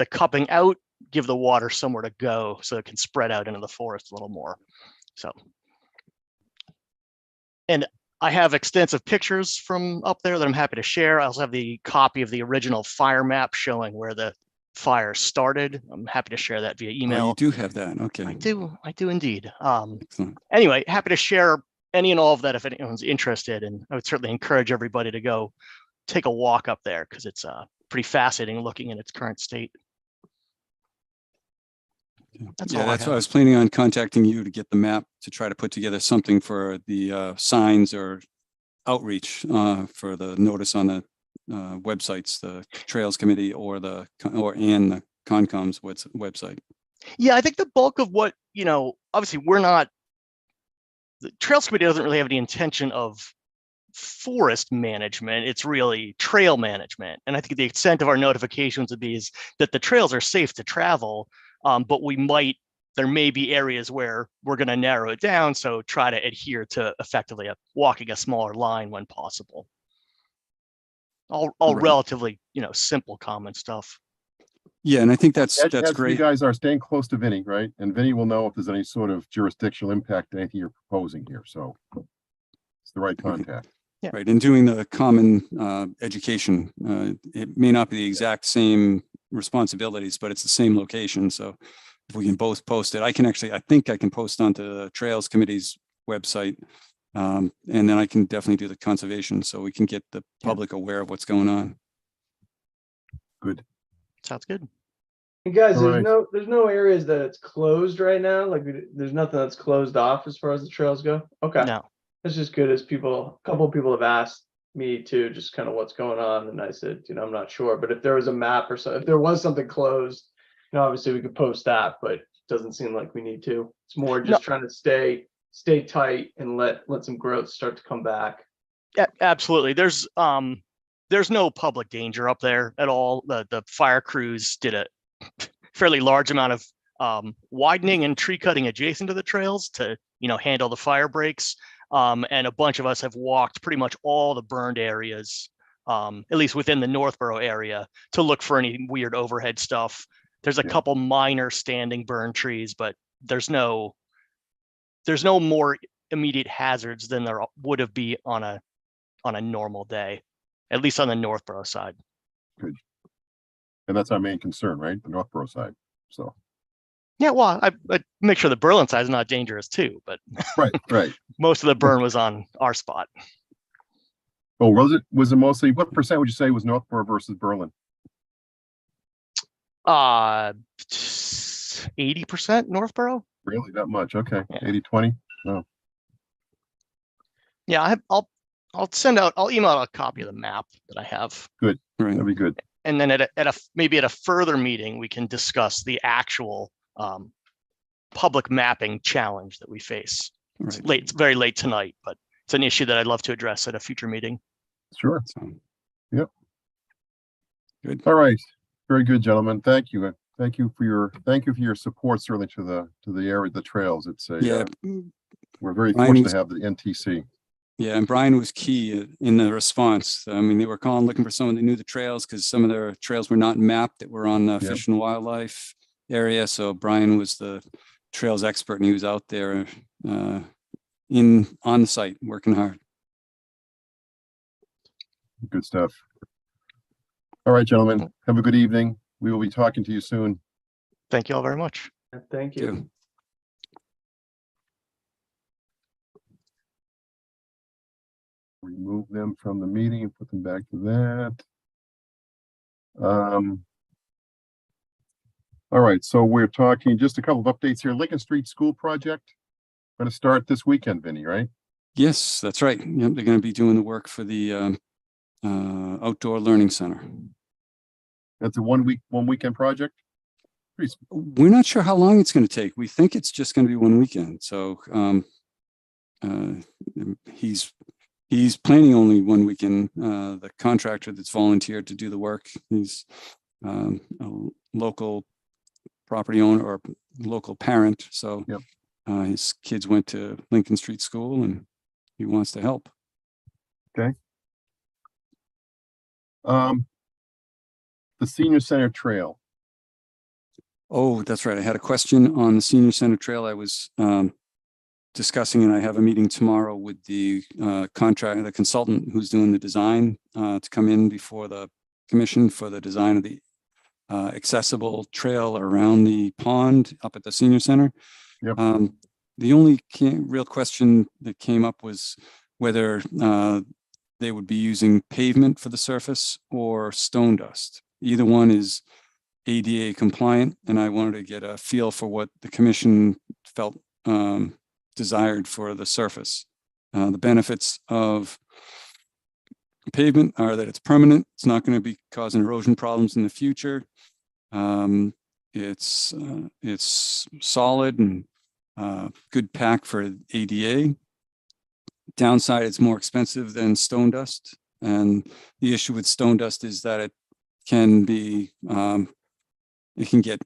Speaker 15: cupping out, give the water somewhere to go so it can spread out into the forest a little more. So, and I have extensive pictures from up there that I'm happy to share. I also have the copy of the original fire map showing where the fire started. I'm happy to share that via email.
Speaker 6: Oh, you do have that. Okay.
Speaker 15: I do indeed.
Speaker 6: Excellent.
Speaker 15: Anyway, happy to share any and all of that if anyone's interested. And I would certainly encourage everybody to go take a walk up there because it's pretty fascinating looking in its current state. That's all I
Speaker 6: That's
Speaker 15: have.
Speaker 6: why I was planning on contacting you to get the map to try to put together something for the signs or outreach for the notice on the websites, the Trails Committee and the Concom's website.
Speaker 15: Yeah, I think the bulk of what, obviously the Trails Committee doesn't really have any intention of forest management. It's really trail management. And I think the extent of our notifications would be is that the trails are safe to travel, but there may be areas where we're going to narrow it down. So try to adhere to effectively walking a smaller line when possible. All
Speaker 1: Right.
Speaker 15: relatively, simple common stuff.
Speaker 6: Yeah, and I think that's
Speaker 1: As you
Speaker 6: great.
Speaker 1: guys are staying close to Vinny, right? And Vinny will know if there's any sort of jurisdictional impact to anything you're proposing here. So it's the right contact.
Speaker 15: Yeah.
Speaker 6: Right, and doing the common education, it may not be the exact same responsibilities, but it's the same location. So if we can both post it, I think I can post onto the Trails Committee's website. And then I can definitely do the conservation so we can get the public aware of what's going on.
Speaker 1: Good.
Speaker 15: Sounds good.
Speaker 3: And guys,
Speaker 1: All right.
Speaker 3: there's no areas that it's closed right now. Like there's nothing that's closed off as far as the trails go. Okay.
Speaker 15: No.
Speaker 3: That's just good as a couple of people have asked me too, just kind of what's going on. And I said, I'm not sure, but if there was a map or so, if there was something closed, obviously we could post that, but it doesn't seem like we need to. It's more just trying to stay tight and let some growth start to come back.
Speaker 15: Yeah, absolutely. There's no public danger up there at all. The fire crews did a fairly large amount of widening and tree cutting adjacent to the trails to handle the fire breaks. And a bunch of us have walked pretty much all the burned areas, at least within the Northborough area, to look for any weird overhead stuff. There's a couple minor standing burn trees, but there's no more immediate hazards than there would have been on a normal day, at least on the Northborough side.
Speaker 1: Good. And that's our main concern, right? The Northborough side. So.
Speaker 15: Yeah, well, I make sure the Berlin side is not dangerous too, but
Speaker 1: right.
Speaker 15: Most of the burn was on our spot.
Speaker 1: Oh, was it mostly, what percent would you say was Northborough versus Berlin?
Speaker 15: 80% Northborough.
Speaker 1: Really, that much? Okay, 80-20. No.
Speaker 15: Yeah, I'll email out a copy of the map that I have.
Speaker 1: Good.
Speaker 6: Right.
Speaker 1: That'd be good.
Speaker 15: And then maybe at a further meeting, we can discuss the actual public mapping challenge that we face.
Speaker 6: Right.
Speaker 15: It's very late tonight, but it's an issue that I'd love to address at a future meeting.
Speaker 1: Sure. Yep.
Speaker 6: Good.
Speaker 1: All right. Very good, gentlemen. Thank you. Thank you for your support, certainly to the area, the trails. It's we're very fortunate to have the NTC.
Speaker 6: Yeah, and Brian was key in the response. I mean, they were calling, looking for someone that knew the trails because some of their trails were not mapped that were on the Fish and Wildlife area. So Brian was the trails expert, and he was out there on the site working hard.
Speaker 1: Good stuff. All right, gentlemen. Have a good evening. We will be talking to you soon.
Speaker 15: Thank you all very much.
Speaker 3: Thank you.
Speaker 1: Remove them from the meeting and put them back to that. All right, so we're talking just a couple of updates here. Lincoln Street School Project going to start this weekend, Vinny, right?
Speaker 6: Yes, that's right. Yep, they're going to be doing the work for the outdoor learning center.
Speaker 1: That's a one weekend project? Pretty
Speaker 6: We're not sure how long it's going to take. We think it's just going to be one weekend. So he's planning only one weekend. The contractor that's volunteered to do the work, he's a local property owner or local parent. So
Speaker 1: Yep.
Speaker 6: His kids went to Lincoln Street School and he wants to help.
Speaker 1: Okay. The senior center trail.
Speaker 6: Oh, that's right. I had a question on the senior center trail. I was discussing, and I have a meeting tomorrow with the the consultant who's doing the design to come in before the commission for the design of the accessible trail around the pond up at the senior center.
Speaker 1: Yep.
Speaker 6: The only real question that came up was whether they would be using pavement for the surface or stone dust. Either one is ADA compliant, and I wanted to get a feel for what the commission felt desired for the surface. The benefits of pavement are that it's permanent. It's not going to be causing erosion problems in the future. It's solid and good pack for ADA. Downside, it's more expensive than stone dust. And the issue with stone dust is that it can be, it can get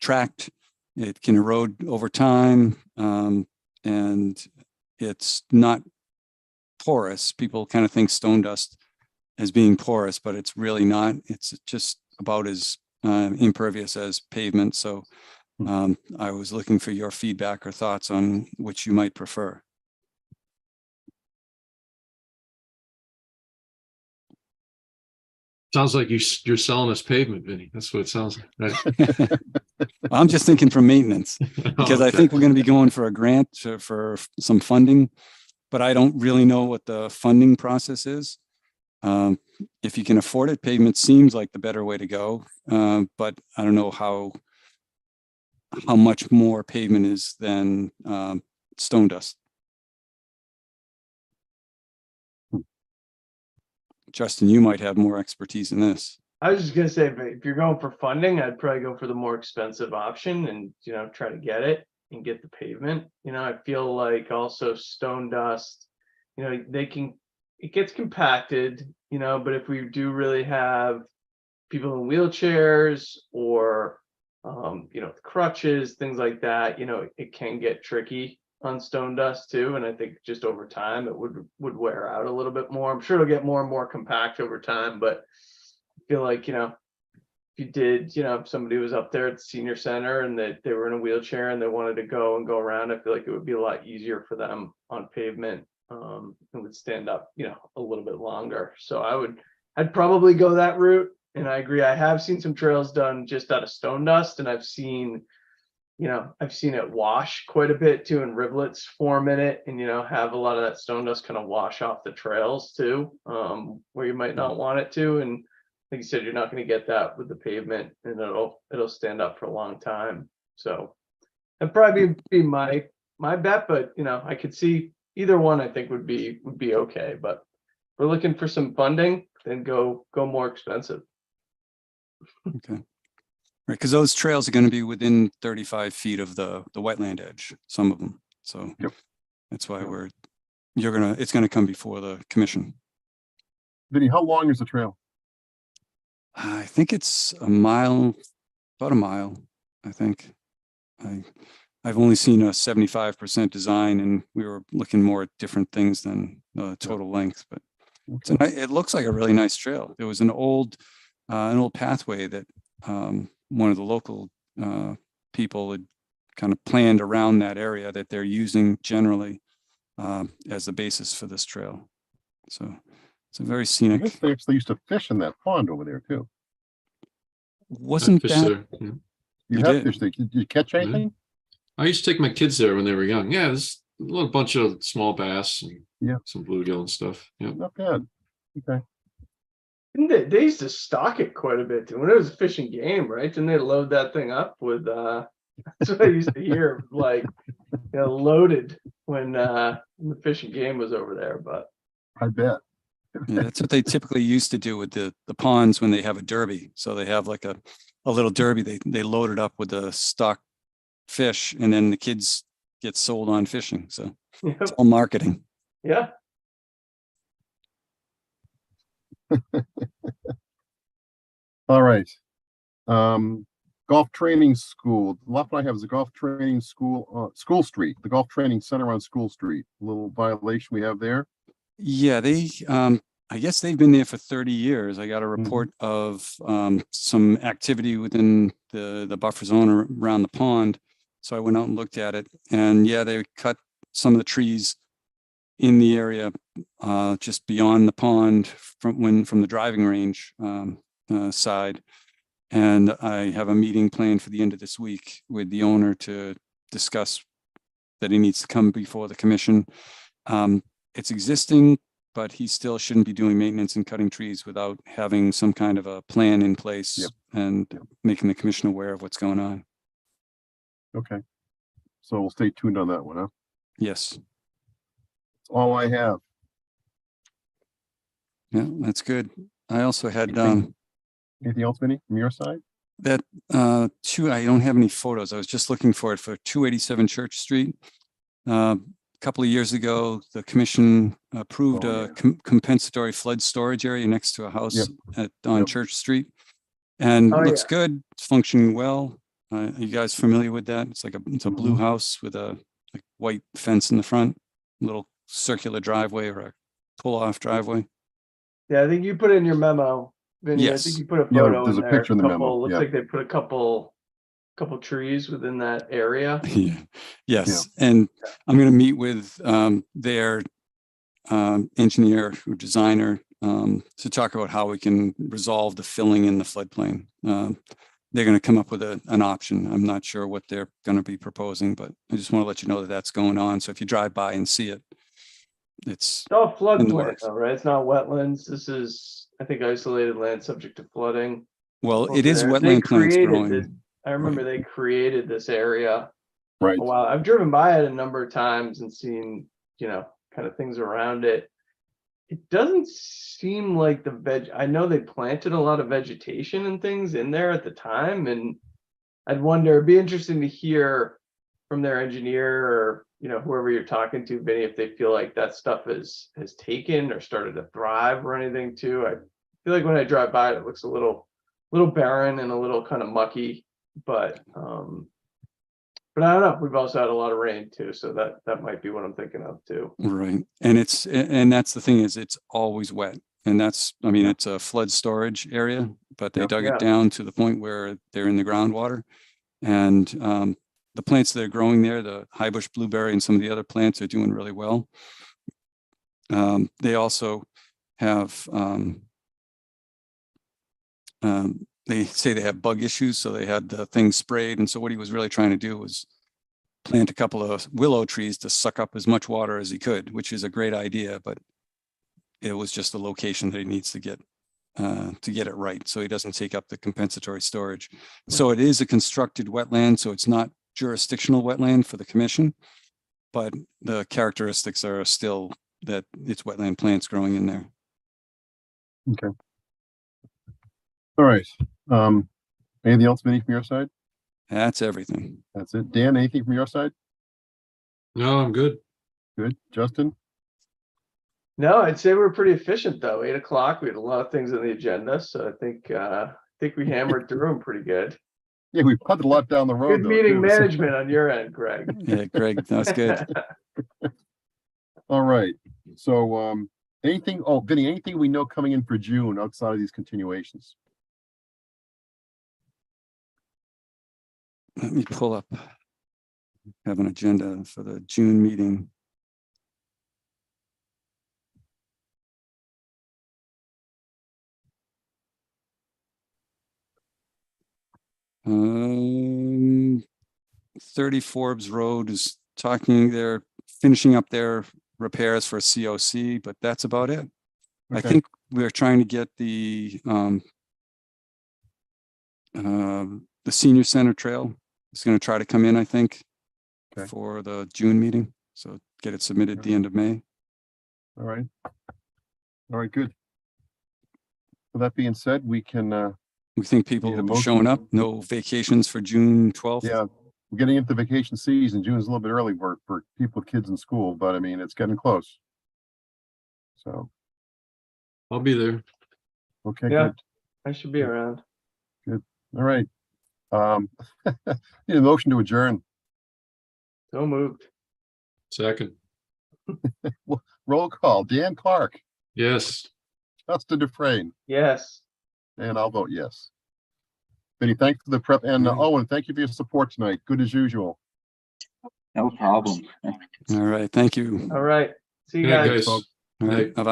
Speaker 6: tracked. It can erode over time, and it's not porous. People kind of think stone dust as being porous, but it's really not. It's just about as impervious as pavement. So I was looking for your feedback or thoughts on which you might prefer.
Speaker 11: Sounds like you're selling us pavement, Vinny. That's what it sounds like. Right?
Speaker 6: I'm just thinking for maintenance, because I think we're going to be going for a grant for some funding, but I don't really know what the funding process is. If you can afford it, pavement seems like the better way to go, but I don't know how much more pavement is than stone dust. Justin, you might have more expertise in this.
Speaker 3: I was just gonna say, if you're going for funding, I'd probably go for the more expensive option and, try to get it and get the pavement. I feel like also stone dust, it gets compacted, but if we do really have people in wheelchairs or, crutches, things like that, it can get tricky on stone dust too. And I think just over time, it would wear out a little bit more. I'm sure it'll get more and more compact over time, but I feel like, if you did, if somebody was up there at the senior center and they were in a wheelchair and they wanted to go around, I feel like it would be a lot easier for them on pavement. And would stand up, a little bit longer. So I'd probably go that route. And I agree. I have seen some trails done just out of stone dust, and I've seen it wash quite a bit too, and rivulets form in it, and have a lot of that stone dust kind of wash off the trails too, where you might not want it to. And like you said, you're not going to get that with the pavement, and it'll stand up for a long time. So that'd probably be my bet, but I could see either one. I think would be okay, but if we're looking for some funding, then go more expensive.
Speaker 6: Okay. Right, because those trails are going to be within 35 feet of the wetland edge, some of them. So
Speaker 1: Yep.
Speaker 6: That's why it's going to come before the commission.
Speaker 1: Vinny, how long is the trail?
Speaker 6: I think it's a mile, about a mile, I think. I've only seen a 75% design, and we were looking more at different things than the total length, but it looks like a really nice trail. There was an old pathway that one of the local people had kind of planned around that area that they're using generally as the basis for this trail. So it's a very
Speaker 1: I
Speaker 6: scenic.
Speaker 1: guess they actually used to fish in that pond over there too.
Speaker 6: Wasn't
Speaker 11: Fish
Speaker 6: that?
Speaker 11: there, yeah.
Speaker 1: You
Speaker 6: You
Speaker 1: have
Speaker 6: did?
Speaker 1: fished there. Did you catch anything?
Speaker 11: I used to take my kids there when they were young. Yeah, there's a little bunch of small bass and some bluegill and stuff. Yeah.
Speaker 1: Not bad. Okay.
Speaker 3: And they used to stock it quite a bit too. When it was fishing game, right? Didn't they load that thing up with that's what I used to hear. Like Yeah, loaded when the Fish and Game was over there, but
Speaker 1: I bet.
Speaker 6: Yeah, that's what they typically used to do with the ponds when they have a derby. So they have like a little derby. They load it up with the stock fish, and then the kids get sold on fishing. So it's
Speaker 3: yep.
Speaker 6: all marketing.
Speaker 3: Yeah.
Speaker 1: All right. Golf training school. The left I have is a golf training school, School Street, the golf training center on School Street. A little violation we have there.
Speaker 6: Yeah, they I guess they've been there for 30 years. I got a report of some activity within the buffer zone around the pond. So I went out and looked at it, and yeah, they cut some of the trees in the area just beyond the pond from the driving range side. And I have a meeting planned for the end of this week with the owner to discuss that he needs to come before the commission. It's existing, but he still shouldn't be doing maintenance and cutting trees without having some kind of a plan in place and making the commission aware of what's going on.
Speaker 1: Okay. So we'll stay tuned on that one, huh?
Speaker 6: Yes.
Speaker 1: That's all I have.
Speaker 6: Yeah, that's good. I also had
Speaker 1: Anything else, Vinny, from your side?
Speaker 6: that I don't have any photos. I was just looking for it for 287 Church Street. A couple of years ago, the commission approved a compensatory flood storage area next to a house on Church Street, and looks good. It's functioning well. Are you guys familiar with that? It's like it's a blue house with a white fence in the front, little circular driveway or a pull-off driveway.
Speaker 3: Yeah, I think you put in your memo, Vinny.
Speaker 6: Yes.
Speaker 3: I think you put a
Speaker 1: Yeah,
Speaker 3: photo
Speaker 1: there's
Speaker 3: in
Speaker 1: a
Speaker 3: there.
Speaker 1: picture in the memo,
Speaker 3: Couple- Looks
Speaker 1: yeah.
Speaker 3: like they put a couple trees within that area.
Speaker 6: Yeah. Yes. And I'm going to meet with their engineer or designer to talk about how we can resolve the filling in the floodplain. They're going to come up with an option. I'm not sure what they're going to be proposing, but I just want to let you know that that's going on. So if you drive by and see it, it's
Speaker 3: all
Speaker 6: in the
Speaker 3: floodplain
Speaker 6: works.
Speaker 3: though, right? It's not wetlands. This is, I think, isolated land subject to flooding.
Speaker 6: Well,
Speaker 3: over
Speaker 6: it is
Speaker 3: there. They
Speaker 6: wetland plants
Speaker 3: created
Speaker 6: growing.
Speaker 3: this- I remember they created this area
Speaker 1: Right.
Speaker 3: a while. I've driven by it a number of times and seen, kind of things around it. It doesn't seem like I know they planted a lot of vegetation and things in there at the time, and I'd wonder, it'd be interesting to hear from their engineer or, whoever you're talking to, Vinny, if they feel like that stuff has taken or started to thrive or anything too. I feel like when I drive by it, it looks a little barren and a little kind of mucky, but I don't know. We've also had a lot of rain too, so that might be what I'm thinking of too.
Speaker 6: Right. And that's the thing is it's always wet. And it's a flood storage area, but they dug it down to the point where they're in the groundwater. And the plants that are growing there, the high bush blueberry and some of the other plants are doing really well. They also have, they say they have bug issues, so they had the thing sprayed. And so what he was really trying to do was plant a couple of willow trees to suck up as much water as he could, which is a great idea, but it was just the location that he needs to get it right, so he doesn't take up the compensatory storage. So it is a constructed wetland, so it's not jurisdictional wetland for the commission, but the characteristics are still that it's wetland plants growing in there.
Speaker 1: Okay. All right. Anything else, Vinny, from your side?
Speaker 6: That's everything.
Speaker 1: That's it. Dan, anything from your side?
Speaker 11: No, I'm good.
Speaker 1: Good. Justin?
Speaker 3: No, I'd say we're pretty efficient though. 8 o'clock, we had a lot of things on the agenda, so I think we hammered through them pretty good.
Speaker 1: Yeah, we put a lot down the road.
Speaker 3: Good
Speaker 1: though,
Speaker 3: meeting
Speaker 1: too, so-
Speaker 3: management on your end, Greg.
Speaker 6: Yeah, Greg, that's good.
Speaker 1: All right. So Vinny, anything we know coming in for June outside of these continuations?
Speaker 6: Let me pull up, have an agenda for the June meeting. Um, 30 Forbes Road is they're finishing up their repairs for COC, but that's about it. I
Speaker 1: Okay.
Speaker 6: think we're trying to get the senior center trail is going to try to come in, I think.
Speaker 1: Okay.
Speaker 6: for the June meeting. So get it submitted the end of May.
Speaker 1: All right. All right, good. With that being said, we can,
Speaker 6: We think people
Speaker 1: Need a
Speaker 6: will be
Speaker 1: motion?
Speaker 6: showing up. No vacations for June 12th.
Speaker 1: yeah, we're getting into vacation season. June is a little bit early for people with kids in school, but I mean, it's getting close. So,
Speaker 11: I'll be there.
Speaker 1: okay,
Speaker 3: Yeah.
Speaker 1: good.
Speaker 3: I should be around.
Speaker 1: All right. Need a motion to adjourn.
Speaker 3: So moved.
Speaker 11: Second.
Speaker 1: Roll call. Dan Clark,
Speaker 11: Yes.
Speaker 1: Justin Dufresne,
Speaker 3: Yes.
Speaker 1: and I'll vote yes. Vinny, thanks for the prep, and Owen, thank you for your support tonight. Good as usual.
Speaker 4: No problem.
Speaker 6: All right. Thank you.
Speaker 3: All right. See you
Speaker 11: Good night,
Speaker 3: guys.
Speaker 11: guys.
Speaker 6: All right. Bye-bye.